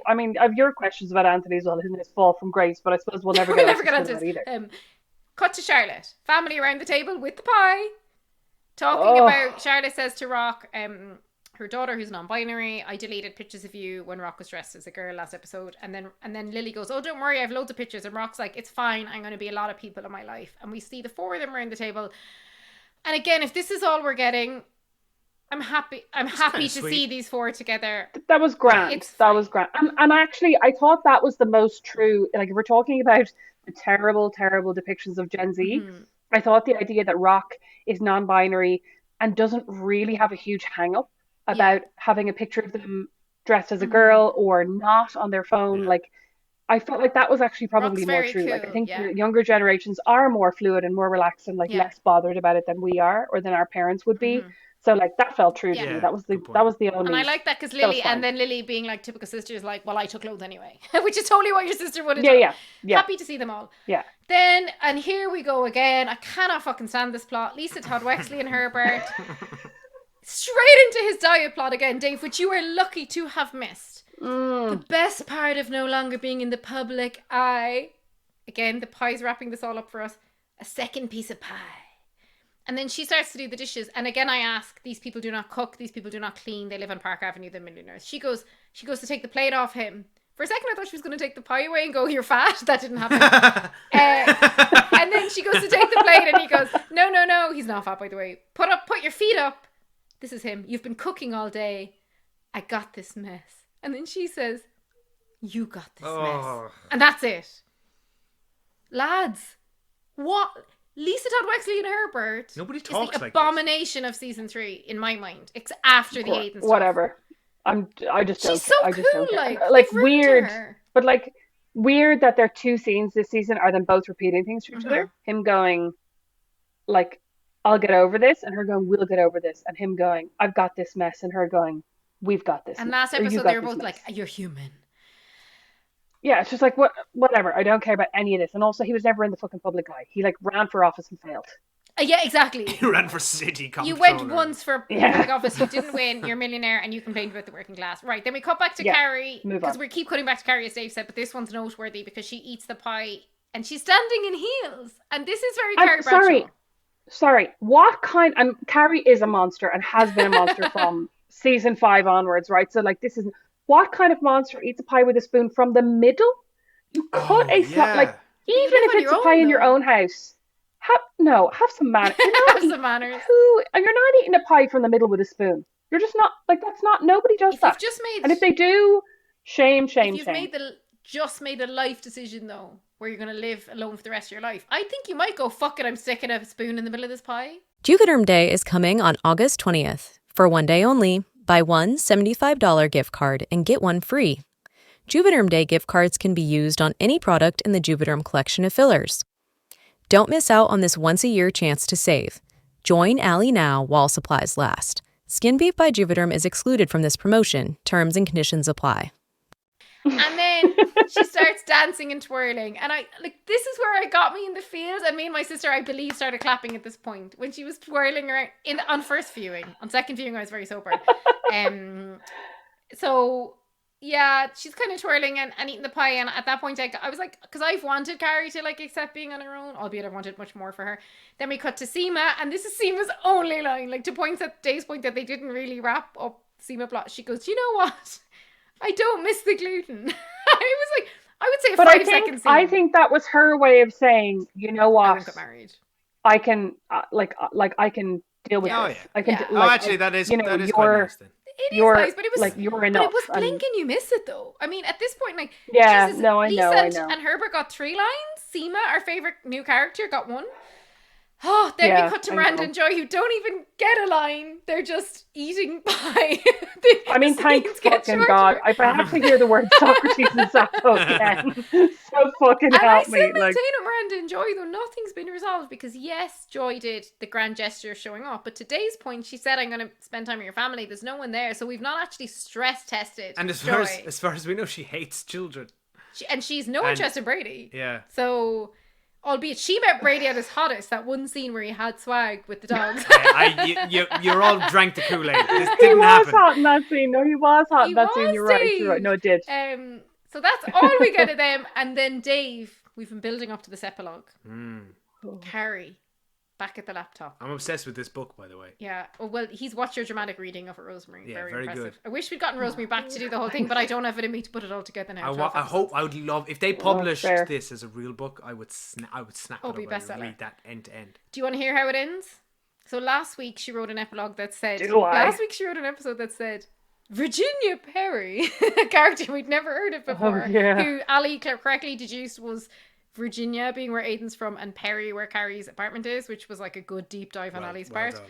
I mean, I have your questions about Anthony as well, isn't his fall from grace, but I suppose we'll never get onto that either. Cut to Charlotte. Family around the table with the pie. Talking about, Charlotte says to Rock, her daughter who's non-binary, I deleted pictures of you when Rock was dressed as a girl last episode. And then Lily goes, oh, don't worry, I have loads of pictures. And Rock's like, it's fine, I'm going to be a lot of people in my life. And we see the four of them around the table. And again, if this is all we're getting, I'm happy to see these four together. That was grand. That was grand. And actually, I thought that was the most true. Like, if we're talking about the terrible, terrible depictions of Gen Z, I thought the idea that Rock is non-binary and doesn't really have a huge hang-up about having a picture of them dressed as a girl or not on their phone. Like, I felt like that was actually probably more true. Cool, like, I think the younger generations are more fluid and more relaxed and like less bothered about it than we are or than our parents would be. So like that felt true to me. That was the only. And I like that because Lily being like typical sisters, like, well, I took loads anyway, which is totally what your sister would have done. Yeah. Happy to see them all. Yeah. Then and here we go again. I cannot fucking stand this plot. Lisa Todd Wexley and Herbert straight into his diet plot again, Dave, which you are lucky to have missed. The best part of no longer being in the public eye. Again, the pie's wrapping this all up for us. A second piece of pie. And then she starts to do the dishes. And again, I ask, these people do not cook. These people do not clean. They live on Park Avenue. They're millionaires. She goes to take the plate off him. For a second, I thought she was going to take the pie away and go, you're fat. That didn't happen. And then she goes to take the plate and he goes, no. He's not fat, by the way. Put your feet up. This is him. You've been cooking all day. I got this mess. And then she says, you got this mess. And that's it. Lads, what? Lisa Todd Wexley and Herbert. Nobody talks is the abomination of season 3 in my mind. It's after the 8 and stuff. Whatever. I just don't. She's so cool. Like weird, but like weird that their two scenes this season are them both repeating things to each other. Him going, like, "I'll get over this," and her going, "We'll get over this," and him going, "I've got this mess," and her going, "We've got this." And mess. last episode they were both like, "You're human." Yeah, it's just like whatever. I don't care about any of this. And also, he was never in the fucking public eye. He like ran for office and failed. Yeah, exactly. He ran for city comptroller. You went once for public office, you didn't win. You're a millionaire, and you complained about the working class. Right. Then we cut back to Carrie because we keep cutting back to Carrie, as Dave said. But this one's noteworthy because she eats the pie and she's standing in heels, and this is very Carrie Bradshaw. Sorry. What kind? And Carrie is a monster and has been a monster from season 5 onwards, right? So like, this is. What kind of monster eats a pie with a spoon from the middle? You cut a slot, like, even if it's a pie in your own house. Have some manners. Have some manners. You're not eating a pie from the middle with a spoon. You're just not, like, that's not, nobody does that. And if they do, shame. You've made a life decision, though, where you're going to live alone for the rest of your life. I think you might go, fuck it, I'm sticking a spoon in the middle of this pie. Juvederm Day is coming on August 20th. For one day only. Buy one $75 gift card and get one free. Juvederm Day gift cards can be used on any product in the Juvederm collection of fillers. Don't miss out on this once-a-year chance to save. Join Allie now while supplies last. Skin Beat by Juvederm is excluded from this promotion. Terms and conditions apply. And then she starts dancing and twirling. And this is where it got me in the feels. And me and my sister, I believe, started clapping at this point when she was twirling around on first viewing. On second viewing, I was very sober. So yeah, she's kind of twirling and eating the pie. And at that point, I was like, because I've wanted Carrie to like accept being on her own, albeit I wanted much more for her. Then we cut to Seema, and this is Seema's only line, like to point at Dave's point that they didn't really wrap up Seema plot. She goes, "You know what? I don't miss the gluten." I would say a 5-second scene. I think that was her way of saying, you know what? I won't get married. I can I can deal with this. Yeah. I can. Actually, that is quite nice then. It is nice, but it was like you're enough. But it was blink and you miss it though. I mean, at this point, like I know. Lisa and Herbert got 3 lines. Seema, our favorite new character, got 1. Oh, then we cut to Miranda and Joy, who don't even get a line. They're just eating pie. I mean, thank fucking God. If I have to hear the word Socrates and Sappho again, so fucking help me. I still maintain with Miranda and Joy, though nothing's been resolved, because yes, Joy did the grand gesture of showing up, but to Dave's point, she said, "I'm going to spend time with your family." There's no one there, so we've not actually stress tested. And as far as we know, she hates children. She's no interest in Brady. Yeah. So. Albeit she met Brady at his hottest, that one scene where he had swag with the dogs. You're all drank the Kool-Aid. This He didn't was happen. hot in that scene. No, he was hot in that scene. You're right. No, it did. So that's all we get of them. And then Dave, we've been building up to this epilogue. Carrie, back at the laptop. I'm obsessed with this book, by the way. Yeah. Oh, well, he's watched your dramatic reading of it, Rosemary. Yeah, very impressive. good. I wish we'd gotten Rosemary back to do the whole thing, but I don't have it in me to put it all together now. I would love if they published this as a real book. I would snap it away and read that end to end. Do you want to hear how it ends? So last week she wrote an epilogue that said... Do I? Last week she wrote an episode that said... Virginia Perry, a character we'd never heard of before, who Ali correctly deduced was Virginia being where Aidan's from and Perry where Carrie's apartment is, which was like a good deep dive on Ali's part. Done.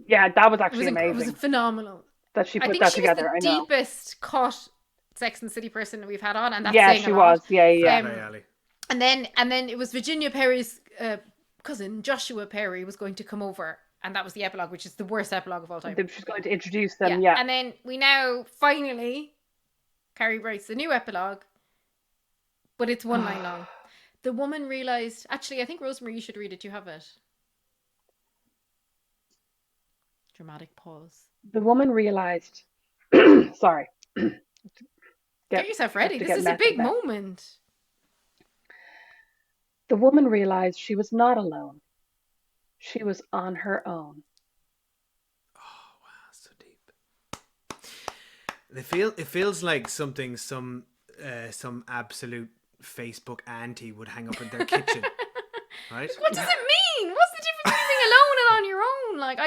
Yeah, that was actually amazing. It was phenomenal. That she put that together. I think she was the deepest cut Sex and the City person that we've had on, and that's yeah, saying she a lot. was. Yeah. And then it was Virginia Perry's cousin Joshua Perry was going to come over. And that was the epilogue, which is the worst epilogue of all time. She's going to introduce them, yeah. And then we now, finally, Carrie writes the new epilogue, but it's one line long. The woman realised... Actually, I think, Rosemary, you should read it. You have it. Dramatic pause. The woman realised... Sorry. Get yourself ready. This is a big moment. The woman realised she was not alone. She was on her own. Oh wow, so deep. It feels like something some absolute Facebook auntie would hang up in their kitchen, right? What does it mean? What's the difference between being alone and on your own? Like,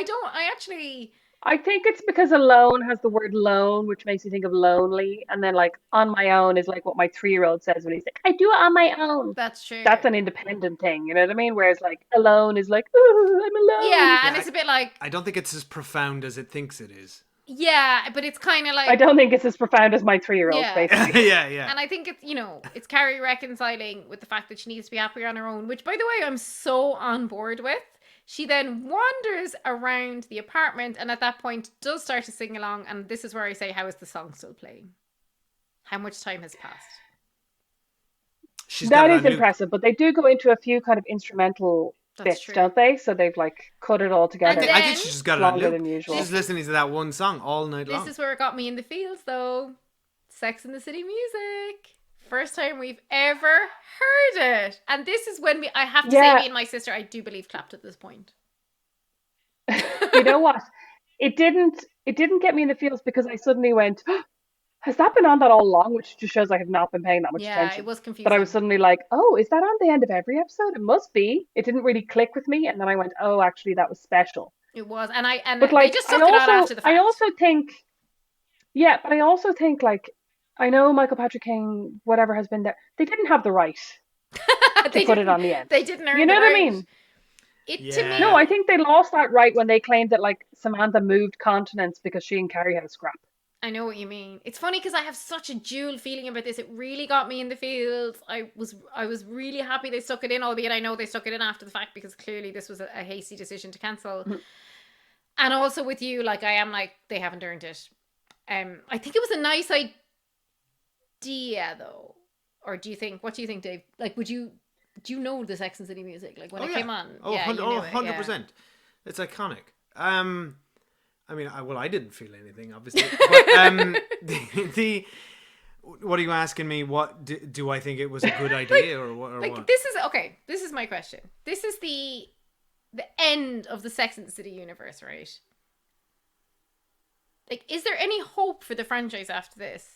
I think it's because alone has the word lone, which makes you think of lonely, and then like on my own is like what my 3-year-old says when he's like, I do it on my own. That's true. That's an independent thing, you know what I mean? Whereas like alone is like, ooh, I'm alone. Yeah, and it's a bit like... I don't think it's as profound as it thinks it is. Yeah, but it's kind of like... I don't think it's as profound as my 3-year-old, basically. yeah. And I think it's, it's Carrie reconciling with the fact that she needs to be happier on her own, which, by the way, I'm so on board with. She then wanders around the apartment and at that point does start to sing along. And this is where I say, how is the song still playing? How much time has passed? That is impressive, but they do go into a few kind of instrumental bits, don't they? So they've like cut it all together. Then, I think she just got it on longer loop. than usual. She's listening to that one song all night long. This is where it got me in the feels, though. Sex and the City music. First time we've ever heard it. And this is when I have to say, me and my sister, I do believe, clapped at this point. You know what? It didn't get me in the feels because I suddenly went, has that been on that all along? Which just shows I have not been paying that much attention. Yeah, it was confusing. But I was suddenly like, oh, is that on the end of every episode? It must be. It didn't really click with me. And then I went, oh, actually, that was special. It was. And but like, they just took it on after the fact. I also think like, I know Michael Patrick King, whatever has been there, they didn't have the right to put it on the end. They didn't earn You know the what right. I mean? To me, no, I think they lost that right when they claimed that like Samantha moved continents because she and Carrie had a scrap. I know what you mean. It's funny because I have such a dual feeling about this. It really got me in the feels. I was really happy they stuck it in, albeit I know they stuck it in after the fact because clearly this was a hasty decision to cancel. Mm-hmm. And also with you, like I am like, they haven't earned it. I think it was a nice idea though. Or do you think, what do you think, Dave? Like, do you know the Sex and the City music? Like when it came on? Oh, yeah, 100%. Yeah. It's iconic. I mean, I didn't feel anything, obviously. But what are you asking me? What do I think it was a good idea or what? What? This is okay. This is my question. This is the end of the Sex and the City universe, right? Like, is there any hope for the franchise after this,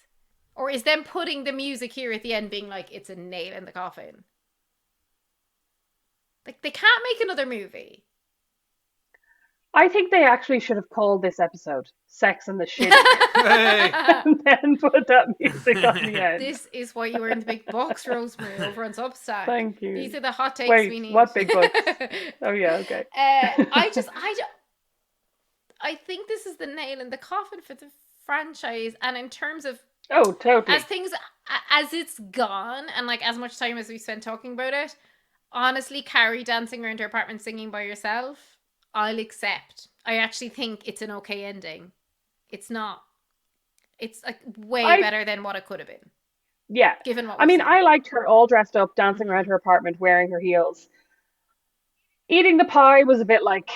or is them putting the music here at the end being like it's a nail in the coffin? Like they can't make another movie. I think they actually should have called this episode Sex and the Shit and then put that music on the end. This is why you were in the big box, Rosemary, over on Substack. Thank you. These are the hot takes we need. What big books? Oh yeah, okay. I think this is the nail in the coffin for the franchise, and in terms of totally as it's gone, and like as much time as we spent talking about it, honestly, Carrie dancing around her apartment singing by herself, I'll accept. I actually think it's an okay ending. It's not. It's like way better than what it could have been. Yeah. Given what I liked her all dressed up, dancing around her apartment, wearing her heels. Eating the pie was a bit like,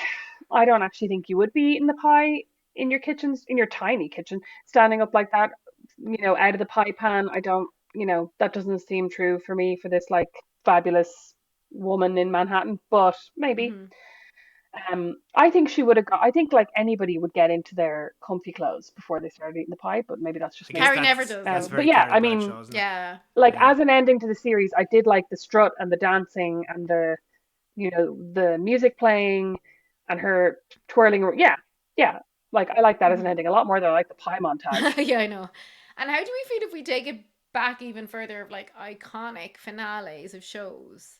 I don't actually think you would be eating the pie in your kitchens, in your tiny kitchen, standing up like that, out of the pie pan. I don't, that doesn't seem true for me for this like fabulous woman in Manhattan, but maybe. Mm-hmm. I think she would have got. I think like anybody would get into their comfy clothes before they started eating the pie, but maybe that's just me. Carrie never does. But yeah, I mean, as an ending to the series, I did like the strut and the dancing and the, the music playing, and her twirling. Yeah. Like, I like that as an ending a lot more than I like the pie montage. Yeah, I know. And how do we feel if we take it back even further of like iconic finales of shows?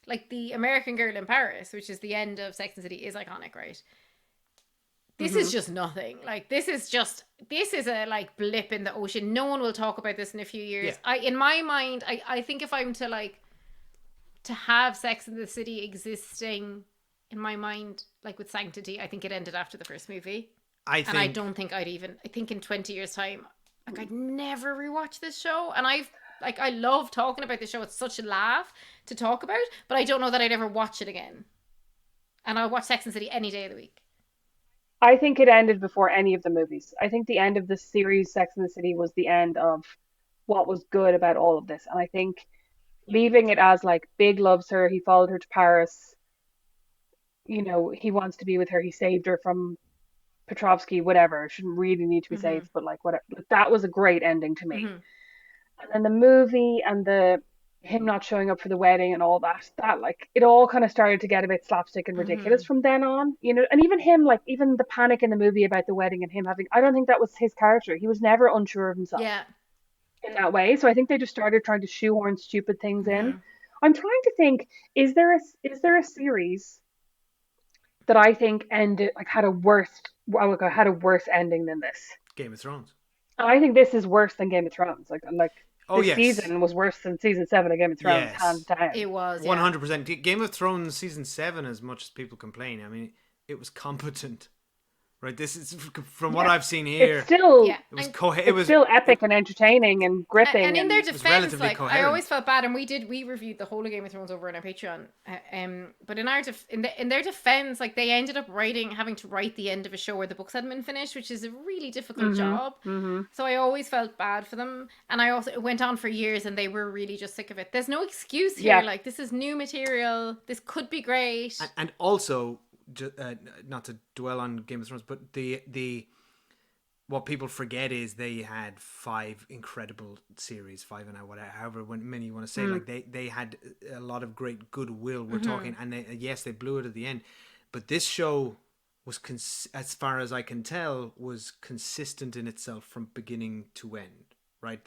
Like the American Girl in Paris, which is the end of Sex and the City, is iconic, right? This is just nothing. Like, this is a like blip in the ocean. No one will talk about this in a few years. Yeah. In my mind, I think if I'm to have Sex and the City existing in my mind, like with Sanctity, I think it ended after the first movie. I don't think I think in 20 years time, like, I'd never rewatch this show. And I love talking about this show. It's such a laugh to talk about, but I don't know that I'd ever watch it again. And I'll watch Sex and the City any day of the week. I think it ended before any of the movies. I think the end of the series Sex and the City was the end of what was good about all of this. And I think leaving it as like Big loves her, he followed her to Paris, he wants to be with her, he saved her from Petrovsky, whatever, shouldn't really need to be saved, but like whatever. That was a great ending to me. And then the movie and him not showing up for the wedding and all that like, it all kind of started to get a bit slapstick and ridiculous from then on, and even him, like, even the panic in the movie about the wedding and him I don't think that was his character. He was never unsure of himself in that way. So I think they just started trying to shoehorn stupid things in. I'm trying to think, is there a series that I think ended, like, had a worse ending than this? Game of Thrones. I think this is worse than Game of Thrones. Like Oh, this yes. season was worse than season 7 of Game of Thrones, Yes. hands down. It was, 100%. Game of Thrones season 7, as much as people complain, I mean, it was competent. Right, this is from what I've seen here. It's still, it was still epic and entertaining and gripping. And in their defense, like, coherent. I always felt bad, and we reviewed the whole of Game of Thrones over on our Patreon. But in their defense, like, they ended up having to write the end of a show where the books hadn't been finished, which is a really difficult job. So I always felt bad for them, and it went on for years, and they were really just sick of it. There's no excuse here. Like, this is new material. This could be great. And also, not to dwell on Game of Thrones, but the what people forget is they had 5 incredible series, 5 and however many you want to say. Like, they had a lot of great goodwill. We're talking, and they blew it at the end, but this show was as far as I can tell, was consistent in itself from beginning to end. Right,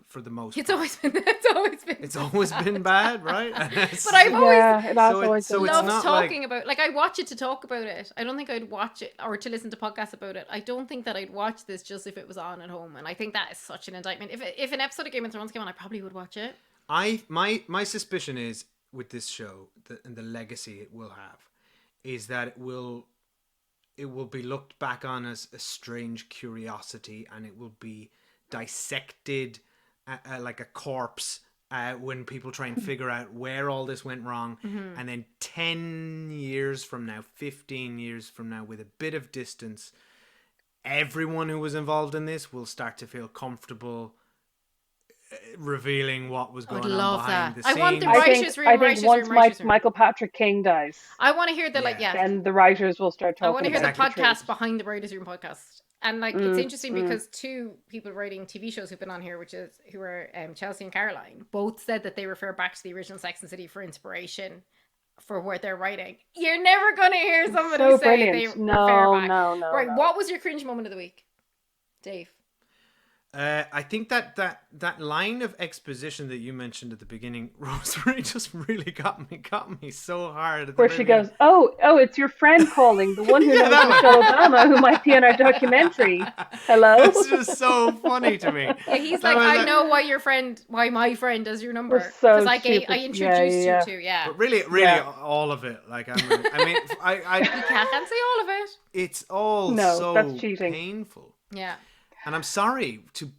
for the most part. It's always been bad, right? But I've always loved talking about. Like, I watch it to talk about it. I don't think I'd watch it or to listen to podcasts about it. I don't think that I'd watch this just if it was on at home. And I think that is such an indictment. If an episode of Game of Thrones came on, I probably would watch it. My suspicion is with this show and the legacy it will have is that it will be looked back on as a strange curiosity, and it will be dissected like a corpse when people try and figure out where all this went wrong. And then 10 years from now, 15 years from now, with a bit of distance, everyone who was involved in this will start to feel comfortable revealing what was going on behind the scenes. I want the writers' room. I think once Michael Patrick King dies, I want to hear then the writers will start talking. I want to hear about the podcast behind the writers' room podcast. And like, it's interesting because 2 people writing TV shows who've been on here, who are Chelsea and Caroline, both said that they refer back to the original Sex and the City for inspiration for what they're writing. You're never going to hear somebody say brilliant. they refer back. No. Right, what was your cringe moment of the week, Dave? I think that line of exposition that you mentioned at the beginning, Rosemary, just really got me so hard. Where she goes, oh, it's your friend calling, the one who knows Michelle Obama, who might be in our documentary. Hello? It's just so funny to me. Yeah, he's like, I know why my friend does your number. Because I introduced you to, But really, all of it. Like, I mean, you can't say all of it. It's all that's cheating. Painful. Yeah. And I'm sorry to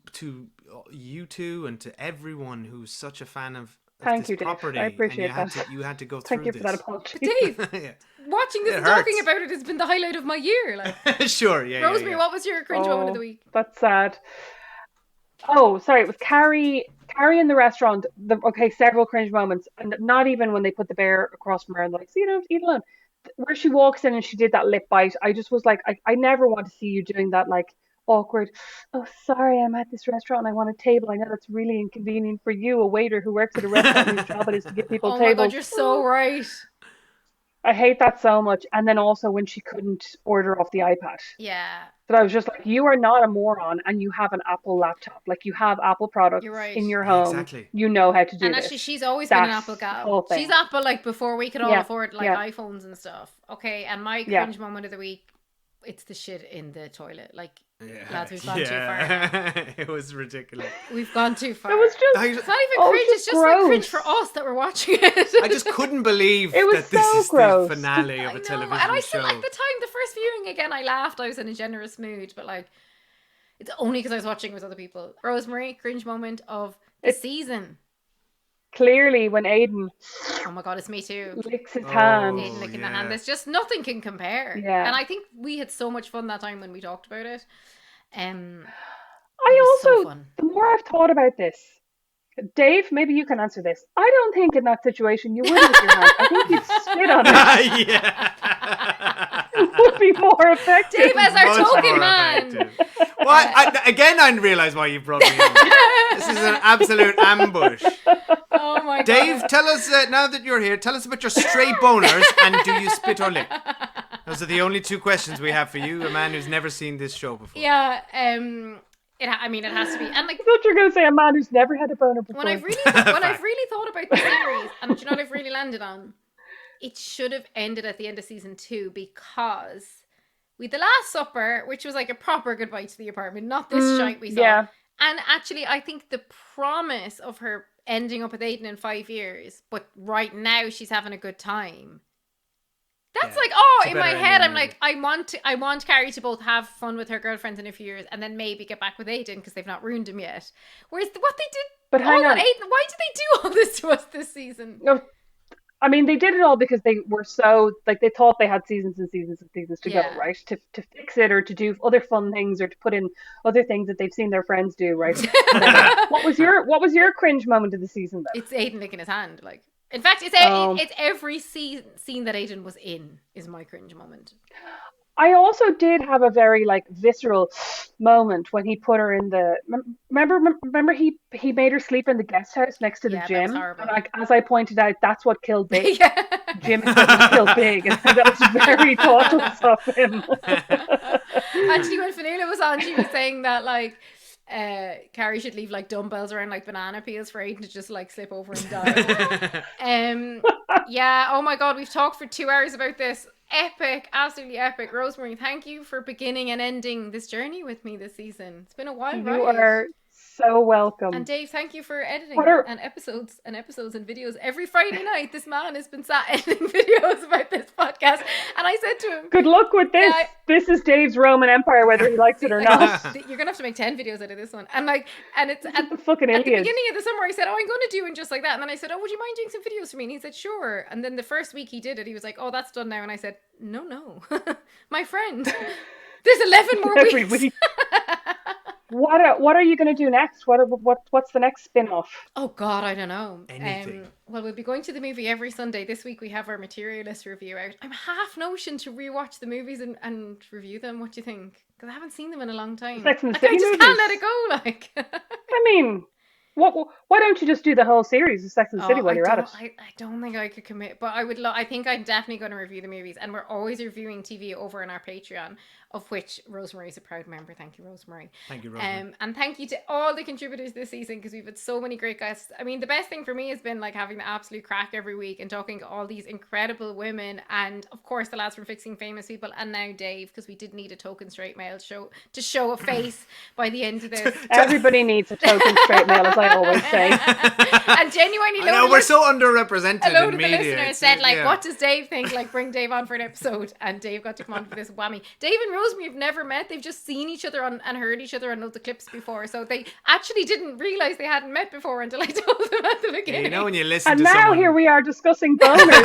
you two and to everyone who's such a fan of Thank this you, Dave. property. I appreciate that. You had to go through Thank you this. for that apology. Dave, watching this and talking about it has been the highlight of my year. Like. Sure, Rosemary, what was your cringe moment of the week? That's sad. Oh, sorry, it was Carrie in the restaurant. Several cringe moments, and not even when they put the bear across from her and they're like, see, you don't eat alone. Where she walks in and she did that lip bite, I just was like, I never want to see you doing that, like, awkward, oh sorry, I'm at this restaurant and I want a table. I know that's really inconvenient for you, a waiter who works at a restaurant whose job it is to give people tables. Oh my god, you're so right. I hate that so much. And then also when she couldn't order off the iPad. Yeah. But I was just like, you are not a moron and you have an Apple laptop. Like you have Apple products You're right. in your Yeah, home. exactly. You know how to do And this. actually, she's always been an That's Apple the gal. whole thing. She's Apple like before we could all Yeah, afford like yeah, iPhones and stuff. Okay, and my yeah. cringe moment of the week, it's the shit in the toilet. Like, Yeah, lads, we've gone too far now. It was ridiculous. We've gone too far. It was just, It's not even oh, cringe. It's just like cringe for gross. us that we're watching it. I just couldn't believe It was that this so is gross. the finale of I a know, television and I show. still, at the time, the first viewing again, I laughed. I was in a generous mood, but like, it's only because I was watching with other people. Rosemary, cringe moment of the season. Clearly when Aiden Oh my god, it's me too. licks his hand. Aiden licking the yeah. hand. There's just nothing can compare. Yeah. And I think we had so much fun that time when we talked about it. It I was so also, fun. the more I've thought about this, Dave, maybe you can answer this. I don't think in that situation you would lick your hand. I think you'd spit on it. Yeah. It would be more effective. Dave as our Much token more man. effective. Again, I realize why you brought me in. This is an absolute ambush. Oh my god. Dave, tell us, now that you're here, tell us about your stray boners and do you spit or lick? Those are the only two questions we have for you, a man who's never seen this show before. Yeah, I mean, it has to be. And like, I thought you were going to say a man who's never had a boner before. when I've really thought about the series, and do you know what I've really landed on? It should have ended at the end of season 2 because we had the Last Supper, which was like a proper goodbye to the apartment, not this shite we saw. Yeah. And actually, I think the promise of her ending up with Aiden in 5 years, but right now she's having a good time. That's like, It's a in my better head, ending, I'm like, I want Carrie to both have fun with her girlfriends in a few years and then maybe get back with Aiden because they've not ruined him yet. Whereas what they did, But hang on. Aiden, why did they do all this to us this season? No, I mean, they did it all because they were so, like, they thought they had seasons and seasons and seasons to go, right? To fix it or to do other fun things or to put in other things that they've seen their friends do, right? What was your cringe moment of the season, then? It's Aiden licking his hand. Like, in fact, it's every scene that Aiden was in is my cringe moment. I also did have a very like visceral moment when he put her in the. Remember he made her sleep in the guest house next to the Yeah, that gym. was horrible. And like as I pointed out, that's what killed Big. Yeah. Jim killed Big, and that was very thoughtless of him. Actually, when Fanula was on, she was saying that like Carrie should leave like dumbbells around like banana peels for Aiden to just like slip over and die. Yeah. Oh my god, we've talked for 2 hours about this. Epic, absolutely epic. Rosemary, thank you for beginning and ending this journey with me this season. It's been a wild ride. You are so welcome. And Dave, thank you for editing and episodes and videos. Every Friday night, this man has been sat editing videos about this podcast. And I said to him, good luck with this. Yeah, this is Dave's Roman Empire, whether he likes it or not. You're going to have to make 10 videos out of this one. And like, and it's at the fucking at the beginning of the summer, I said, oh, I'm going to do it just like that. And then I said, oh, would you mind doing some videos for me? And he said, sure. And then the first week he did it, he was like, oh, that's done now. And I said, no, my friend, there's 11 more Every weeks. week. What are you going to do next? What's the next spin-off? Oh God, I don't know. Anything. Well, we'll be going to the movie every Sunday. This week we have our Materialist review out. I'm half notion to rewatch the movies and review them. What do you think? Because I haven't seen them in a long time. Sex and the Like, City I just movies? can't let it go. Like, I mean, why don't you just do the whole series of Sex and the City while you're at it? I don't think I could commit, but I would. I think I'm definitely going to review the movies, and we're always reviewing TV over on our Patreon, of which Rosemary is a proud member. Thank you, Rosemary. Thank you, Rosemary. And thank you to all the contributors this season because we've had so many great guests. I mean, the best thing for me has been like having the absolute crack every week and talking to all these incredible women, and of course the lads from Fixing Famous People, and now Dave, because we did need a token straight male to show a face by the end of this. Everybody needs a token straight male, as I always say. And genuinely, we're so underrepresented a load in of media. the listeners said, like, what does Dave think? Like, bring Dave on for an episode. And Dave got to come on for this whammy. Dave and Rosemary have never met. They've just seen each other and heard each other on loads of clips before. So they actually didn't realise they hadn't met before until I told them at the beginning. Yeah, you know when you listen and to now someone... here we are discussing boners with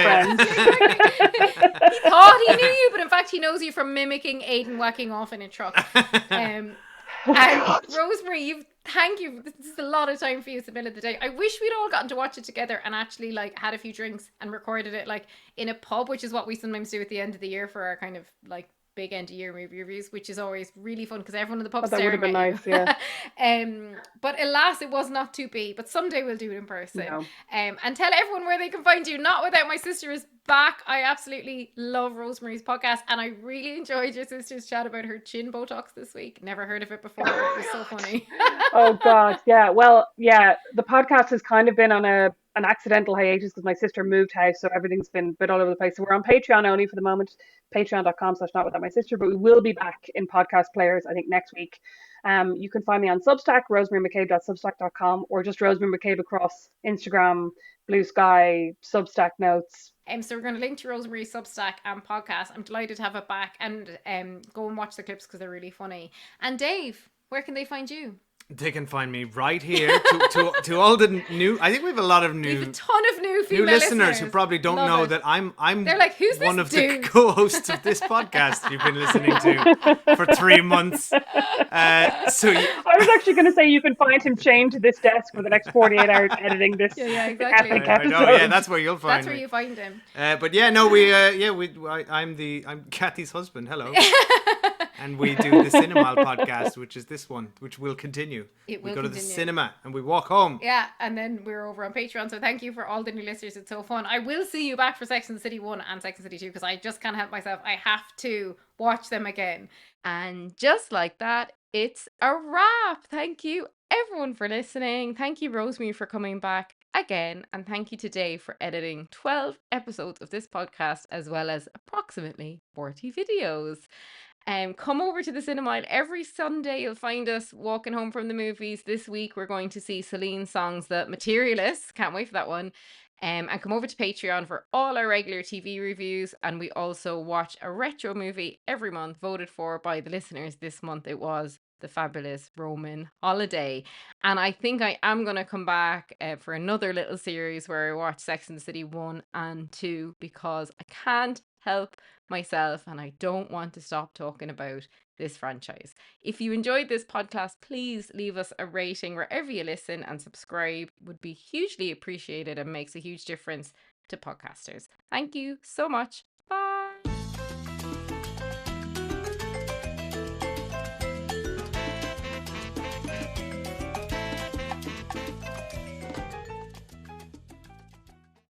friends. He thought he knew you, but in fact he knows you from mimicking Aiden whacking off in a truck. And Rosemary, thank you. This is a lot of time for you. It's the middle of the day. I wish we'd all gotten to watch it together and actually like had a few drinks and recorded it like in a pub, which is what we sometimes do at the end of the year for our kind of like big end of year movie reviews, which is always really fun because everyone in the pub Oh, that would have staring been at nice, you. yeah. But alas, it was not to be. But someday we'll do it in person. No. And tell everyone where they can find you. Not Without My Sister is back. I absolutely love Rosemary's podcast, and I really enjoyed your sister's chat about her chin Botox this week. Never heard of it before, but it was so funny. Oh God, yeah. Well, yeah, the podcast has kind of been on an accidental hiatus because my sister moved house, so everything's been a bit all over the place. So we're on Patreon only for the moment, patreon.com/not without my sister, but we will be back in podcast players, I think, next week. You can find me on Substack, rosemarymccabe.substack.com, or just Rosemary McCabe across Instagram, Blue Sky, Substack notes. So we're going to link to Rosemary's Substack and podcast. I'm delighted to have it back, and go and watch the clips because they're really funny. And Dave, where can they find you? They can find me right here to all the new. I think we have a lot of new. We have a ton of new female listeners who probably don't Love know it. that I'm They're like, who's one this of dude? the co-hosts of this podcast you've been listening to for 3 months. So I was actually going to say you can find him chained to this desk for the next 48 hours editing this exactly. epic episode. No, yeah, that's where you'll find That's where me. you find him. But yeah, no, I'm Cathy's husband. Hello. And we do the Cinemal podcast, which is this one, which will continue. We go to the cinema and we walk home. Yeah, and then we're over on Patreon. So thank you for all the new listeners. It's so fun. I will see you back for Sex and the City 1 and Sex and the City 2 because I just can't help myself. I have to watch them again. And just like that, it's a wrap. Thank you, everyone, for listening. Thank you, Rosemary, for coming back again. And thank you to Dave for editing 12 episodes of this podcast, as well as approximately 40 videos. Come over to the cinema every Sunday. You'll find us walking home from the movies. This week we're going to see Celine Song's The Materialists. Can't wait for that one. And come over to Patreon for all our regular TV reviews. And we also watch a retro movie every month, voted for by the listeners. This month it was The Fabulous Roman Holiday. And I think I am going to come back for another little series where I watch Sex and the City 1 and 2 because I can't help myself and I don't want to stop talking about this franchise. If you enjoyed this podcast, please leave us a rating wherever you listen, and subscribe would be hugely appreciated and makes a huge difference to podcasters. Thank you so much.